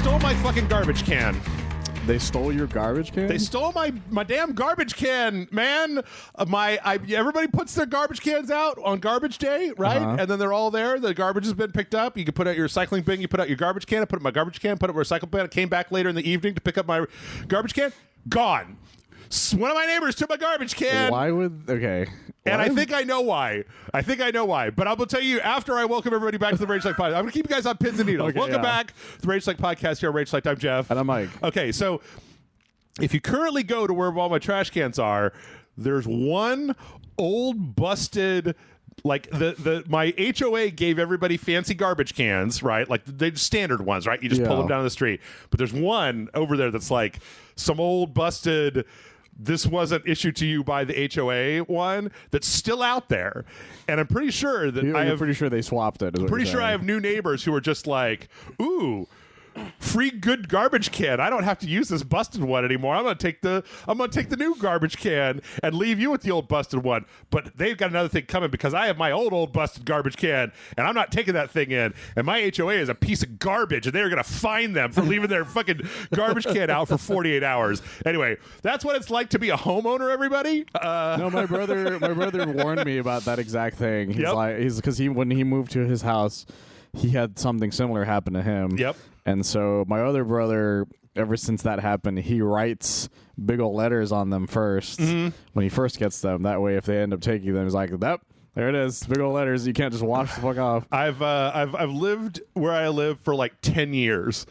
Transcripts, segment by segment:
stole my fucking garbage can. They stole your garbage can? They stole my damn garbage can, man. Everybody puts their garbage cans out on garbage day, right? And then they're all there. The garbage has been picked up. You can put out your recycling bin. You put out your garbage can. I put it in my garbage can. Put it in my recycle bin. I came back later in the evening to pick up my garbage can. Gone. One of my neighbors took my garbage can. Why would... Okay. And I think I know why. But I will tell you after I welcome everybody back to the Rage Like Podcast. I'm going to keep you guys on pins and needles. Okay, welcome back to the Rage Like Podcast here on Rage Like. I'm Jeff. And I'm Mike. Okay, so if you currently go to where all my trash cans are, there's one old busted... Like my HOA gave everybody fancy garbage cans, right? Like the standard ones, right? You just pull them down the street. But there's one over there that's like some old busted... This wasn't issued to you by the HOA one that's still out there, and I'm pretty sure that You're pretty sure they swapped it. I'm pretty sure I have new neighbors who are just like, ooh, free good garbage can. I don't have to use this busted one anymore. I'm gonna take the new garbage can and leave you with the old busted one. But they've got another thing coming because I have my old busted garbage can, and I'm not taking that thing in. And my HOA is a piece of garbage, and they're gonna fine them for leaving their fucking garbage can out for 48 hours. Anyway, that's what it's like to be a homeowner. Everybody. No, my brother warned me about that exact thing. He's because when he moved to his house, he had something similar happen to him. Yep. And so my other brother, ever since that happened, he writes big old letters on them first when he first gets them. That way, if they end up taking them, he's like, "Yep, there it is, big old letters. You can't just wash the fuck off." I've lived where I live for like 10 years.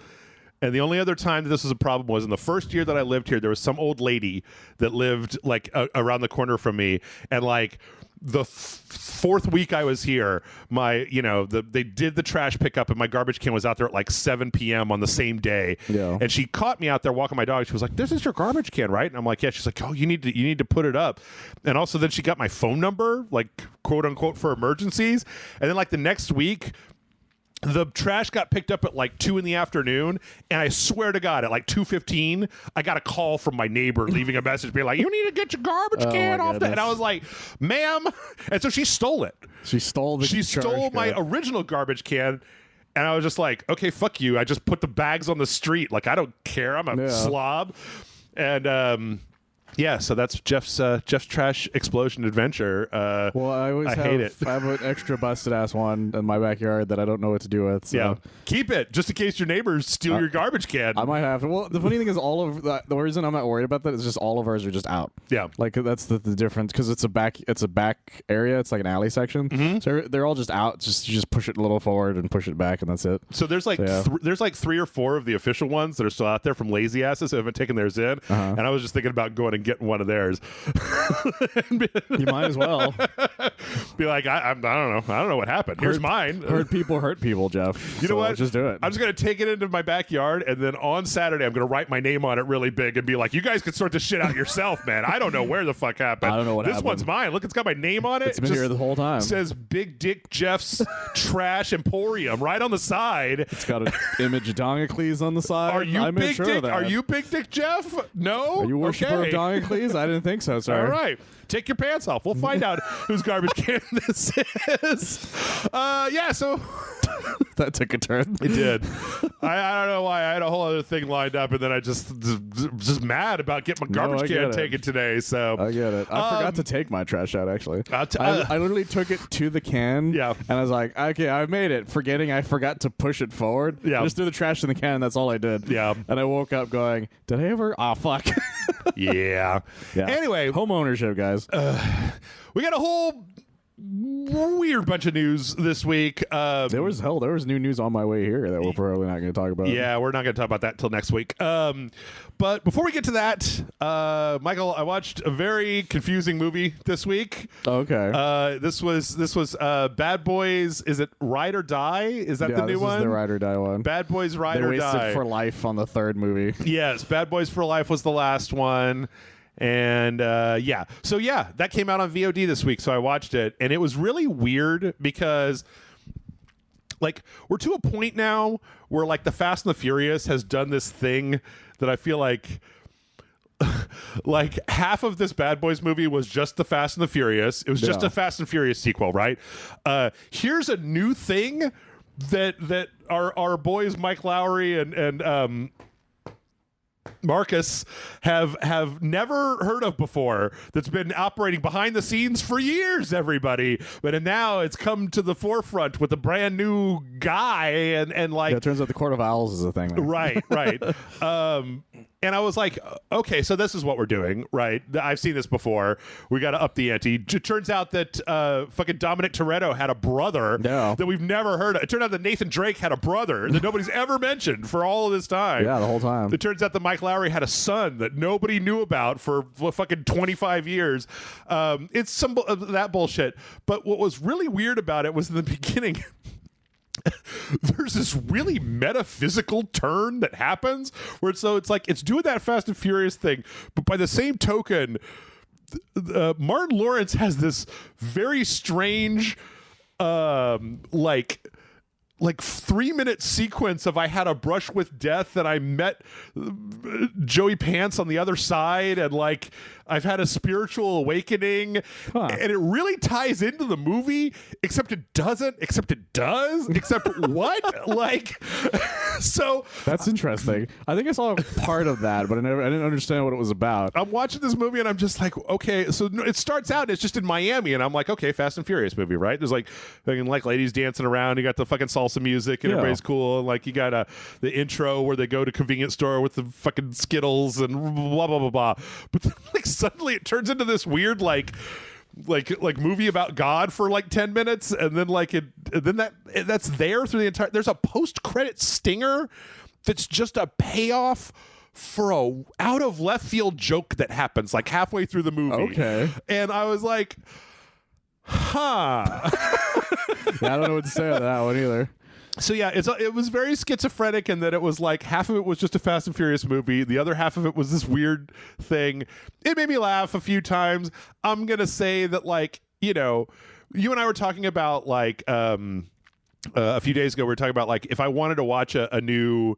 And the only other time that this was a problem was in the first year that I lived here, there was some old lady that lived like around the corner from me. And like the fourth week I was here, they did the trash pickup and my garbage can was out there at like 7 p.m. on the same day. Yeah. And she caught me out there walking my dog. She was like, "This is your garbage can, right?" And I'm like, "Yeah." She's like, "Oh, you need to put it up." And also then she got my phone number, like quote unquote for emergencies. And then like the next week, the trash got picked up at like 2 p.m, and I swear to God, at like 2:15, I got a call from my neighbor leaving a message being like, "You need to get your garbage can off that." And I was like, "Ma'am," and so she stole it. She stole my original garbage can. And I was just like, "Okay, fuck you." I just put the bags on the street. Like, I don't care. I'm a slob. And yeah, so that's Jeff's trash explosion adventure. Well, I hate it. I have an extra busted ass one in my backyard that I don't know what to do with. So. Yeah, keep it just in case your neighbors steal your garbage can. I might have to. Well, the funny thing is, all of the reason I'm not worried about that is just all of ours are just out. Yeah, like that's the difference because it's a back area. It's like an alley section, so they're all just out. You just push it a little forward and push it back, and that's it. So there's like there's like 3 or 4 of the official ones that are still out there from lazy asses who haven't taken theirs in, and I was just thinking about going and getting one of theirs. You might as well be like, I don't know what happened. Here's mine. Hurt people, Jeff. You know what? Just do it. I'm just gonna take it into my backyard, and then on Saturday I'm gonna write my name on it really big and be like, "You guys can sort this shit out yourself, man. I don't know where the fuck happened. I don't know what this happened. One's mine. Look, it's got my name on it. It's been here the whole time. It says Big Dick Jeff's Trash Emporium right on the side. It's got an image of Dongacles on the side. Are you Big Dick? Are you Big Dick Jeff? No. Are you worshiper of Dongacles? I didn't think so, sir. All right. Take your pants off. We'll find out whose garbage can this is. Yeah, so... That took a turn. It did. I don't know why. I had a whole other thing lined up, and then I just mad about getting my garbage can taken today. So I get it. I forgot to take my trash out, actually. I literally took it to the can, and I was like, okay, I made it, forgetting I forgot to push it forward. Yeah. I just threw the trash in the can, and that's all I did. Yeah. And I woke up going, did I ever? Oh, fuck. Yeah. Anyway. Home ownership, guys. We got a whole weird bunch of news this week. There was new news on my way here that we're probably not going to talk about. Yeah, we're not going to talk about that till next week. But before we get to that, Michael, I watched a very confusing movie this week. Okay. This was Bad Boys. Is it Ride or Die? Is that the new one? This is the Ride or Die one. Bad Boys Ride or Die. They wasted for life on the third movie. Yes, Bad Boys for Life was the last one. And that came out on VOD this week, so I watched it, and it was really weird because like we're to a point now where like the Fast and the Furious has done this thing that I feel like like half of this Bad Boys movie was just the Fast and the Furious. It was just a Fast and Furious sequel, right? Here's a new thing that our boys Mike Lowry and Marcus have never heard of before, that's been operating behind the scenes for years, everybody, but now it's come to the forefront with a brand new guy, and like, Yeah, it turns out the Court of Owls is a thing now. right and I was like, okay, so this is what we're doing, right? I've seen this before. We got to up the ante. It turns out that fucking Dominic Toretto had a brother that we've never heard of. It turned out that Nathan Drake had a brother that nobody's ever mentioned for all of this time. Yeah, the whole time. It turns out that Mike Lowry had a son that nobody knew about for fucking 25 years. It's some of that bullshit. But what was really weird about it was in the beginning, there's this really metaphysical turn that happens where it's like it's doing that Fast and Furious thing, but by the same token, Martin Lawrence has this very strange like 3-minute sequence of I had a brush with death and I met Joey Pants on the other side, and like I've had a spiritual awakening, and it really ties into the movie, except it doesn't, except it does, except what? Like, so that's interesting. I think I saw part of that, but I didn't understand what it was about. I'm watching this movie and I'm just like, okay, so it starts out, it's just in Miami, and I'm like, okay, Fast and Furious movie, right? There's like ladies dancing around, you got the fucking salsa music and everybody's cool, and like you got the intro where they go to convenience store with the fucking Skittles and blah blah blah blah, but then, like, suddenly it turns into this weird like movie about God for like 10 minutes, and then that's there through the entire. There's a post-credit stinger that's just a payoff for a out of left field joke that happens like halfway through the movie. Okay, and I was like, huh. Yeah, I don't know what to say on that one either. So yeah, it was very schizophrenic, and that it was like half of it was just a Fast and Furious movie, the other half of it was this weird thing. It made me laugh a few times. I'm gonna say that, like, you know, you and I were talking about like a few days ago, we were talking about like if I wanted to watch a new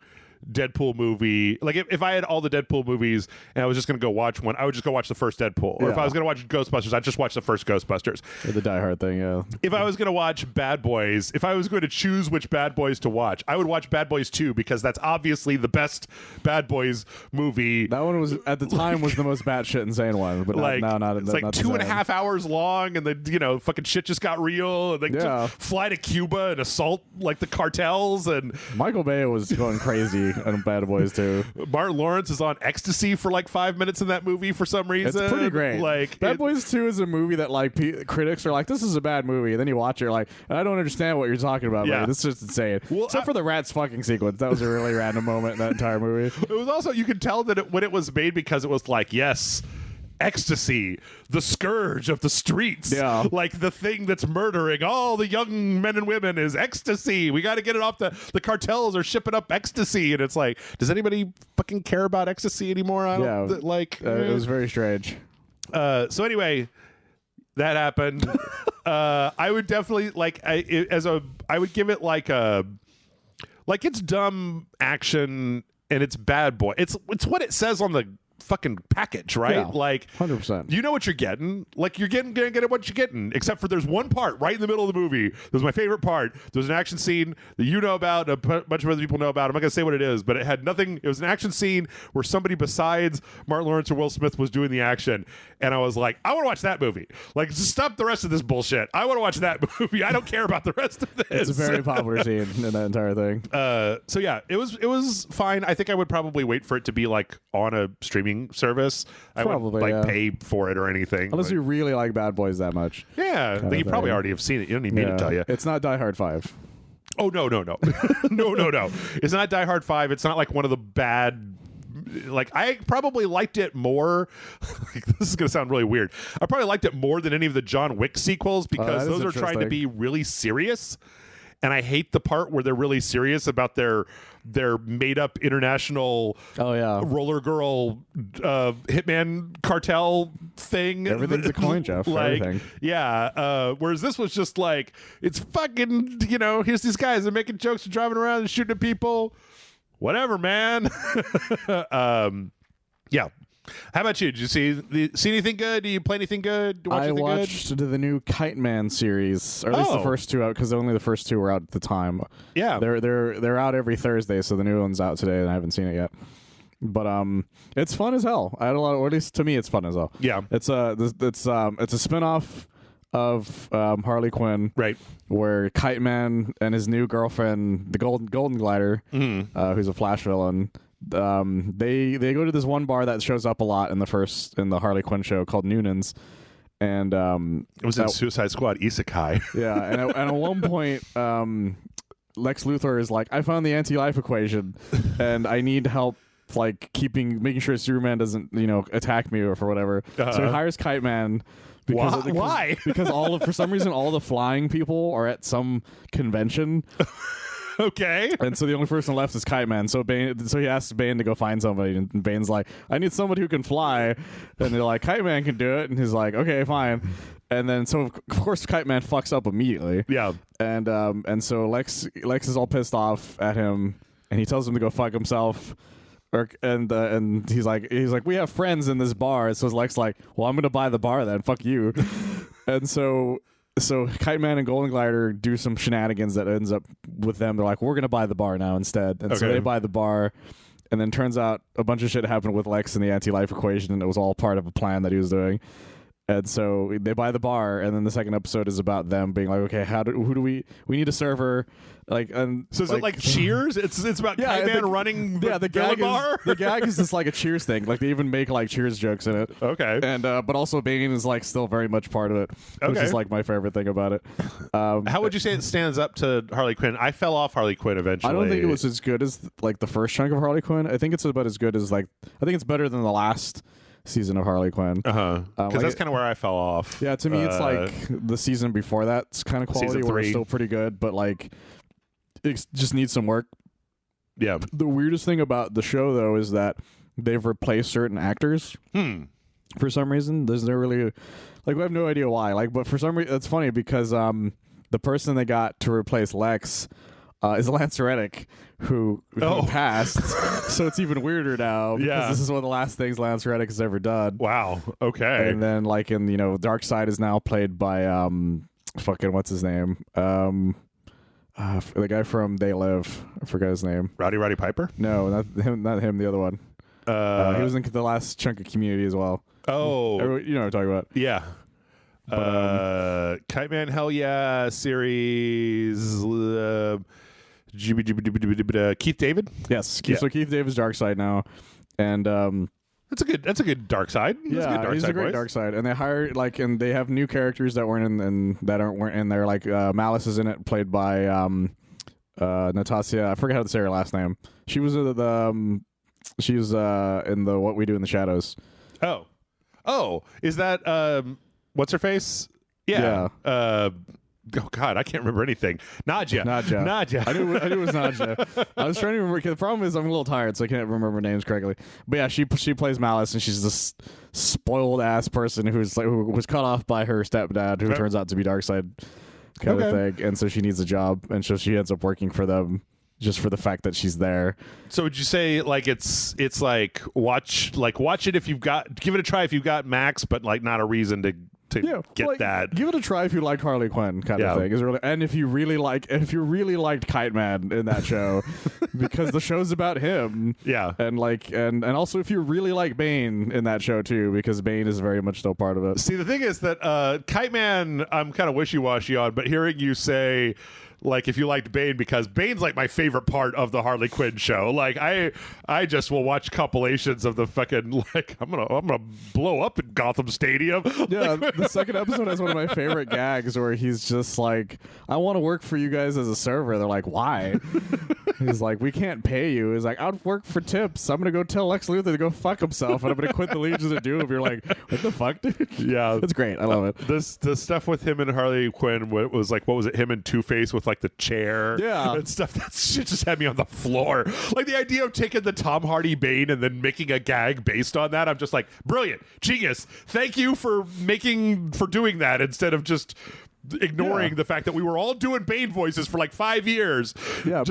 Deadpool movie, like if I had all the Deadpool movies and I was just going to go watch one, I would just go watch the first Deadpool. Or if I was going to watch Ghostbusters, I'd just watch the first Ghostbusters. Or the Die Hard thing, yeah. If I was going to watch Bad Boys, if I was going to choose which Bad Boys to watch, I would watch Bad Boys 2, because that's obviously the best Bad Boys movie. That one was, at the time, was the most batshit insane one, but like, not it's like not 2.5 hours long, and then, you know, fucking shit just got real, and they just fly to Cuba and assault like the cartels, and Michael Bay was going crazy on Bad Boys 2. Martin Lawrence is on ecstasy for like 5 minutes in that movie for some reason. It's pretty great. Like, Bad Boys 2 is a movie that like critics are like, this is a bad movie, and then you watch it, you're like, I don't understand what you're talking about. Yeah. Man. This is just insane. Well, except for the rats fucking sequence. That was a really random moment in that entire movie. It was also, you could tell that when it was made, because it was like, yes, ecstasy, the scourge of the streets, like the thing that's murdering all the young men and women is ecstasy. We got to get it off. The cartels are shipping up ecstasy, and it's like, does anybody fucking care about ecstasy anymore? I don't it was very strange. So anyway, that happened. I would definitely I would give it like it's dumb action and it's bad boy. It's what it says on the fucking package, right? Yeah, like 100%. You know what you're getting. Like, you're gonna get what you're getting, except for there's one part right in the middle of the movie. That was my favorite part. There's an action scene that you know about, a bunch of other people know about. I'm not gonna say what it is, but it had nothing. It was an action scene where somebody besides Martin Lawrence or Will Smith was doing the action, and I was like, I want to watch that movie. Like, just stop the rest of this bullshit. I want to watch that movie. I don't care about the rest of this. It's a very popular scene in that entire thing. So yeah, it was fine. I think I would probably wait for it to be like on a streaming service. I wouldn't pay for it or anything. Unless you really like Bad Boys that much. Yeah, then you probably already have seen it. You don't need me to tell you. It's not Die Hard 5. Oh, no. no. It's not Die Hard 5. It's not like one of the bad... Like, I probably liked it more. This is going to sound really weird. I probably liked it more than any of the John Wick sequels, because those are trying to be really serious. And I hate the part where they're really serious about their made-up international roller girl hitman cartel thing. Everything's a coin, Jeff. Like, everything. Yeah. Whereas this was just like, it's fucking, here's these guys, they're making jokes and driving around and shooting at people. Whatever, man. Yeah. How about you? Did you see anything good? Do you play anything good? I anything watched the new Kite Man series, or at least the first two out, because only the first two were out at the time. Yeah, they're out every Thursday, so the new one's out today, and I haven't seen it yet. But it's fun as hell. I had a lot of, or at least to me, it's fun as hell. Yeah, it's a spinoff of Harley Quinn, right? Where Kite Man and his new girlfriend, the Golden Glider, who's a Flash villain. They go to this one bar that shows up a lot in the Harley Quinn show called Noonan's, and it was in Suicide Squad Isekai. Yeah, and at one point, Lex Luthor is like, I found the anti-life equation, and I need help, like making sure Superman doesn't attack me or for whatever. So he hires Kite Man. Why? Because for some reason all the flying people are at some convention. Okay. And so the only person left is Kite Man. So he asks Bane to go find somebody, and Bane's like, I need somebody who can fly. And they're like, Kite Man can do it. And he's like, okay, fine. And then so of course Kite Man fucks up immediately. Yeah. And so Lex is all pissed off at him, and he tells him to go fuck himself. And he's like, we have friends in this bar. So Lex like, well, I'm gonna buy the bar then. Fuck you. And so Kite Man and Golden Glider do some shenanigans that ends up with them. They're like, we're going to buy the bar now instead. And so they buy the bar. And then turns out a bunch of shit happened with Lex and the anti-life equation, and it was all part of a plan that he was doing. And so they buy the bar, and then the second episode is about them being like, okay, we need a server. So is it like Cheers? It's about Kite Man running the gag bar? The gag is just like a Cheers thing. Like they even make like Cheers jokes in it. Okay. And but also Bane is like still very much part of it, which is like my favorite thing about it. How would you say it stands up to Harley Quinn? I fell off Harley Quinn eventually. I don't think it was as good as like the first chunk of Harley Quinn. I think it's about as good as I think it's better than the last season of Harley Quinn. Because that's kind of where I fell off. Yeah, to me it's like the season before that's kind of quality where it's still pretty good, but like it just needs some work. Yeah. The weirdest thing about the show though is that they've replaced certain actors for some reason. There's no really we have no idea why. But for some reason it's funny because the person they got to replace Lex is Lance Reddick, who passed. So it's even weirder now because this is one of the last things Lance Reddick has ever done. Wow. Okay. And then in Darkseid is now played by fucking what's his name? The guy from They Live. I forgot his name. Roddy Piper? No, not him. The other one. He was in the last chunk of Community as well. Oh, you know what I'm talking about? Yeah. Kite Man Hell Yeah series. Keith David? Yes. So Keith David's Darkseid now, and that's a good Darkseid. Yeah, he's a great Darkseid. And they hire and they have new characters that weren't in there. Like Malice is in it, played by Natasha. I forget how to say her last name. She was in the What We Do in the Shadows. Oh, is that what's her face? Yeah. Oh God, I can't remember anything. Nadja. I knew it was Nadja. I was trying to remember. The problem is I'm a little tired, so I can't remember names correctly. But yeah, she plays Malice, and she's this spoiled ass person who was cut off by her stepdad, who turns out to be Darkseid kind of thing, and so she needs a job, and so she ends up working for them just for the fact that she's there. So would you say it's like watch it if you've got, give it a try if you've got Max, but not a reason to get that. Give it a try if you like Harley Quinn kind of thing. Is really, and if you really liked Kite Man in that show, because the show's about him. Yeah. And and also if you really like Bane in that show too, because Bane is very much still part of it. See, the thing is that Kite Man, I'm kind of wishy-washy on, but hearing you say if you liked Bane, because Bane's my favorite part of the Harley Quinn show. I just will watch compilations of the fucking I'm gonna blow up in Gotham Stadium. Yeah, the second episode has one of my favorite gags where he's just like, I want to work for you guys as a server. They're like, why? He's like, we can't pay you. He's like, I'd work for tips. I'm gonna go tell Lex Luthor to go fuck himself, and I'm gonna quit the Legions of Doom. You're like, what the fuck, dude? Yeah, it's great. I love it. The stuff with him and Harley Quinn was what was it? Him and Two-Face with the chair, and stuff. That shit just had me on the floor. The idea of taking the Tom Hardy Bane and then making a gag based on that. I'm just brilliant, genius. Thank you for doing that instead of just ignoring the fact that we were all doing Bane voices for like 5 years. Yeah,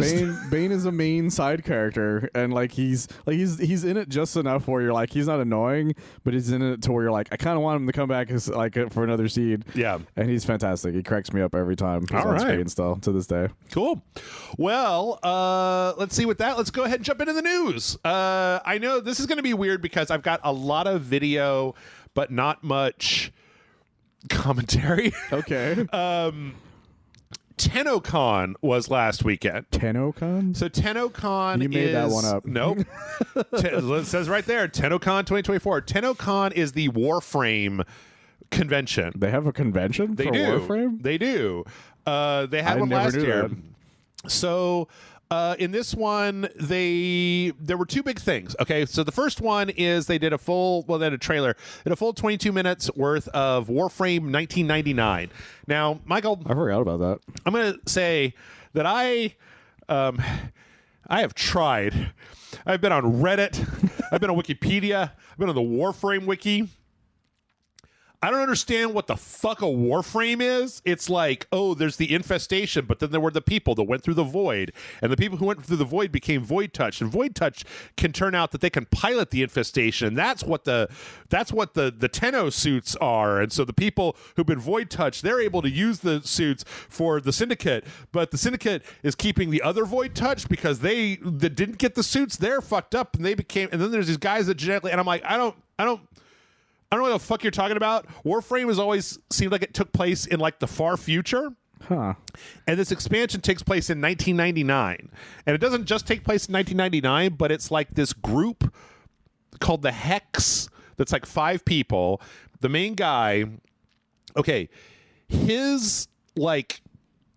Bane is a main side character, and like he's in it just enough where you're like he's not annoying, but he's in it to where you're like I kind of want him to come back as like for another seed. Yeah, and he's fantastic. He cracks me up every time. He's all on right, screen still to this day. Cool. Well, let's see with that. Let's go ahead and jump into the news. I know this is going to be weird because I've got a lot of video, but not much commentary. Okay. Tennocon was last weekend. Tennocon? So Tennocon You made that one up. Nope. It says right there, Tennocon 2024. Tennocon is the Warframe convention. They have a convention for Warframe? They do. They had one last year. So in this one, there were two big things. Okay, so the first one is they did a trailer. They did a full 22 minutes worth of Warframe 1999. Now, Michael, I forgot about that. I'm going to say that I have tried. I've been on Reddit. I've been on Wikipedia. I've been on the Warframe wiki. I don't understand what the fuck a Warframe is. It's like, oh, there's the infestation, but then there were the people that went through the void, and the people who went through the void became void touch, and void touch can turn out that they can pilot the infestation. That's what the Tenno suits are, and so the people who've been void touched, they're able to use the suits for the Syndicate, but the Syndicate is keeping the other void touched because they that didn't get the suits, they're fucked up, and then there's these guys that genetically, and I'm like, I don't know what the fuck you're talking about. Warframe has always seemed like it took place in like the far future. Huh. And this expansion takes place in 1999. And it doesn't just take place in 1999, but it's like this group called the Hex that's like 5 people. The main guy, okay, his like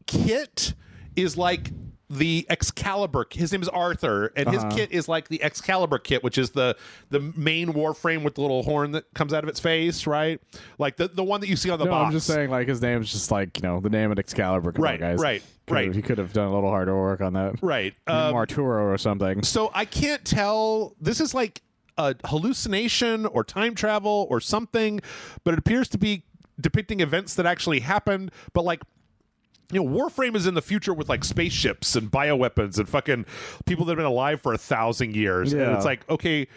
kit is like the Excalibur. His name is Arthur, and his kit is like the Excalibur kit, which is the main Warframe with the little horn that comes out of its face, right? Like the one that you see on the box. I'm just saying, like his name's just like the name of Excalibur. Right, guys. right. He could have done a little harder work on that, right? Arturo or something. So I can't tell. This is like a hallucination or time travel or something, but it appears to be depicting events that actually happened, but like. Warframe is in the future with like spaceships and bioweapons and fucking people that have been alive for 1,000 years. Yeah. And it's like, okay,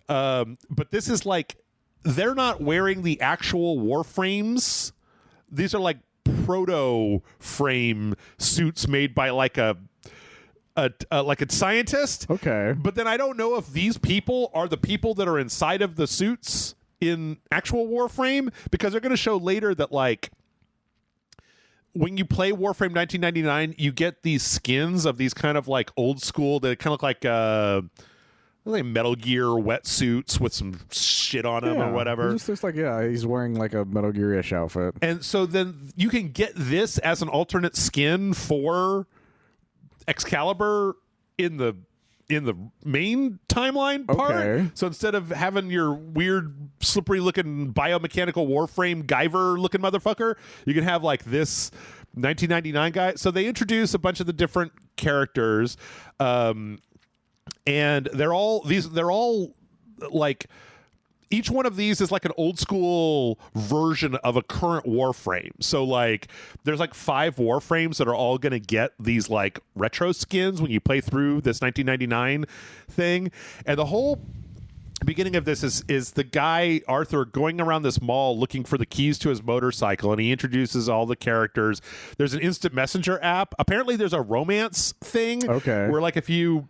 but this is like, they're not wearing the actual Warframes. These are like proto frame suits made by like a scientist. Okay. But then I don't know if these people are the people that are inside of the suits in actual Warframe, because they're going to show later that like, when you play Warframe 1999, you get these skins of these kind of like old school, they kind of look like Metal Gear wetsuits with some shit on them or whatever. It just looks like, he's wearing like a Metal Gear-ish outfit. And so then you can get this as an alternate skin for Excalibur in the main timeline part. Okay. So instead of having your weird slippery looking biomechanical Warframe Guyver looking motherfucker, you can have like this 1999 guy. So they introduce a bunch of the different characters, and they're all like, each one of these is like an old school version of a current Warframe. So like there's like 5 Warframes that are all going to get these like retro skins when you play through this 1999 thing. And the whole beginning of this is the guy Arthur going around this mall looking for the keys to his motorcycle, and he introduces all the characters. There's an instant messenger app. Apparently there's a romance thing where like if you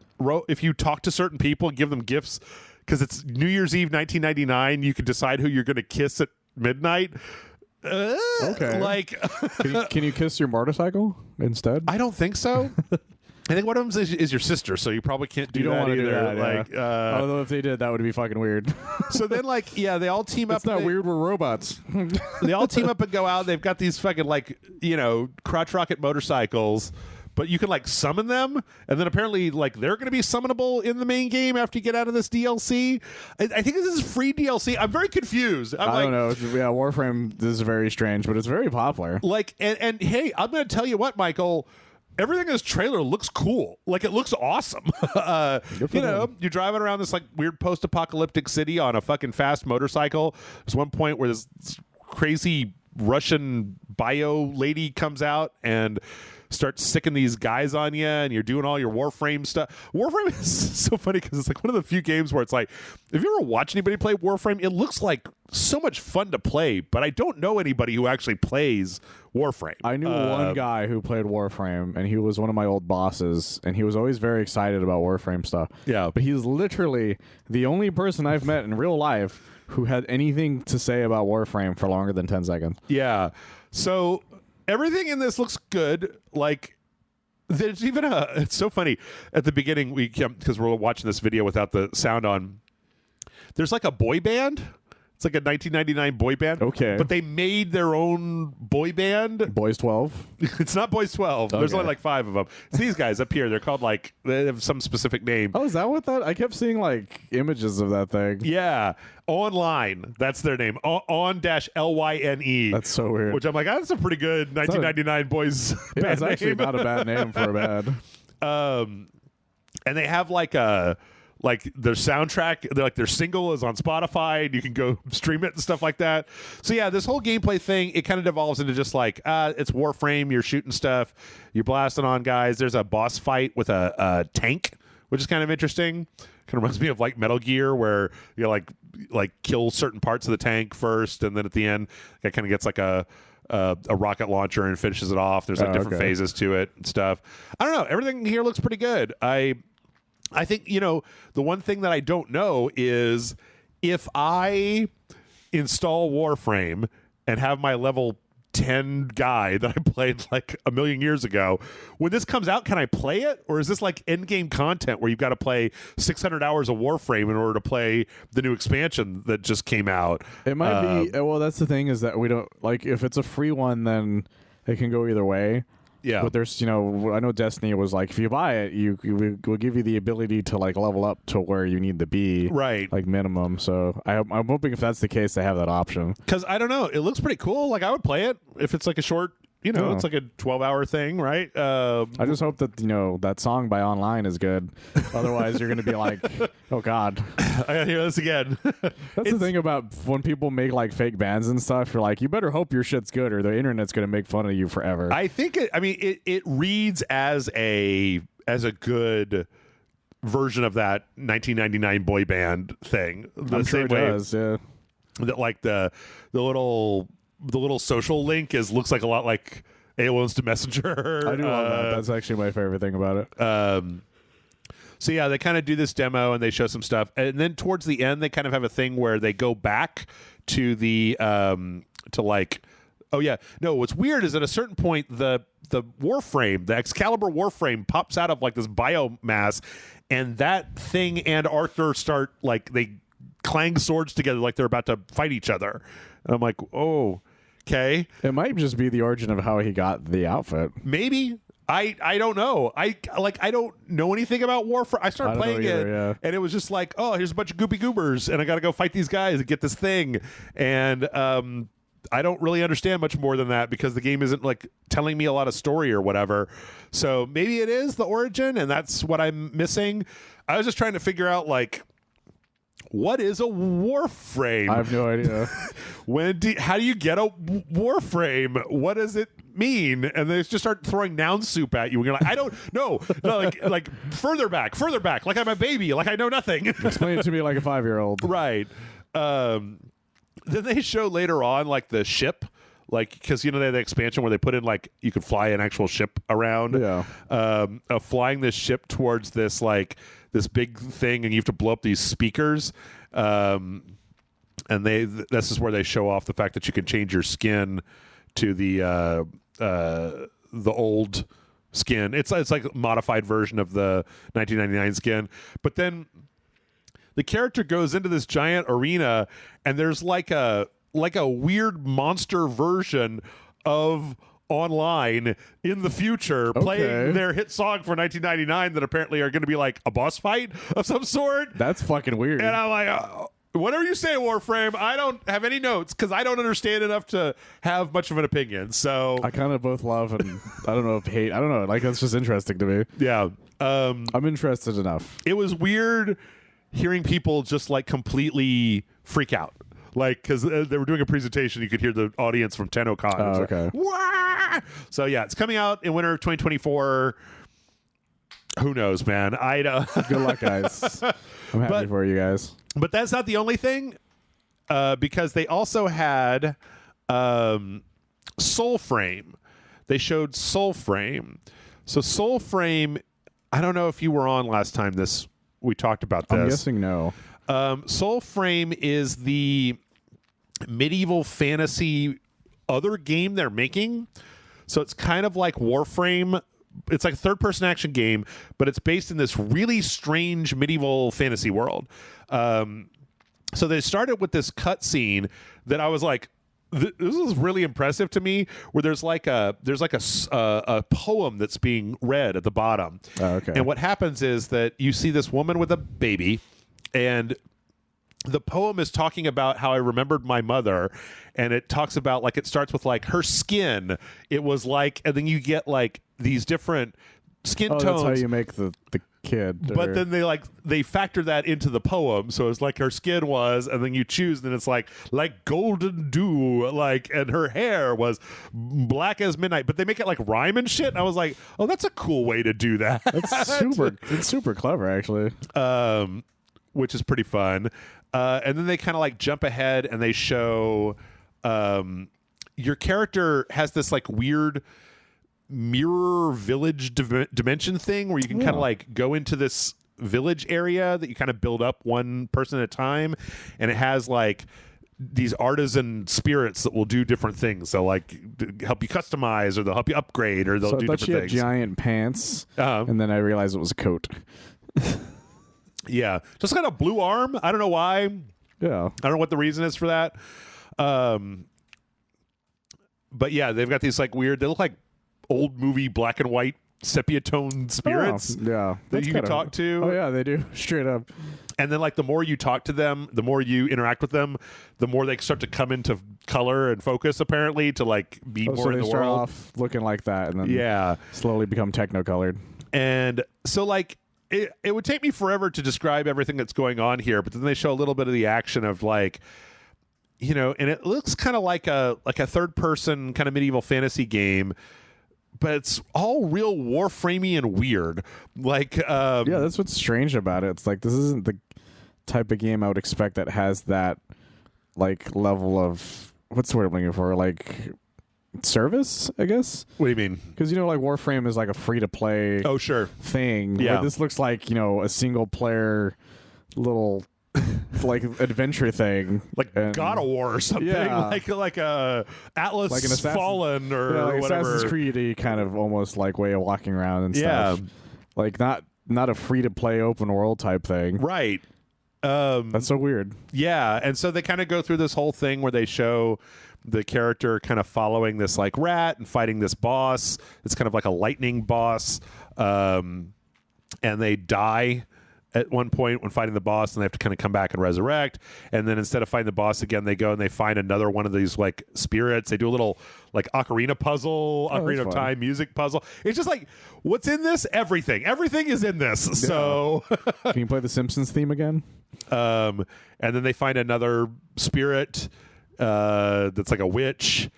talk to certain people and give them gifts, because it's New Year's Eve 1999, you can decide who you're going to kiss at midnight. Okay. Like, can you kiss your motorcycle instead? I don't think so. I think one of them is your sister, so you probably can't do that either. Do that, like, although if they did, that would be fucking weird. So then, like, they all team up. It's not weird. We're robots. They all team up and go out. They've got these fucking like crotch rocket motorcycles. But you can like summon them, and then apparently like they're going to be summonable in the main game after you get out of this DLC. I think this is free DLC. I'm very confused. I don't know. Yeah, Warframe, this is very strange, but it's very popular. Like, and hey, I'm going to tell you what, Michael. Everything in this trailer looks cool. Like, it looks awesome. You're driving around this like weird post-apocalyptic city on a fucking fast motorcycle. There's one point where this crazy Russian bio lady comes out and starts sicking these guys on you, and you're doing all your Warframe stuff. Warframe is so funny because it's like one of the few games where it's like, if you ever watch anybody play Warframe, it looks like so much fun to play, but I don't know anybody who actually plays Warframe. I knew one guy who played Warframe, and he was one of my old bosses, and he was always very excited about Warframe stuff. Yeah. But he's literally the only person I've met in real life who had anything to say about Warframe for longer than 10 seconds. Yeah. So everything in this looks good. Like, there's even it's so funny at the beginning, because we're watching this video without the sound on, there's like a boy band. It's like a 1999 boy band. Okay. But they made their own boy band. Boys 12? It's not Boys 12. There's only like 5 of them. It's these guys up here. They're called like, they have some specific name. Oh, is that what that? I kept seeing like images of that thing. Yeah. Online. That's their name. On-LYNE. That's so weird. Which I'm like, that's a pretty good 1999 boys Yeah, band it's actually name. not a bad name for a band. And they have like their soundtrack, their single is on Spotify, and you can go stream it and stuff like that. So yeah, this whole gameplay thing, it kind of devolves into just like it's Warframe. You're shooting stuff, you're blasting on guys. There's a boss fight with a tank, which is kind of interesting. Kind of reminds me of like Metal Gear, where you like kill certain parts of the tank first, and then at the end, it kind of gets like a rocket launcher and finishes it off. There's like different phases to it and stuff. I don't know. Everything here looks pretty good. I think, the one thing that I don't know is if I install Warframe and have my level 10 guy that I played like a million years ago, when this comes out, can I play it? Or is this like end-game content where you've got to play 600 hours of Warframe in order to play the new expansion that just came out? It might be. Well, that's the thing, is that we don't, like, if it's a free one, then it can go either way. Yeah. But there's, I know Destiny was like, if you buy it, will give you the ability to like level up to where you need to be. Right. Like minimum. So I'm hoping if that's the case, they have that option. Because I don't know. It looks pretty cool. Like, I would play it if it's like a short, it's like a 12-hour thing, right? I just hope that, that song by Online is good. Otherwise, you're going to be like, oh, God. I got to hear this again. That's the thing about when people make like fake bands and stuff. You're like, you better hope your shit's good or the internet's going to make fun of you forever. I think it reads as a good version of that 1999 boy band thing. I'm sure it does, yeah. That like the little social link looks like a lot like AOL Instant Messenger. I do love that. That's actually my favorite thing about it. So yeah, they kind of do this demo and they show some stuff, and then towards the end, they kind of have a thing where they go back to the what's weird is at a certain point the Warframe, the Excalibur Warframe, pops out of like this biomass, and that thing and Arthur start like they clang swords together like they're about to fight each other. And I'm like, oh, okay. It might just be the origin of how he got the outfit. Maybe. I don't know. I don't know anything about Warframe. I started playing it, and it was just like, oh, here's a bunch of goopy goobers, and I got to go fight these guys and get this thing. And I don't really understand much more than that because the game isn't like telling me a lot of story or whatever. So maybe it is the origin, and that's what I'm missing. I was just trying to figure out like, what is a Warframe? I have no idea. How do you get a Warframe? What does it mean? And they just start throwing noun soup at you, and you're like, I don't know. No, like further back, like I'm a baby, like I know nothing. Explain it to me like a 5-year-old. Right. Then they show later on like the ship, like because they had the expansion where they put in like you could fly an actual ship around. Yeah. Flying this ship towards this this big thing, and you have to blow up these speakers. And this is where they show off the fact that you can change your skin to the old skin. It's like a modified version of the 1999 skin. But then the character goes into this giant arena, and there's like a weird monster version of Online in the future playing their hit song for 1999 that apparently are going to be like a boss fight of some sort. That's fucking weird. And I'm like, whatever you say, Warframe, I don't have any notes because I don't understand enough to have much of an opinion. So I kind of both love and I don't know if hate. I don't know. Like, that's just interesting to me. Yeah. I'm interested enough. It was weird hearing people just like completely freak out. Like, because they were doing a presentation, you could hear the audience from Tennocon. Oh, okay. Wah! So yeah, it's coming out in winter of 2024. Who knows, man? I Good luck, guys. I'm happy for you guys. But that's not the only thing, because they also had Soulframe. They showed Soulframe. So Soulframe, I don't know if you were on last time we talked about this. I'm guessing no. Soulframe is the medieval fantasy other game they're making. So it's kind of like Warframe. It's like a third-person action game, but it's based in this really strange medieval fantasy world. So they started with this cutscene that I was like, this is really impressive to me, where there's like a poem that's being read at the bottom. Oh, okay. And what happens is that you see this woman with a baby, and the poem is talking about how I remembered my mother, and it talks about, like, it starts with like her skin. It was like, and then you get like these different skin tones. That's how you make the kid. But then they factor that into the poem, so it's like her skin was, and then you choose, and it's like golden dew, like, and her hair was black as midnight. But they make it like rhyme and shit. And I was like, oh, that's a cool way to do that. It's super clever, actually. Which is pretty fun. And then they kind of like jump ahead, and they show your character has this like weird mirror village dimension thing where you can kind of like go into this village area that you kind of build up one person at a time, and it has like these artisan spirits that will do different things. So like help you customize, or they'll help you upgrade, or they'll do different things. I thought she had giant pants, and then I realized it was a coat. Yeah, just got a blue arm. I don't know why. Yeah, I don't know what the reason is for that. But yeah, they've got these like weird. They look like old movie black and white sepia tone spirits. That you can talk to. Oh yeah, they do, straight up. And then like the more you talk to them, the more you interact with them, the more they start to come into color and focus, apparently, to like be more so in they the start world. Off looking like that, and then slowly become techno-colored. And so like it would take me forever to describe everything that's going on here, but then they show a little bit of the action of like, you know, and it looks kind of like a third person kind of medieval fantasy game, but it's all real Warframey and weird. Like, yeah, that's what's strange about it. It's like, this isn't the type of game I would expect that has that like level of, what's the word I'm looking for? Like service, I guess. What do you mean? Because, you know, like Warframe is like a free to play thing. Yeah. Like, this looks like, you know, a single player little like adventure thing, like God of War or something, like a Atlas like an Fallen or like whatever. Assassin's Creed kind of almost like way of walking around and stuff. Like not a free to play open world type thing, right? That's so weird. Yeah, and so they kind of go through this whole thing where they show the character kind of following this like rat and fighting this boss. It's kind of like a lightning boss, and they die at one point when fighting the boss, and they have to kind of come back and resurrect. And then instead of fighting the boss again, they go and they find another one of these like spirits. They do a little like ocarina puzzle, Ocarina of Time music puzzle. It's just like, what's in this? Everything is in this. Yeah. So can you play the Simpsons theme again? And then they find another spirit that's like a witch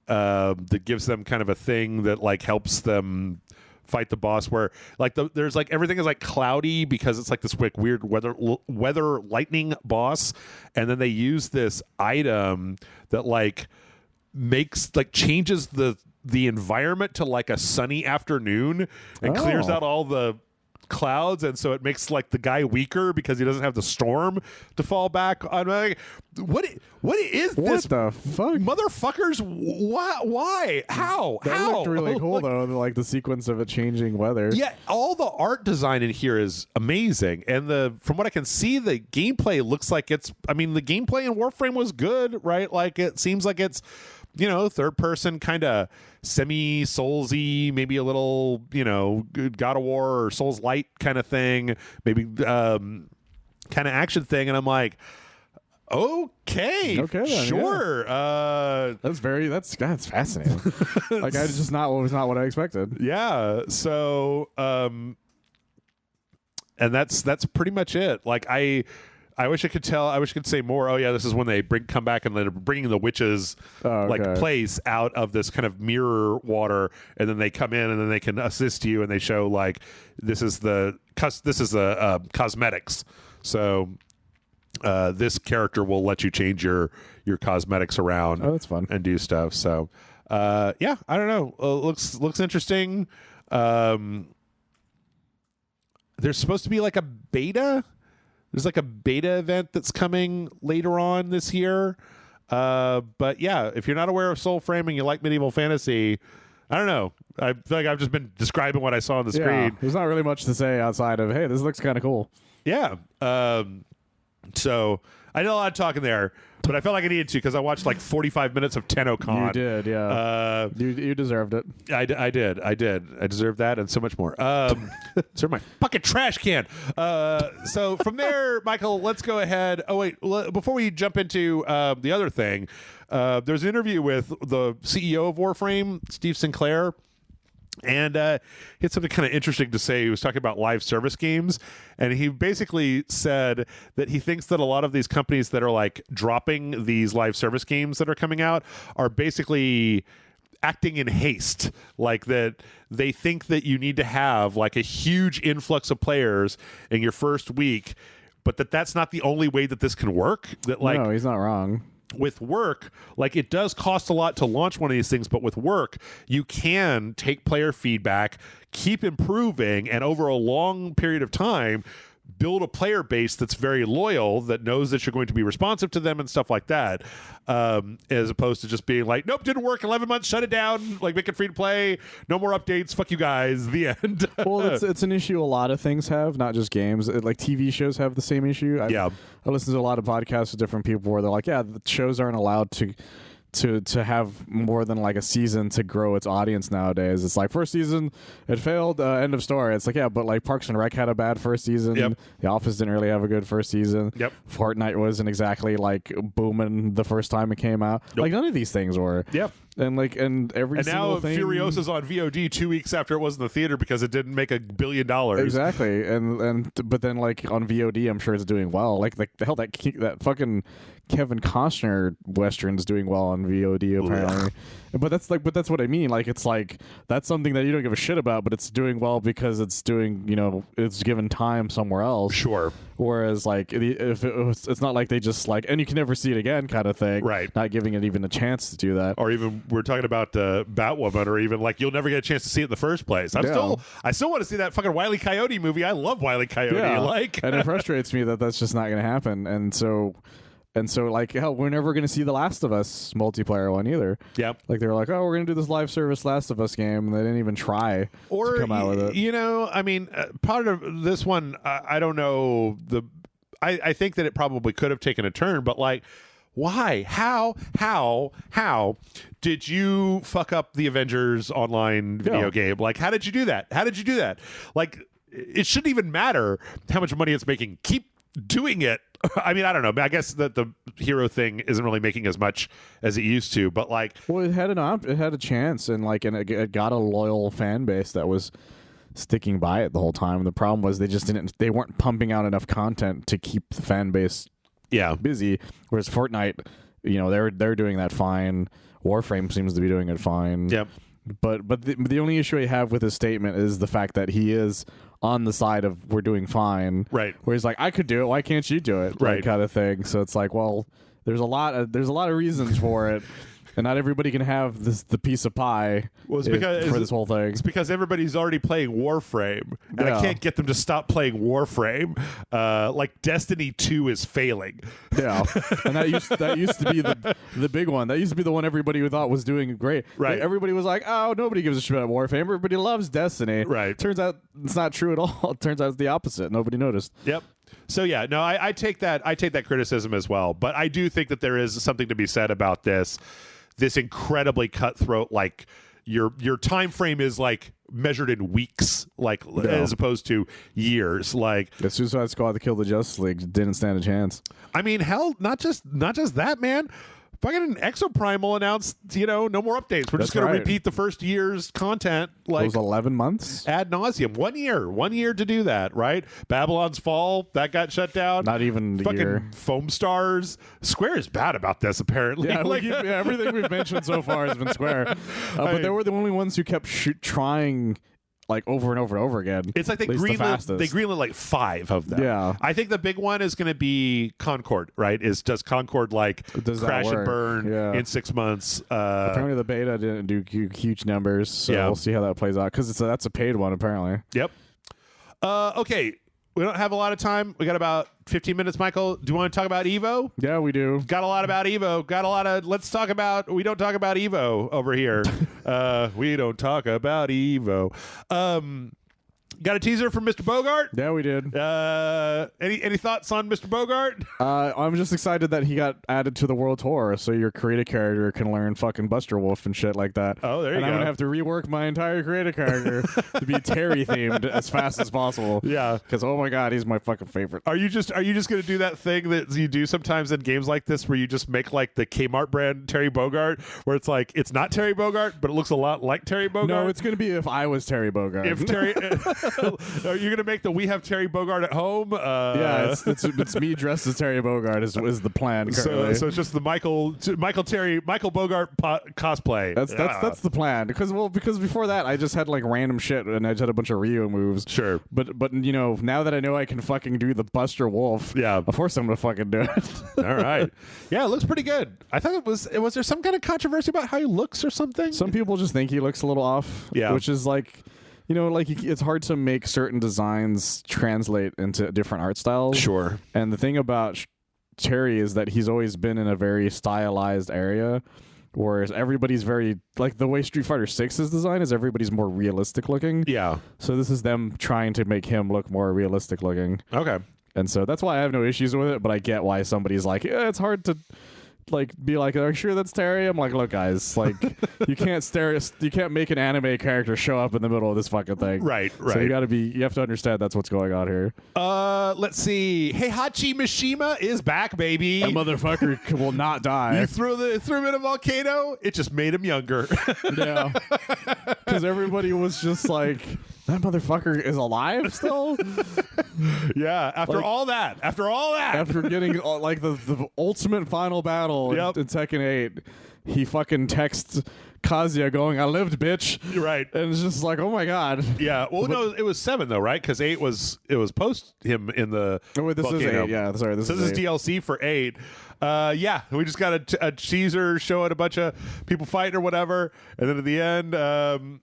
that gives them kind of a thing that like helps them fight the boss, where like there's like everything is like cloudy because it's like this weird weather lightning boss, and then they use this item that like makes like changes the environment to like a sunny afternoon and clears out all the clouds, and so it makes like the guy weaker because he doesn't have the storm to fall back on. Like, what is this? What the fuck, motherfuckers? Why? How? That How? looked really cool though. Like the sequence of it changing weather. Yeah, all the art design in here is amazing, and from what I can see, the gameplay looks like it's. I mean, the gameplay in Warframe was good, right? Like it seems like it's, you know, third person kind of semi Soulsy, maybe a little, you know, God of War or Souls Light kind of thing, maybe kind of action thing, and I'm like, okay, sure. Yeah. That's fascinating. Like I just was not what I expected. Yeah. So and that's pretty much it. Like I I wish I could tell. I wish I could say more. Oh yeah, this is when they come back and they're bringing the witches place out of this kind of mirror water, and then they come in and then they can assist you, and they show like this is the cosmetics. So this character will let you change your cosmetics around. Oh, that's fun. And do stuff. So yeah, I don't know. Looks interesting. There's supposed to be like a beta. There's like a beta event that's coming later on this year. But yeah, if you're not aware of Soul Frame and you like medieval fantasy, I don't know. I feel like I've just been describing what I saw on the screen. There's not really much to say outside of, hey, this looks kind of cool. Yeah. So I did a lot of talking there, but I felt like I needed to because I watched like 45 minutes of Tennocon. You did, yeah. You deserved it. I did. I deserved that and so much more. Deserve my fucking trash can. So from there, Michael, let's go ahead. Oh, wait. Before we jump into the other thing, there's an interview with the CEO of Warframe, Steve Sinclair. And he had something kind of interesting to say. He was talking about live service games, and he basically said that he thinks that a lot of these companies that are like dropping these live service games that are coming out are basically acting in haste, like that they think that you need to have like a huge influx of players in your first week, but that's not the only way that this can work. That like, no, he's not wrong. With work, like it does cost a lot to launch one of these things, but with work, you can take player feedback, keep improving, and over a long period of time, build a player base that's very loyal, that knows that you're going to be responsive to them and stuff like that, as opposed to just being like, nope, didn't work, 11 months, shut it down, like make it free to play, no more updates, fuck you guys, the end. Well, it's an issue a lot of things have, not just games. Like TV shows have the same issue. I listen to a lot of podcasts with different people where they're like, yeah, the shows aren't allowed to have more than like a season to grow its audience nowadays. It's like first season it failed, end of story. It's like, yeah, but like Parks and Rec had a bad first season. Yep. The Office didn't really have a good first season. Yep. Fortnite wasn't exactly like booming the first time it came out. Nope. Like none of these things were. Yep. And every single now thing. Furiosa's on VOD 2 weeks after it was in the theater because it didn't make $1 billion. Exactly. But then like on VOD, I'm sure it's doing well. Like the hell that fucking Kevin Costner Western's doing well on VOD apparently. But that's what I mean. Like it's like that's something that you don't give a shit about, but it's doing well because it's doing, it's given time somewhere else. Sure. Whereas like it's not like they just like, and you can never see it again kind of thing. Right. Not giving it even a chance to do that. Or even we're talking about Batwoman, or even like you'll never get a chance to see it in the first place. I still want to see that fucking Wile E. Coyote movie. I love Wile E. Coyote. Yeah. And it frustrates me that that's just not going to happen. And so like, hell, we're never going to see the Last of Us multiplayer one either. Yep. Like they were like, oh, we're going to do this live service Last of Us game, and they didn't even try to come out with it. I mean, part of this one, I don't know. I think that it probably could have taken a turn, but like, why? How did you fuck up the Avengers online video game? Like, how did you do that? Like, it shouldn't even matter how much money it's making. Keep doing it. I mean, I don't know. I guess that the hero thing isn't really making as much as it used to, but like, well, it had a chance, and it got a loyal fan base that was sticking by it the whole time. And the problem was they weren't pumping out enough content to keep the fan base busy. Whereas Fortnite, they're doing that fine. Warframe seems to be doing it fine. Yep. But the only issue I have with his statement is the fact that he is on the side of we're doing fine, right? Where he's like, I could do it, why can't you do it, right? Kind of thing. So it's like, well, there's a lot of reasons for it. And not everybody can have the piece of pie for this whole thing. It's because everybody's already playing Warframe, and I can't get them to stop playing Warframe. Like Destiny 2 is failing. Yeah, and that used to be the big one. That used to be the one everybody thought was doing great. Right. Like, everybody was like, oh, nobody gives a shit about Warframe. Everybody loves Destiny. Right. Turns out it's not true at all. It turns out it's the opposite. Nobody noticed. Yep. So yeah, no, I take that criticism as well. But I do think that there is something to be said about this incredibly cutthroat, like your time frame is like measured in weeks, like as opposed to years. Like the Suicide Squad that killed the Justice League didn't stand a chance. I mean, hell, not just that, man. fucking Exoprimal announced, no more updates. We're just That's going right. to repeat the first year's content like Those 11 months? ad nauseum. 1 year to do that, right? Babylon's Fall, that got shut down. Not even a fucking year. Foam Stars. Square is bad about this, apparently. Yeah, Like, everything we've mentioned so far has been Square. But they were the only ones who kept trying like over and over and over again. it's like they At least the greenlit fastest. like 5 of them. Yeah. I think the big one is going to be Concord, right? Does Concord Does that crash and work? burn Yeah. in 6 months? Apparently the beta didn't do huge numbers, so Yeah. we'll see how that plays out because that's a paid one apparently. Yep. Okay. We don't have a lot of time. We got about 15 minutes, Michael. Do you want to talk about Evo? Yeah, we do. Got a lot about Evo. We don't talk about Evo over here. We don't talk about Evo. Got a teaser from Mr. Bogart. Yeah, we did. Any thoughts on Mr. Bogart? I'm just excited that he got added to the world tour, so your creative character can learn fucking Buster Wolf and shit like that. Oh, there you and go. I'm gonna have to rework my entire creative character to be Terry themed as fast as possible. Yeah. Because oh my god, he's my fucking favorite. Are you just gonna do that thing that you do sometimes in games like this, where you just make like the Kmart brand Terry Bogart, where it's like it's not Terry Bogart, but it looks a lot like Terry Bogart? No, it's gonna be if I was Terry Bogart. if Terry. Are you gonna make the We Have Terry Bogart at Home? yeah, it's me dressed as Terry Bogart is the plan currently. So it's just the Michael Bogart cosplay. That's the plan because before that I just had like random shit and I just had a bunch of Rio moves. Sure. But now that I know I can fucking do the Buster Wolf, Yeah. of course I'm gonna fucking do it. All right. Yeah, it looks pretty good. I thought was there some kind of controversy about how he looks or something? Some people just think he looks a little off. Yeah. Which is like, it's hard to make certain designs translate into different art styles. Sure. And the thing about Terry is that he's always been in a very stylized area, whereas everybody's very, like the way Street Fighter 6 is designed is everybody's more realistic looking. Yeah. So this is them trying to make him look more realistic looking. Okay. And so that's why I have no issues with it, but I get why somebody's like, yeah, it's hard to be like, are you sure that's Terry? I'm like, look, guys, like you can't make an anime character show up in the middle of this fucking thing. Right. So you have to understand that's what's going on here. Let's see. Heihachi Mishima is back, baby. That motherfucker will not die. You threw him in a volcano. It just made him younger. Yeah. Because everybody was just like, that motherfucker is alive still? Yeah. After all that. After getting like the ultimate final battle Yep. in Tekken 8, he fucking texts Kazuya going, I lived, bitch. You're right. And it's just like, oh my god. Yeah. Well, no, it was 7 though, right? Because 8 was post him in the. Oh, wait, this volcano. is 8. Yeah, sorry. This So this is 8. DLC for 8. Yeah, we just got a teaser showing a bunch of people fighting or whatever, and then at the end,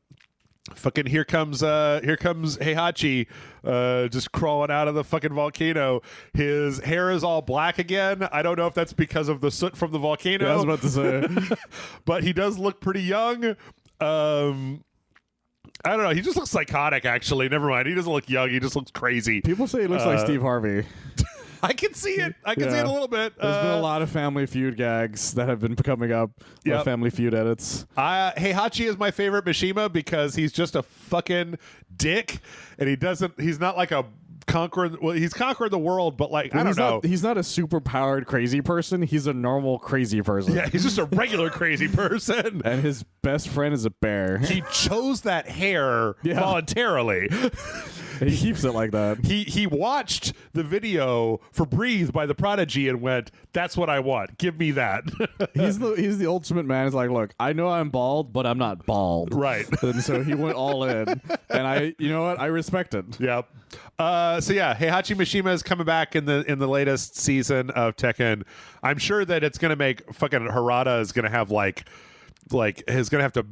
fucking here comes Heihachi, just crawling out of the fucking volcano. His hair is all black again. I don't know if that's because of the soot from the volcano. Yeah, I was about to say. But he does look pretty young. I don't know. He just looks psychotic, actually. Never mind. He doesn't look young. He just looks crazy. People say he looks like Steve Harvey. I can see it. I can see Yeah. it a little bit. There's been a lot of Family Feud gags that have been coming up. Yep. Family Feud edits. Heihachi is my favorite Mishima because he's just a fucking dick, and he's not like a conquering. Well, he's conquering the world, but like I don't know. He's not a super powered crazy person. He's a normal crazy person. Yeah, he's just a regular crazy person. And his best friend is a bear. He chose that hair voluntarily. He keeps it like that. He watched the video for Breathe by The Prodigy and went, "That's what I want. Give me that." He's the ultimate man. He's like, look, I know I'm bald, but I'm not bald. Right. And so he went all in. And you know what? I respect it. Yep. So yeah, Heihachi Mishima is coming back in the latest season of Tekken. I'm sure that it's gonna make fucking Harada is gonna have like is gonna have to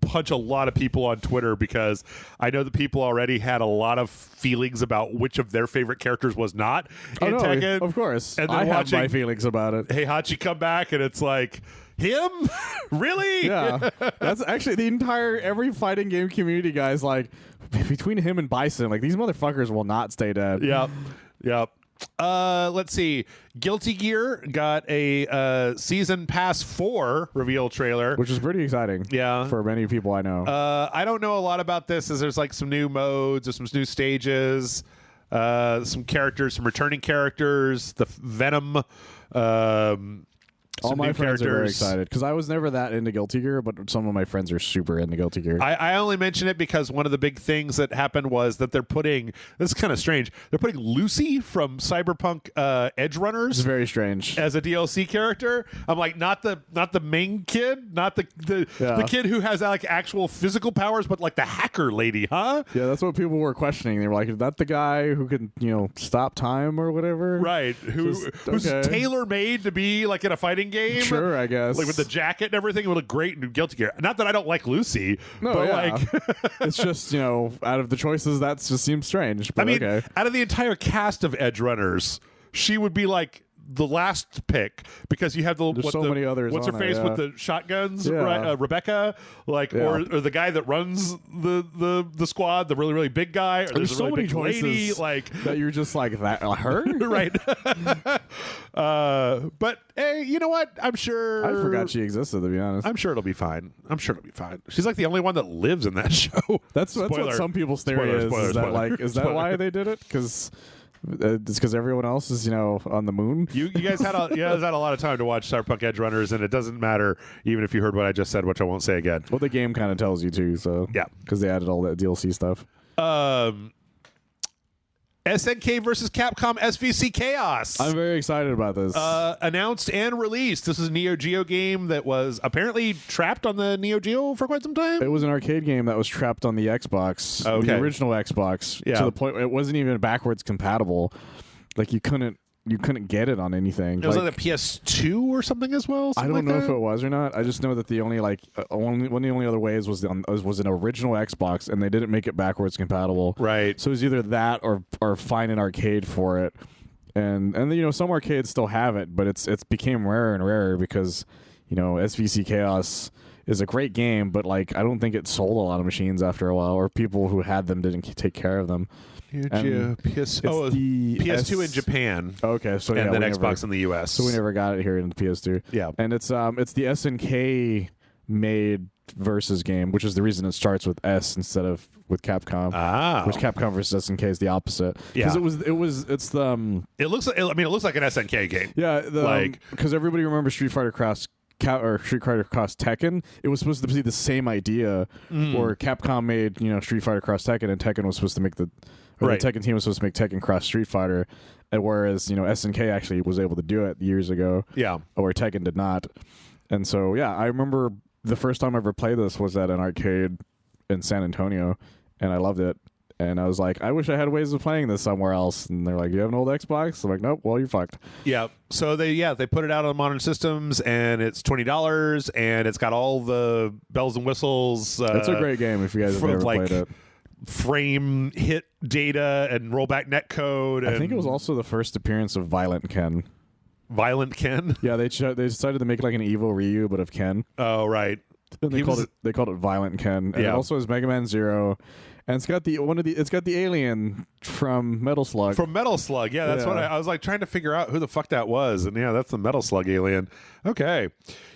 punch a lot of people on Twitter because I know that people already had a lot of feelings about which of their favorite characters was not in Tekken. Of course. And then I have my feelings about it. Heihachi come back and it's like, him? Really? Yeah. That's actually every fighting game community guy's like, between him and Bison, like these motherfuckers will not stay dead. Yep. Let's see. Guilty Gear got a Season Pass 4 reveal trailer. Which is pretty exciting. Yeah. For many people I know. I don't know a lot about this, as there's like some new modes or some new stages, some characters, some returning characters, the Venom All my new friends are very characters. excited because I was never that into Guilty Gear, but some of my friends are super into Guilty Gear. I only mention it because one of the big things that happened was that they're putting, this is kind of strange, they're putting Lucy from Cyberpunk Edge Runners It's very strange. as a DLC character. I'm like, not the main kid, not the kid who has like actual physical powers, but like the hacker lady, huh? Yeah, that's what people were questioning. They were like, "Is that the guy who can, stop time or whatever?" Right, who's okay. tailor made to be like in a fighting game. Sure, I guess. Like with the jacket and everything, it would look great in Guilty Gear. Not that I don't like Lucy, No, but yeah. like, It's just out of the choices, that just seems strange. But I mean, okay. out of the entire cast of Edge Runners, she would be like the last pick because you have There's so many others What's her on face it, with yeah. the shotguns, Yeah. right? Rebecca, like, Yeah. or the guy that runs the squad, the really big guy. Or There's a so really many big choices lady, like that you're just like that. Her? right. But hey, you know what? I'm sure. I forgot she existed. To be honest, I'm sure it'll be fine. She's like the only one that lives in that show. that's what Spoiler. some people's theory is. Spoiler, Is that spoiler. like is that Spoiler. why they did it? Because it's because everyone else is on the moon. You guys had a lot of time to watch Cyberpunk Edge Runners, and it doesn't matter even if you heard what I just said, which I won't say again. Well, the game kind of tells you too. So Yeah. because they added all that DLC stuff. SNK versus Capcom SVC Chaos. I'm very excited about this. Announced and released. This is a Neo Geo game that was apparently trapped on the Neo Geo for quite some time. It was an arcade game that was trapped on the Xbox, Okay. the original Xbox, Yeah. to the point it wasn't even backwards compatible. Like you couldn't get it on anything. It was like a PS2 or something as well. I don't something know like if that? it was or not. I just know that the only one of the only other ways was an original Xbox, and they didn't make it backwards compatible. Right. So it was either that or find an arcade for it. And some arcades still have it, but it's became rarer and rarer because SVC Chaos is a great game, but like I don't think it sold a lot of machines after a while, or people who had them didn't take care of them. Neo Geo, the PS2 in Japan. Okay, so And then we Xbox in the US. So we never got it here in the PS2. Yeah. And it's the SNK made versus game, which is the reason it starts with S instead of with Capcom. Which Capcom versus SNK is the opposite. Yeah. Because it's the It looks like an SNK game. yeah, because everybody remembers Street Fighter Cross Tekken. It was supposed to be the same idea, where Capcom made Street Fighter Cross Tekken, and Tekken was supposed to make the Tekken team was supposed to make Tekken Cross Street Fighter, and whereas SNK actually was able to do it years ago, where Tekken did not. And so I remember the first time I ever played this was at an arcade in San Antonio, and I loved it. And I was like, I wish I had ways of playing this somewhere else. And they're like, you have an old Xbox? I'm like, nope. Well, you're fucked. Yeah. So they put it out on modern systems, and it's $20, and it's got all the bells and whistles. It's a great game if you guys have never played it. Frame hit data and rollback netcode. I think it was also the first appearance of Violent Ken. Violent Ken. Yeah, they decided to make like an evil Ryu, but of Ken. Oh, right. And they called it Violent Ken. And it also has Mega Man Zero. And it's got the alien from Metal Slug. From Metal Slug, yeah, that's what I was like trying to figure out who the fuck that was, and that's the Metal Slug alien. Okay,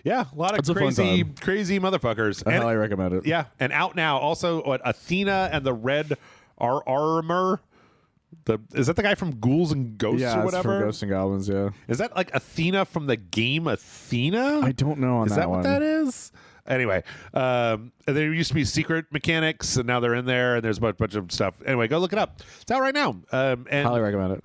yeah, a lot of crazy motherfuckers. I highly recommend it. Yeah, and out now also Athena and the Red Armor. Is that the guy from Ghouls and Ghosts or whatever? Yeah, from Ghosts and Goblins. Yeah, is that like Athena from the game Athena? I don't know on is that one. what that is? Anyway, there used to be secret mechanics, and now they're in there, and there's a bunch of stuff. Anyway, go look it up. It's out right now. And highly recommend it.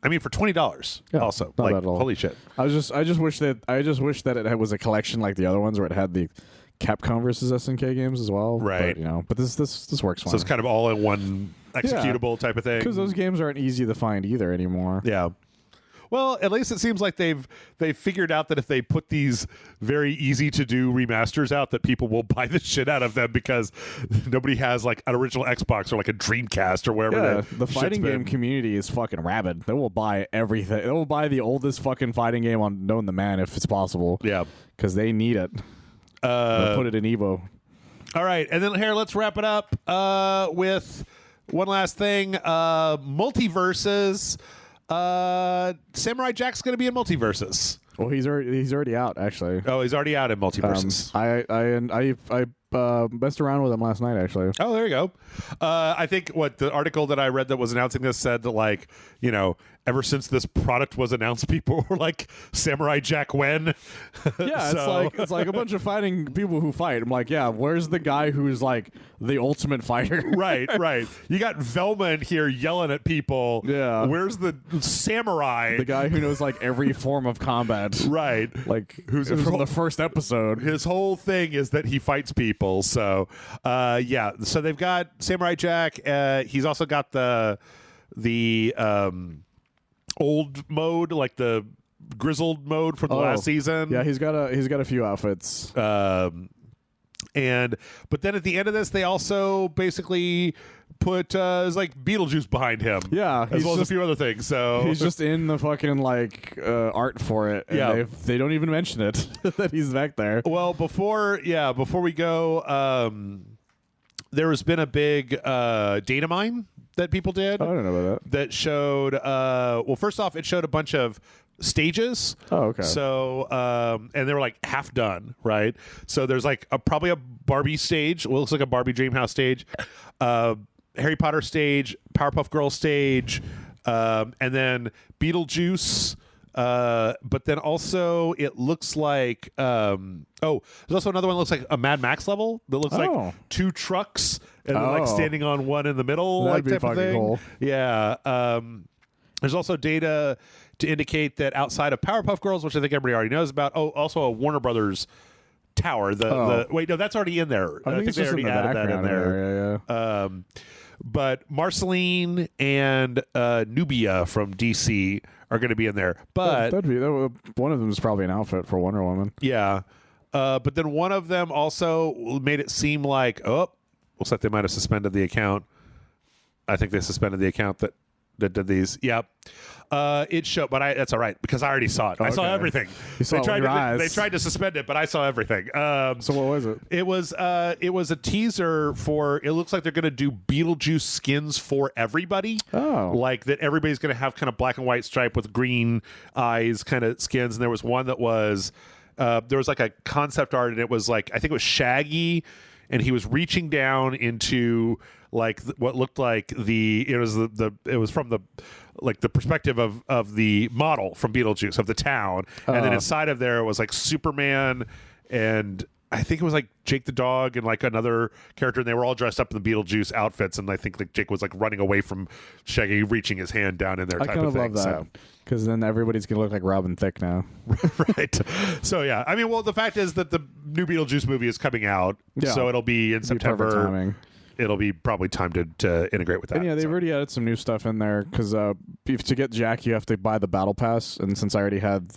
I mean, for $20. Yeah, also, not like, bad at all. Holy shit! I just wish that it was a collection like the other ones, where it had the Capcom versus SNK games as well. Right. But this works fine. So it's kind of all in one executable type of thing. Because those games aren't easy to find either anymore. Yeah. Well, at least it seems like they've figured out that if they put these very easy to do remasters out, that people will buy the shit out of them because nobody has like an original Xbox or like a Dreamcast or wherever. Yeah, the fighting game community is fucking rabid. They will buy everything. They will buy the oldest fucking fighting game on known to man if it's possible. Yeah, because they need it. They'll put it in Evo. All right, and then here let's wrap it up with one last thing. Multiversus. Samurai Jack's going to be in Multiversus. Well, he's already out actually. Oh, he's already out in Multiversus. I messed around with them last night, actually. Oh, there you go. I think what the article that I read that was announcing this said that, like, you know, ever since this product was announced, people were like, Samurai Jack when? Yeah, it's like a bunch of fighting people who fight. I'm like, yeah, where's the guy who's like the ultimate fighter? Right. You got Velma in here yelling at people. Yeah. Where's the samurai? The guy who knows like every form of combat. Right. Like Who's from the first episode. His whole thing is that he fights people. So, yeah. So they've got Samurai Jack. He's also got the old mode, like the grizzled mode from the last season. Yeah, he's got a few outfits. But then at the end of this, they also basically put like Beetlejuice behind him. Yeah, as well as a few other things. So he's just in the fucking like art for it. And Yeah. they don't even mention it that he's back there. Well, before we go, there has been a big data mine that people did. I don't know about that. That showed well, first off, it showed a bunch of stages. Oh, okay. So and they were like half done, right? So there's like probably a Barbie stage. Well, it looks like a Barbie Dreamhouse stage, Harry Potter stage, Powerpuff Girls stage, and then Beetlejuice. But then also it looks like there's also another one that looks like a Mad Max level that looks like two trucks and they're like standing on one in the middle. That'd like be type of fucking thing. cool. Yeah. There's also data to indicate that outside of Powerpuff Girls, which I think everybody already knows about, also a Warner Brothers tower. Wait, no, that's already in there. I think they already added that in there. Yeah. But Marceline and Nubia from DC are going to be in there. But One of them is probably an outfit for Wonder Woman. yeah. But then one of them also made it seem like, looks like they might have suspended the account. I think they suspended the account that did these. Yep. It showed, but that's all right because I already saw it. I saw everything. You saw they tried to suspend it, but I saw everything. So what was it? It was a teaser for. It looks like they're going to do Beetlejuice skins for everybody. Oh, like that everybody's going to have kind of black and white stripe with green eyes kind of skins. And there was one that was there was like a concept art, and it was like I think it was Shaggy, and he was reaching down into like what looked like it was from the like the perspective of the model from Beetlejuice of the town, and then inside of there was like Superman and I think it was like Jake the dog and like another character, and they were all dressed up in the Beetlejuice outfits, and I think like Jake was like running away from Shaggy, reaching his hand down in there. I kind of love that because then everybody's gonna look like Robin Thicke now. Right. So yeah, I mean, well, the fact is that the new Beetlejuice movie is coming out, so it'll be in September. Perfect timing. It'll be probably time to integrate with that. And yeah, they've already added some new stuff in there because to get Jack, you have to buy the battle pass, and since I already had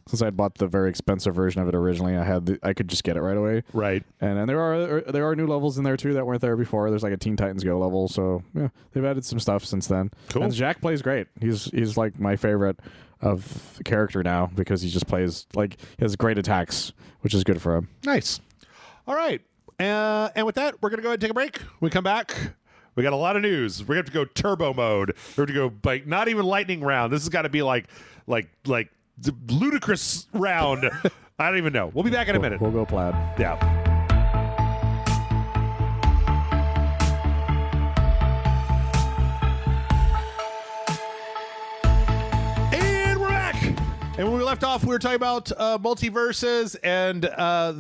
since I bought the very expensive version of it originally, I could just get it right away. Right. And then there are new levels in there too that weren't there before. There's like a Teen Titans Go level, so yeah, they've added some stuff since then. Cool. And Jack plays great. He's like my favorite of character now because he just plays like he has great attacks, which is good for him. Nice. All right. And with that, we're going to go ahead and take a break. When we come back, we got a lot of news. We're going to have to go turbo mode. We're going to go like not even lightning round. This has got to be like the ludicrous round. I don't even know. We'll be back in a minute. We'll go plaid. Yeah. And when we left off, we were talking about Multiversus, and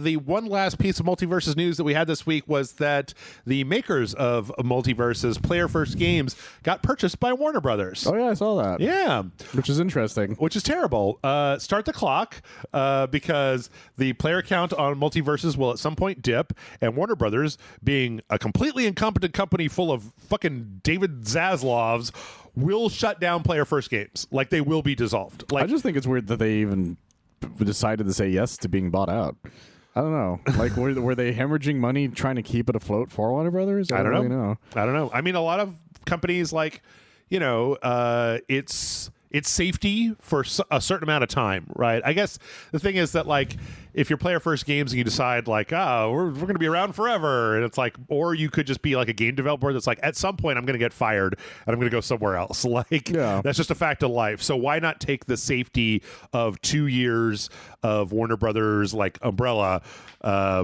the one last piece of Multiversus news that we had this week was that the makers of Multiversus, Player First Games, got purchased by Warner Brothers. Oh, yeah, I saw that. Yeah. Which is interesting. Which is terrible. Start the clock, because the player count on Multiversus will at some point dip, and Warner Brothers, being a completely incompetent company full of fucking David Zaslavs, will shut down Player First Games. Like, they will be dissolved. Like, I just think it's weird that they even decided to say yes to being bought out. I don't know. Like, were they hemorrhaging money trying to keep it afloat for Warner Brothers? I don't really know. I don't know. I mean, a lot of companies, like, it's safety for a certain amount of time, right? I guess the thing is that, like, if you're player first games and you decide like, oh, we're going to be around forever, and it's like, or you could just be like a game developer that's like, at some point I'm going to get fired and I'm going to go somewhere else. Like, that's just a fact of life. So why not take the safety of 2 years of Warner Brothers like umbrella? I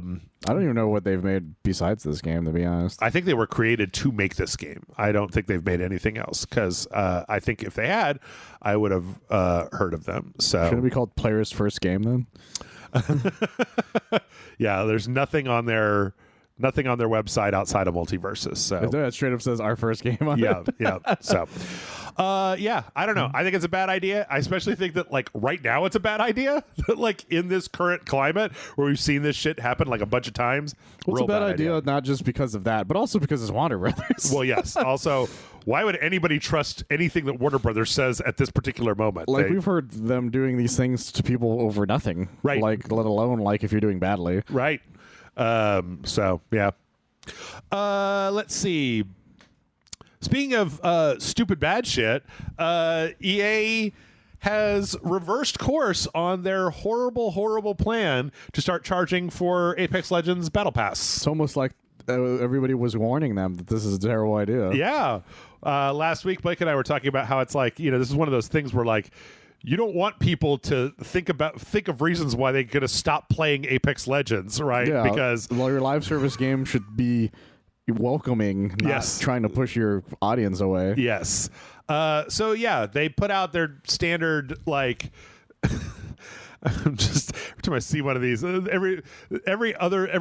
don't even know what they've made besides this game, to be honest. I think they were created to make this game. I don't think they've made anything else, because I think if they had, I would have heard of them. So should it be called Player's First Game then? Yeah, there's nothing on their website outside of Multiversus. So It straight up says our first game on it. Yeah. So yeah, I don't know. I think it's a bad idea. I especially think that like right now it's a bad idea. Like in this current climate where we've seen this shit happen like a bunch of times. Well, it's a bad idea, not just because of that, but also because it's Warner Brothers. Well, yes. Also, why would anybody trust anything that Warner Brothers says at this particular moment? Like, we've heard them doing these things to people over nothing. Right. Like, let alone like if you're doing badly. Right. So yeah. Let's see. Speaking of stupid bad shit, EA has reversed course on their horrible plan to start charging for Apex Legends Battle Pass. It's almost like everybody was warning them that this is a terrible idea. Yeah. Last week, Blake and I were talking about how it's like, this is one of those things where like, you don't want people to think of reasons why they're going to stop playing Apex Legends, right? Yeah, because your live service game should be welcoming, not trying to push your audience away. Yes. So yeah, they put out their standard like. I'm just every time I see one of these, every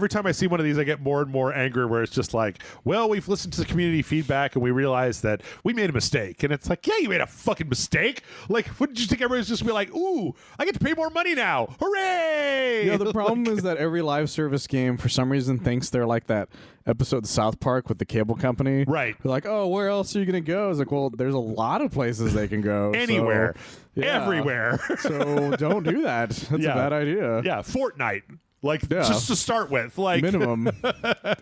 time I see one of these, I get more and more angry. Where it's just like, well, we've listened to the community feedback and we realized that we made a mistake. And it's like, yeah, you made a fucking mistake. Like, what did you think? Everybody's just be like, ooh, I get to pay more money now. Hooray! Yeah, the problem is that every live service game, for some reason, thinks they're like that episode of South Park with the cable company. Right. They're like, oh, where else are you going to go? It's like, well, there's a lot of places they can go. Anywhere. So, yeah. Everywhere. So don't do that. That's a bad idea. Yeah, Fortnite. Like, just to start with. Like minimum.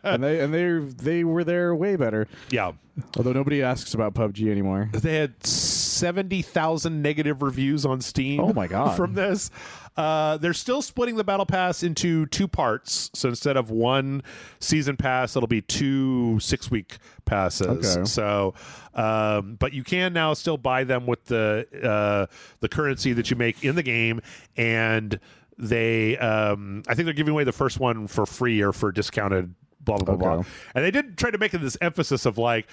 and they were there way better. Yeah. Although nobody asks about PUBG anymore. They had 70,000 negative reviews on Steam. Oh my God. From this. They're still splitting the Battle Pass into 2 parts. So instead of 1 season pass, it'll be 2 6-week passes. Okay. So, but you can now still buy them with the currency that you make in the game, and they, I think they're giving away the first one for free or for discounted. Blah blah blah blah. And they did try to make it this emphasis of like,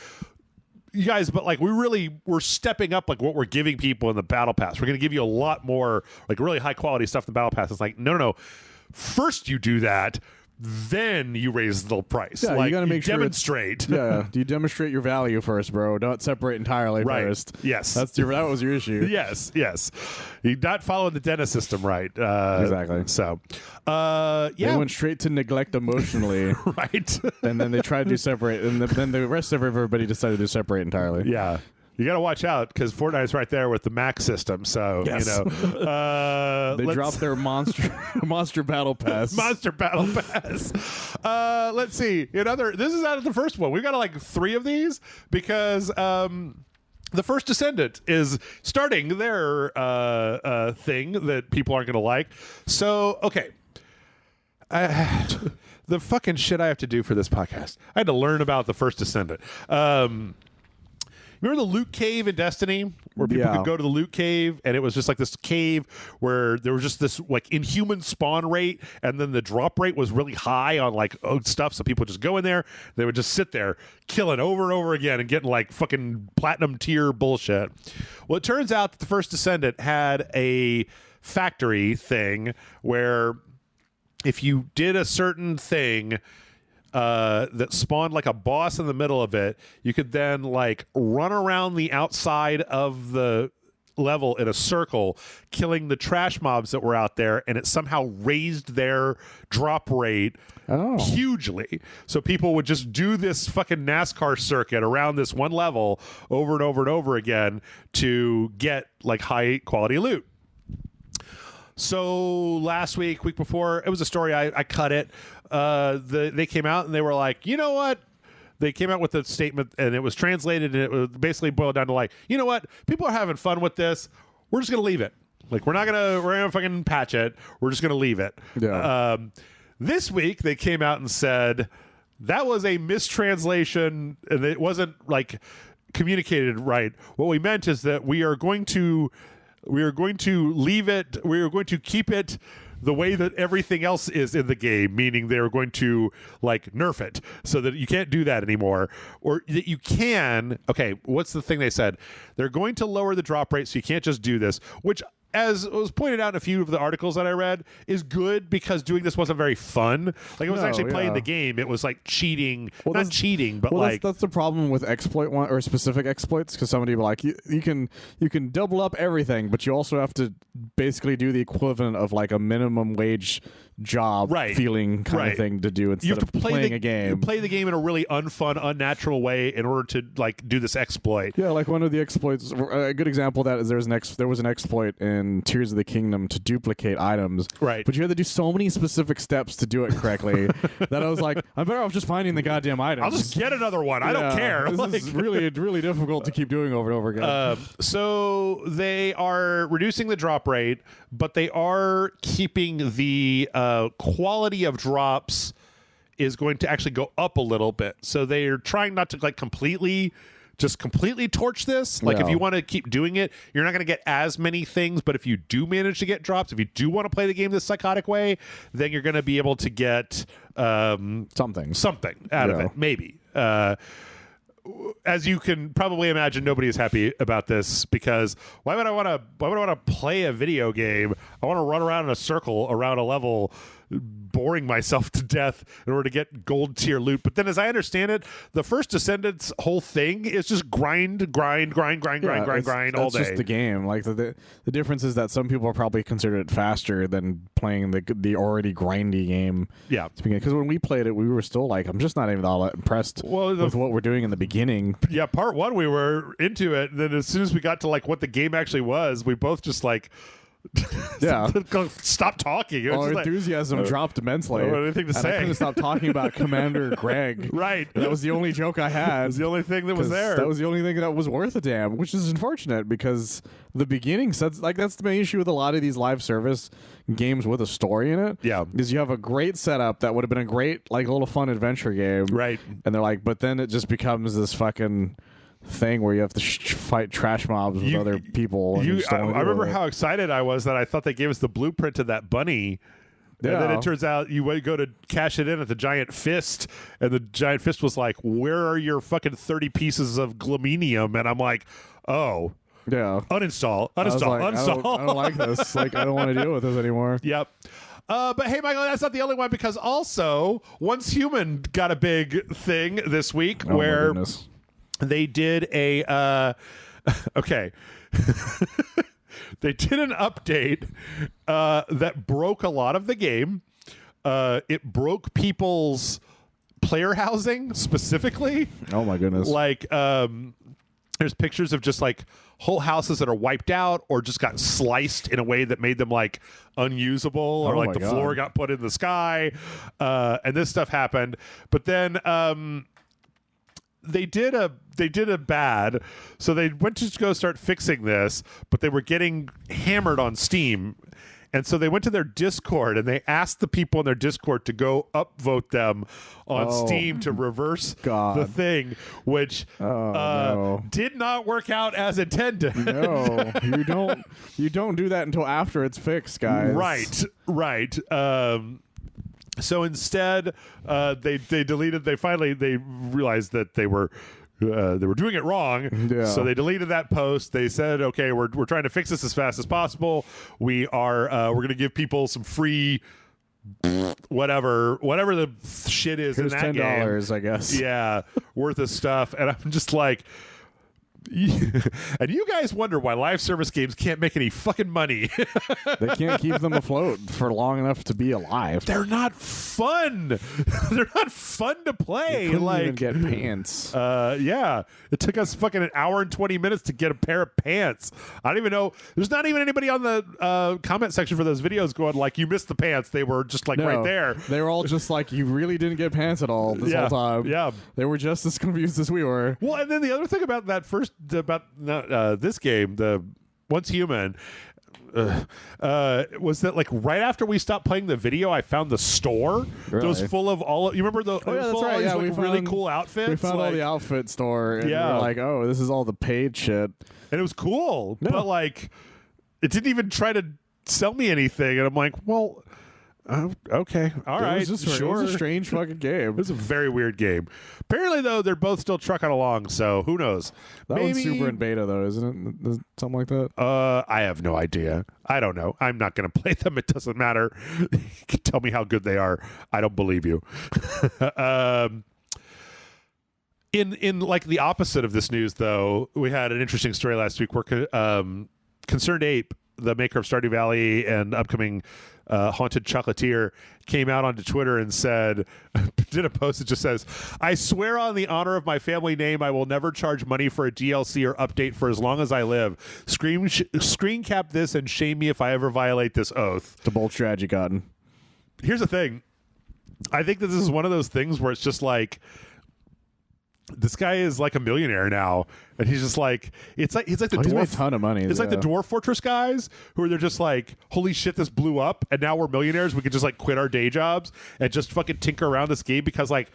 you guys, but like we're stepping up like what we're giving people in the Battle Pass. We're going to give you a lot more like really high quality stuff in the Battle Pass. It's like no. First you do that, then you raise the price. Yeah, like, you got to make sure demonstrate. You demonstrate your value first, bro. Don't separate entirely first. Yes, that was your issue. yes. You're not following the Dennis system right. Exactly. So, they went straight to neglect emotionally, right? And then they tried to do separate, and then the rest of everybody decided to separate entirely. Yeah. You got to watch out because Fortnite's right there with the Mac system. So, they dropped their monster battle pass. Monster battle pass. Let's see. This is out of the first one. We've got like 3 of these because the First Descendant is starting their thing that people aren't going to like. So, okay. The fucking shit I have to do for this podcast. I had to learn about the First Descendant. Remember the loot cave in Destiny where people could go to the loot cave and it was just like this cave where there was just this like inhuman spawn rate and then the drop rate was really high on like stuff, so people would just go in there, they would just sit there killing over and over again and getting like fucking platinum tier bullshit. Well, it turns out that the First Descendant had a factory thing where if you did a certain thing that spawned like a boss in the middle of it, you could then like run around the outside of the level in a circle, killing the trash mobs that were out there, and it somehow raised their drop rate hugely. So people would just do this fucking NASCAR circuit around this one level over and over and over again to get like high quality loot. So last week before, it was a story, I cut it. They came out and they were like, you know what? They came out with a statement and it was translated and it was basically boiled down to like, you know what? People are having fun with this. We're just going to leave it. Like we're gonna fucking patch it. We're just gonna leave it. Yeah. This week they came out and said that was a mistranslation and it wasn't like communicated right. What we meant is that we are going to leave it. We are going to keep it the way that everything else is in the game, meaning they're going to like nerf it so that you can't do that anymore, or that you can. Okay, what's the thing they said? They're going to lower the drop rate so you can't just do this, which, as was pointed out in a few of the articles that I read, is good because doing this wasn't very fun. Like it was actually playing the game. It was like cheating, not cheating, but like that's the problem with exploit one or specific exploits, because somebody will like you can double up everything, but you also have to basically do the equivalent of like a minimum wage job feeling kind of thing to do instead of playing a game. You play the game in a really unfun, unnatural way in order to like do this exploit. Yeah, like one of the exploits. A good example of that is there was an exploit in Tears of the Kingdom to duplicate items. Right. But you had to do so many specific steps to do it correctly that I was like, I'm better off just finding the goddamn items. I'll just get another one. I don't care. This is really difficult to keep doing over and over again. So they are reducing the drop rate, but they are keeping the quality of drops is going to actually go up a little bit. So they're trying not to like completely torch this. Like if you want to keep doing it, you're not going to get as many things, but if you do manage to get drops, if you do want to play the game this psychotic way, then you're going to be able to get something out of it, maybe. As you can probably imagine, nobody is happy about this, because why would I want to play a video game? I want to run around in a circle around a level, boring myself to death in order to get gold tier loot. But then, as I understand it, the First Descendant's whole thing is just grind all day. That's just the game. Like the difference is that some people probably consider it faster than playing the already grindy game. Yeah, because when we played it, we were still like, I'm just not even all that impressed with what we're doing in the beginning. Yeah, part one we were into it, and then as soon as we got to like what the game actually was, we both just like stop talking. Our enthusiasm dropped immensely. I don't have anything to say. I couldn't stop talking about Commander Greg. Right. That was the only joke I had. It was the only thing that was there. That was the only thing that was worth a damn, which is unfortunate because the beginning sets, like, that's the main issue with a lot of these live service games with a story in it. Yeah. Is you have a great setup that would have been a great, like, little fun adventure game. Right. And they're like, but then it just becomes this fucking thing where you have to fight trash mobs with other people. I remember how excited I was that I thought they gave us the blueprint to that bunny. Yeah. And then it turns out you go to cash it in at the Giant Fist, and the Giant Fist was like, where are your fucking 30 pieces of glamenium? And I'm like, oh. Yeah. Uninstall. Like, I don't like this. Like, I don't want to deal with this anymore. Yep. But hey, Michael, that's not the only one, because also Once Human got a big thing this week where they did a okay. They did an update that broke a lot of the game. It broke people's player housing specifically. Oh my goodness. Like there's pictures of just like whole houses that are wiped out or just got sliced in a way that made them like unusable, or like the floor got put in the sky. And this stuff happened. But then they did a bad, so they went to go start fixing this, but they were getting hammered on Steam, and so they went to their Discord and they asked the people in their Discord to go upvote them on Steam to reverse the thing, which did not work out as intended. No, you don't do that until after it's fixed, guys. Right. So instead, they deleted. They realized that they were doing it wrong. Yeah. So they deleted that post. They said, "Okay, we're trying to fix this as fast as possible. We're going to give people some free whatever the shit is in that game. $10, I guess. Yeah, worth of stuff." And I'm just like. And you guys wonder why live service games can't make any fucking money. They can't keep them afloat for long enough to be alive. They're not fun. They're not fun to play. You couldn't even get pants. Yeah. It took us fucking an hour and 20 minutes to get a pair of pants. I don't even know. There's not even anybody on the comment section for those videos going like, you missed the pants. They were just like right there. They were all just like, you really didn't get pants at all this whole time. Yeah. They were just as confused as we were. Well, and then the other thing about that this game, the Once Human, was that like right after we stopped playing the video, I found the store that was full of all. You remember the? Oh, yeah, that's right. Yeah, we found really cool outfits. We found all the outfit store. And we were like, oh, this is all the paid shit, and it was cool. Yeah. But like, it didn't even try to sell me anything, and I'm like, well. Okay. All right. It was a strange fucking game. It was a very weird game. Apparently, though, they're both still trucking along, so who knows? That one's super in beta, though, isn't it? Something like that? I have no idea. I don't know. I'm not going to play them. It doesn't matter. You can tell me how good they are. I don't believe you. In like the opposite of this news, though, we had an interesting story last week where Concerned Ape, the maker of Stardew Valley and upcoming Haunted Chocolatier, came out onto Twitter and said, did a post that just says, I swear on the honor of my family name, I will never charge money for a DLC or update for as long as I live. Screen cap this and shame me if I ever violate this oath. It's a bold strategy, Cotton. Here's the thing. I think that this is one of those things where it's just like, this guy is like a millionaire now, and he's just like he's like the he's made a ton of money. It's like the Dwarf Fortress guys who are they're just like, holy shit, this blew up, and now we're millionaires. We could just like quit our day jobs and just fucking tinker around this game because like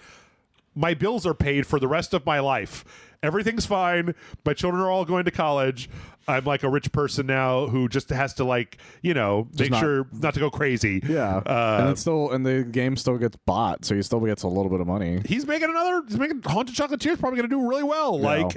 my bills are paid for the rest of my life. Everything's fine. My children are all going to college. I'm like a rich person now who just has to like, make sure not to go crazy. Yeah. And the game still gets bought, so he still gets a little bit of money. He's making Haunted Chocolatier is probably going to do really well. Yeah.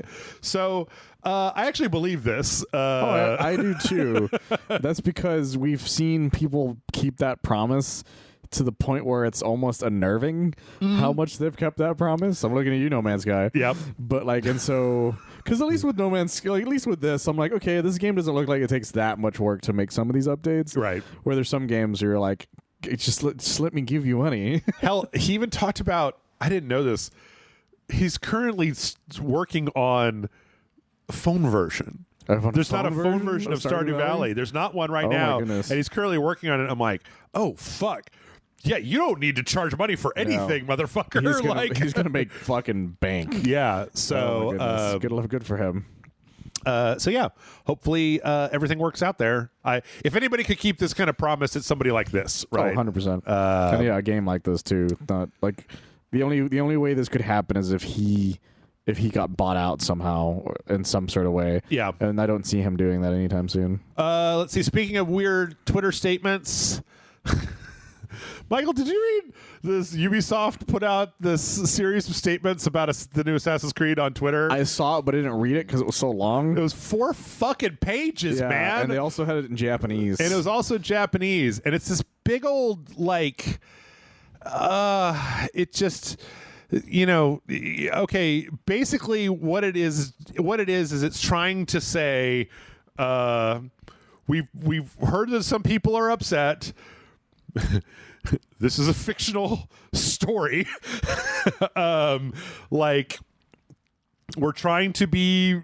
I actually believe this. I do too. That's because we've seen people keep that promise to the point where it's almost unnerving how much they've kept that promise. I'm looking at you, No Man's Sky. Yep. But because at least with No Man's Sky, at least with this, I'm like, okay, this game doesn't look like it takes that much work to make some of these updates. Right. Where there's some games where you're like, just let me give you money. Hell, he even talked about, I didn't know this, he's currently working on a phone version. There's not a phone version of Stardew Valley. There's not one right now. And he's currently working on it. I'm like, oh, fuck. Yeah, you don't need to charge money for anything, motherfucker. He's gonna make fucking bank. Yeah. So good for him. So yeah, hopefully everything works out there. If anybody could keep this kind of promise, it's somebody like this, right? 100%. A game like this too. Not like the only way this could happen is if he got bought out somehow in some sort of way. Yeah. And I don't see him doing that anytime soon. Let's see. Speaking of weird Twitter statements. Michael, did you read this? Ubisoft put out this series of statements about the new Assassin's Creed on Twitter. I saw it, but I didn't read it because it was so long. It was 4 fucking pages, man. And they also had it in Japanese. And it was also Japanese. And it's this big old, it just... okay, basically what it is it's trying to say, we've heard that some people are upset. This is a fictional story. We're trying to be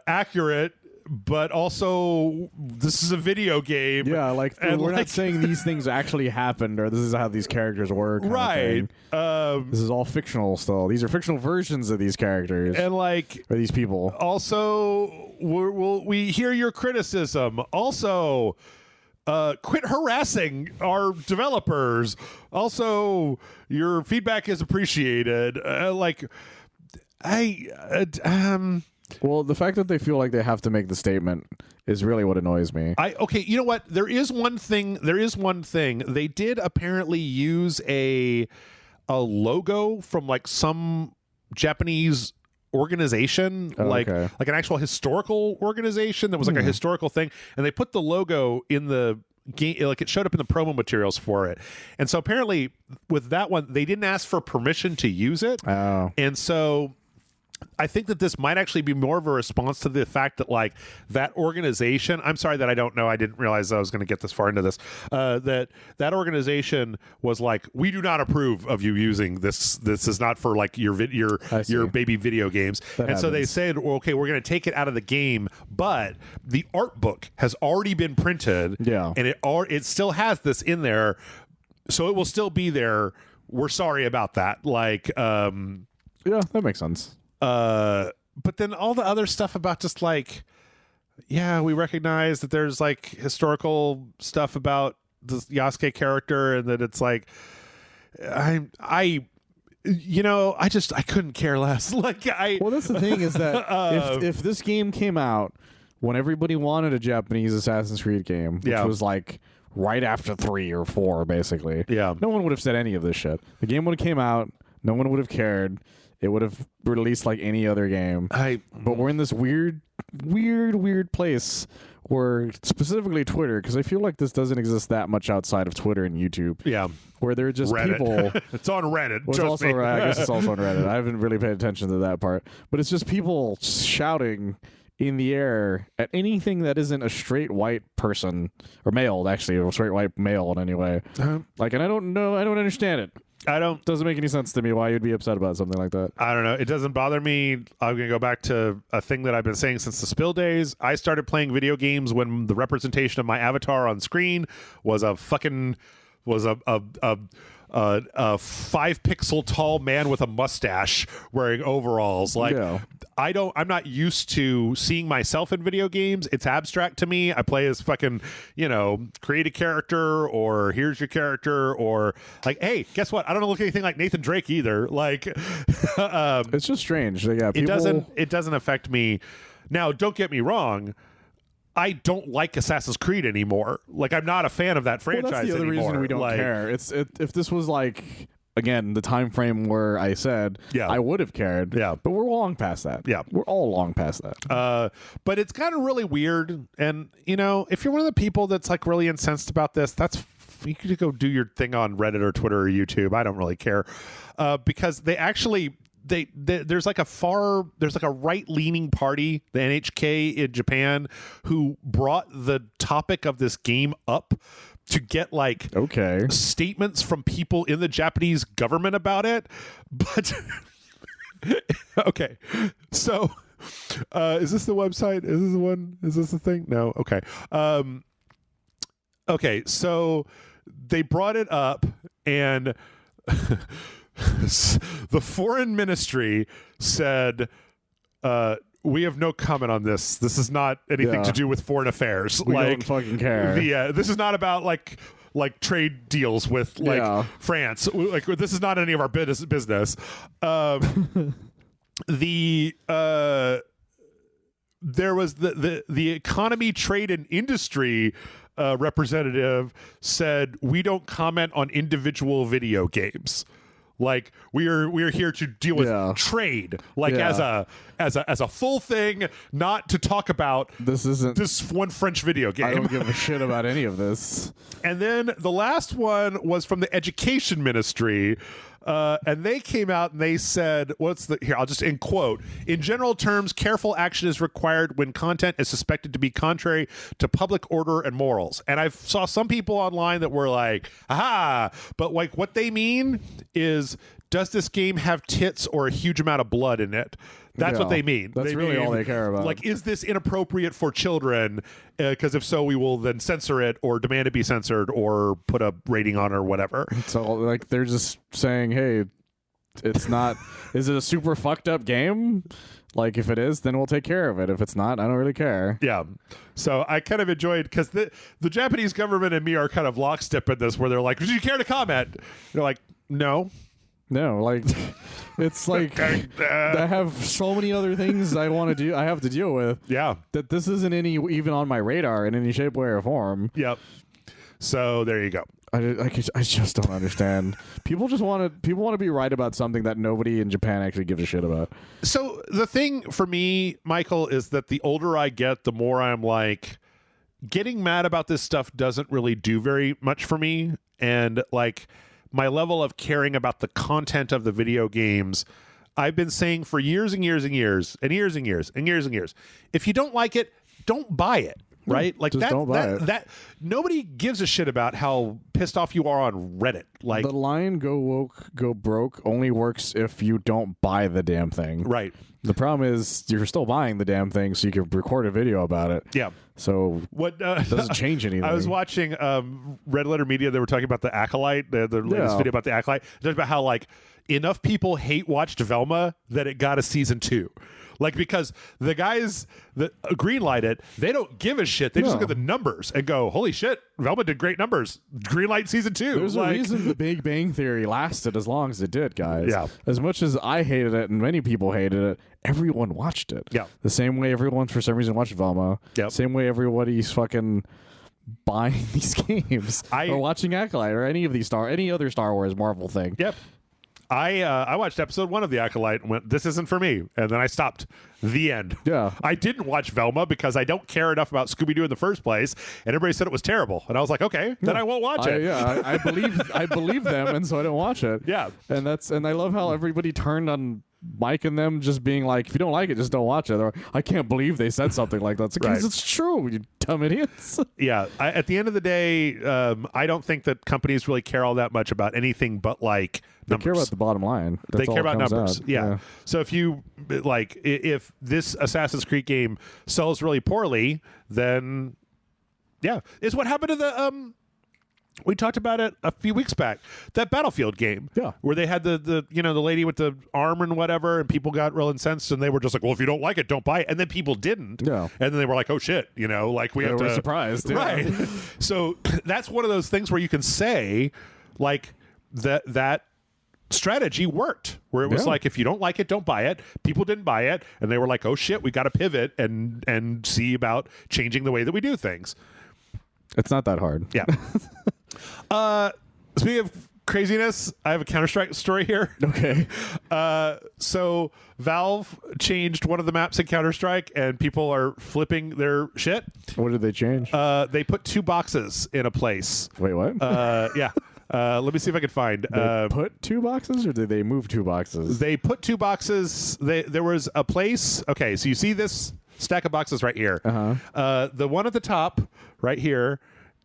accurate, but also this is a video game. Yeah, we're not saying these things actually happened or this is how these characters work. Right. This is all fictional still. These are fictional versions of these characters. And or these people. Also, we hear your criticism. Also, quit harassing our developers. Also, your feedback is appreciated. Well, the fact that they feel like they have to make the statement is really what annoys me. Okay, you know what? There is one thing. They did apparently use a logo from some Japanese organization, like an actual historical organization that was a historical thing, and they put the logo in the game, it showed up in the promo materials for it. And so apparently with that one, they didn't ask for permission to use it. Oh. And so I think that this might actually be more of a response to the fact that that organization, I'm sorry that I don't know, I didn't realize I was going to get this far into this, that organization was like, we do not approve of you using this. This is not for your baby video games. So they said, well, okay, we're going to take it out of the game, but the art book has already been printed. Yeah. And it still has this in there, so it will still be there. We're sorry about that. Yeah, that makes sense. But then all the other stuff about just yeah, we recognize that there's like historical stuff about the Yasuke character, and that it's like I couldn't care less. Like Well, that's the thing is that if this game came out when everybody wanted a Japanese Assassin's Creed game, which was like right after 3 or 4, basically, no one would have said any of this shit. The game would have came out, no one would have cared. It would have released like any other game. But we're in this weird place where, specifically Twitter, because I feel like this doesn't exist that much outside of Twitter and YouTube. Yeah. Where they're just Reddit. people. It's on Reddit. Well, it's also, I guess it's also on Reddit. I haven't really paid attention to that part. But it's just people shouting in the air at anything that isn't a straight white person, or male, actually, a straight white male in any way. Like, and I don't understand it. Doesn't make any sense to me why you'd be upset about something like that. I don't know. It doesn't bother me. I'm going to go back to a thing that I've been saying since the Spill days. I started playing video games when the representation of my avatar on screen was a 5-pixel tall man with a mustache wearing overalls. Like, I'm not used to seeing myself in video games. It's abstract to me. I play as fucking, create a character, or here's your character, or like, hey, guess what? I don't look anything like Nathan Drake either. Like, it's just strange. Yeah, it doesn't affect me. Now, don't get me wrong. I don't like Assassin's Creed anymore. Like, I'm not a fan of that franchise that's the other anymore. reason we don't care. If this was like, again, the time frame where I said I would have cared. Yeah. But we're long past that. Yeah. We're all long past that. But it's kind of really weird. And, if you're one of the people that's like really incensed about this, you could go do your thing on Reddit or Twitter or YouTube. I don't really care. Because they actually... there's like a right-leaning party, the NHK in Japan, who brought the topic of this game up to get like statements from people in the Japanese government about it. But okay, so is this the website? Is this the one? Is this the thing? No. Okay. Okay, so they brought it up, and the foreign ministry said, we have no comment on this. This is not anything to do with foreign affairs. We don't fucking care. This is not about like trade deals with France. Like, this is not any of our business. There was the economy, trade, and industry representative said, we don't comment on individual video games. Like, we are here to deal with trade, like as a full thing, not to talk about this one French video game. I don't give a shit about any of this. And then the last one was from the Education Ministry. And they came out and they said, I'll just in quote, in general terms, careful action is required when content is suspected to be contrary to public order and morals. And I saw some people online that were like, aha, but like what they mean is, does this game have tits or a huge amount of blood in it? That's what they mean. That's really all they care about. Like, is this inappropriate for children? Because if so, we will then censor it or demand it be censored or put a rating on it or whatever. So, like, they're just saying, hey, it's not... is it a super fucked up game? Like, if it is, then we'll take care of it. If it's not, I don't really care. Yeah. So I kind of enjoyed, because the Japanese government and me are kind of lockstep in this, where they're like, do you care to comment? They're like, no. No, like, it's like I have so many other things I have to deal with. Yeah. That this isn't even on my radar in any shape, way, or form. Yep. So there you go. I just don't understand. People want to be right about something that nobody in Japan actually gives a shit about. So the thing for me, Michael, is that the older I get, the more I'm like, getting mad about this stuff doesn't really do very much for me. And like, my level of caring about the content of the video games, I've been saying for years and years and years and years and years and years and years, if you don't like it, don't buy it. Right? Like, that nobody gives a shit about how pissed off you are on Reddit. Like, the line "go woke, go broke" only works if you don't buy the damn thing. Right. The problem is you're still buying the damn thing, so you can record a video about it. Yeah. So what doesn't change anything. I was watching Red Letter Media. They were talking about the Acolyte, the latest video about the Acolyte. They talked about how like enough people hate watched Velma that it got a season 2. Like, because the guys that greenlight it, they don't give a shit. They just look at the numbers and go, holy shit, Velma did great numbers. Greenlight season 2. There's a reason the Big Bang Theory lasted as long as it did, guys. Yeah. As much as I hated it and many people hated it, everyone watched it. Yeah. The same way everyone, for some reason, watched Velma. Yep. Same way everybody's fucking buying these games or watching Acolyte or any other Star Wars Marvel thing. Yep. I watched episode 1 of The Acolyte and went, this isn't for me. And then I stopped. The end. Yeah. I didn't watch Velma because I don't care enough about Scooby-Doo in the first place. And everybody said it was terrible. And I was like, okay, then I won't watch it. Yeah, I believe them, and so I didn't watch it. Yeah. And I love how everybody turned on Mike and them just being like, if you don't like it, just don't watch it. Or, I can't believe they said something like that. It's like, 'cause it's true, you dumb idiots. Yeah. At the end of the day, I don't think that companies really care all that much about anything but like numbers. They care about the bottom line. They care about numbers. Out. Yeah. So if you like, if this Assassin's Creed game sells really poorly, then yeah, it's what happened to the we talked about it a few weeks back. That Battlefield game, where they had the lady with the arm and whatever, and people got real incensed, and they were just like, "Well, if you don't like it, don't buy it." And then people didn't, and then they were like, "Oh shit," like we have to. We're surprised, right? So that's one of those things where you can say, like that strategy worked, where it was like, if you don't like it, don't buy it. People didn't buy it, and they were like, "Oh shit, we got to pivot and see about changing the way that we do things." It's not that hard. Yeah. Speaking of craziness, I have a Counter-Strike story here. Okay. So Valve changed one of the maps in Counter-Strike, and people are flipping their shit. What did they change? They put 2 boxes in a place. Wait, what? Yeah. Let me see if I can find. They put 2 boxes, or did they move 2 boxes? They put 2 boxes. There was a place. Okay, so you see this stack of boxes right here. The one at the top, right here,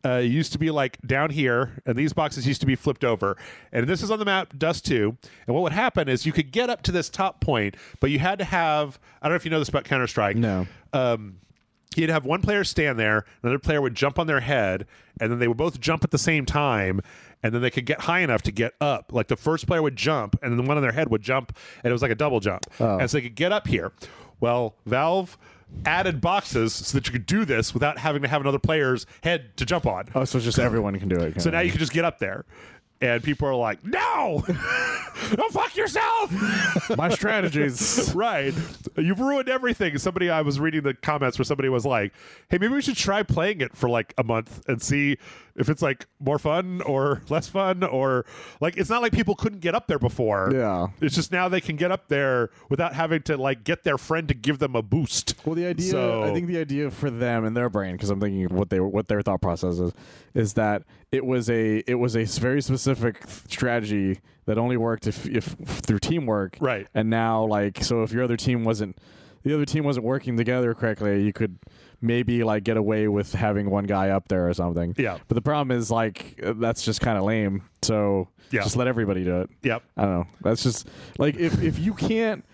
used to be like down here, and these boxes used to be flipped over. And this is on the map Dust 2. And what would happen is you could get up to this top point, but you had to have, I don't know if you know this about Counter-Strike. No. You'd have one player stand there, another player would jump on their head, and then they would both jump at the same time, and then they could get high enough to get up. Like the first player would jump, and then the one on their head would jump, and it was like a double jump. And so they could get up here. Well, Valve added boxes so that you could do this without having to have another player's head to jump on. Oh, so just everyone can do it. So now you can just get up there. And people are like, no! Don't fuck yourself! My strategies. Right. You've ruined everything. I was reading the comments where somebody was like, hey, maybe we should try playing it for like a month and see if it's like more fun or less fun, or like, it's not like people couldn't get up there before. Yeah. It's just now they can get up there without having to like get their friend to give them a boost. Well, I think the idea for them and their brain, because I'm thinking what their thought process is that it was a very specific strategy that only worked if through teamwork. Right. And now, like, so if your other team wasn't working together correctly, you could maybe like get away with having one guy up there or something. Yeah. But the problem is like that's just kind of lame. So just let everybody do it. Yep. I don't know. That's just like if you can't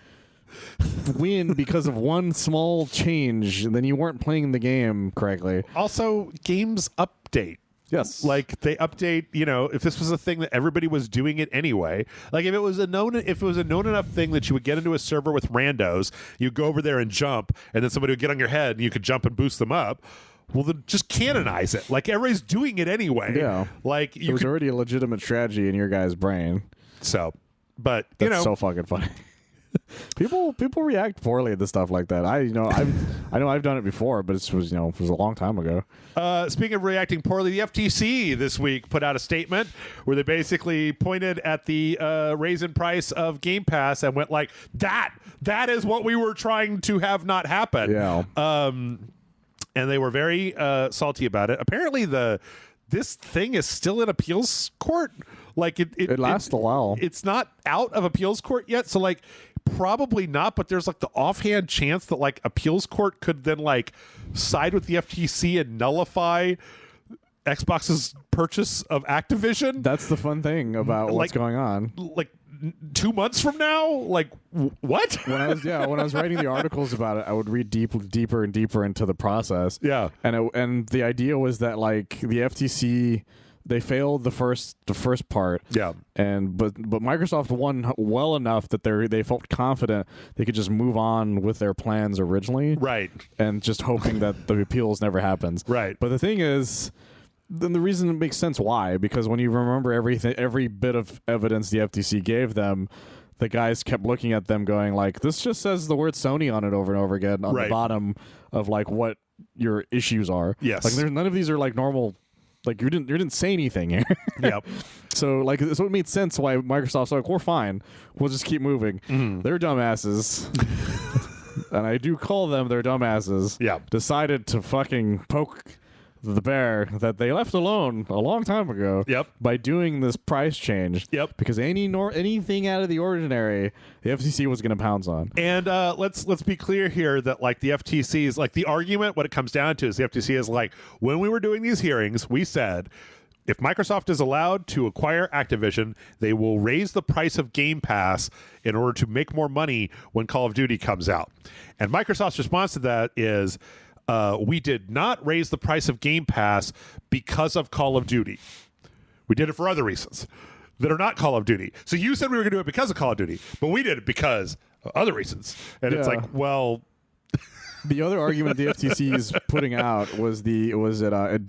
win because of one small change, then you weren't playing the game correctly. Also, games update. Yes. Like they update, if this was a thing that everybody was doing it anyway, like if it was a known enough thing that you would get into a server with randos, you go over there and jump, and then somebody would get on your head and you could jump and boost them up. Well, then just canonize it. Like everybody's doing it anyway. Yeah. Like it was already a legitimate strategy in your guy's brain. So, but that's so fucking funny. People react poorly to stuff like that. I know I've done it before, but it was a long time ago. Speaking of reacting poorly, the FTC this week put out a statement where they basically pointed at the raise in price of Game Pass and went like, that is what we were trying to have not happen. Yeah. And they were very salty about it. Apparently this thing is still in appeals court. Like it lasts a while. It's not out of appeals court yet, so like probably not, but there's like the offhand chance that like appeals court could then like side with the FTC and nullify Xbox's purchase of Activision. That's the fun thing about what's going on. Like 2 months from now, like what? When I was writing the articles about it, I would read deeper and deeper into the process. Yeah, and the idea was that like the FTC they failed the first part. Yeah. But Microsoft won well enough that they felt confident they could just move on with their plans originally. Right. And just hoping that the appeals never happens. Right. But the thing is, then the reason it makes sense why, because when you remember every bit of evidence the FTC gave them, the guys kept looking at them going like, this just says the word Sony on it over and over again on the bottom of like what your issues are. Yes. Like none of these are like normal. Like you didn't say anything here. Yep. So it made sense why Microsoft's like, we're fine. We'll just keep moving. They're dumbasses. And I do call them their dumbasses. Yeah. Decided to fucking poke the bear that they left alone a long time ago. Yep. By doing this price change. Yep. Because anything out of the ordinary, the FTC was going to pounce on. And let's be clear here that like the FTC is like the argument. What it comes down to is the FTC is like, when we were doing these hearings, we said if Microsoft is allowed to acquire Activision, they will raise the price of Game Pass in order to make more money when Call of Duty comes out. And Microsoft's response to that is, we did not raise the price of Game Pass because of Call of Duty. We did it for other reasons that are not Call of Duty. So you said we were going to do it because of Call of Duty, but we did it because of other reasons. And it's like, well... The other argument the FTC is putting out was it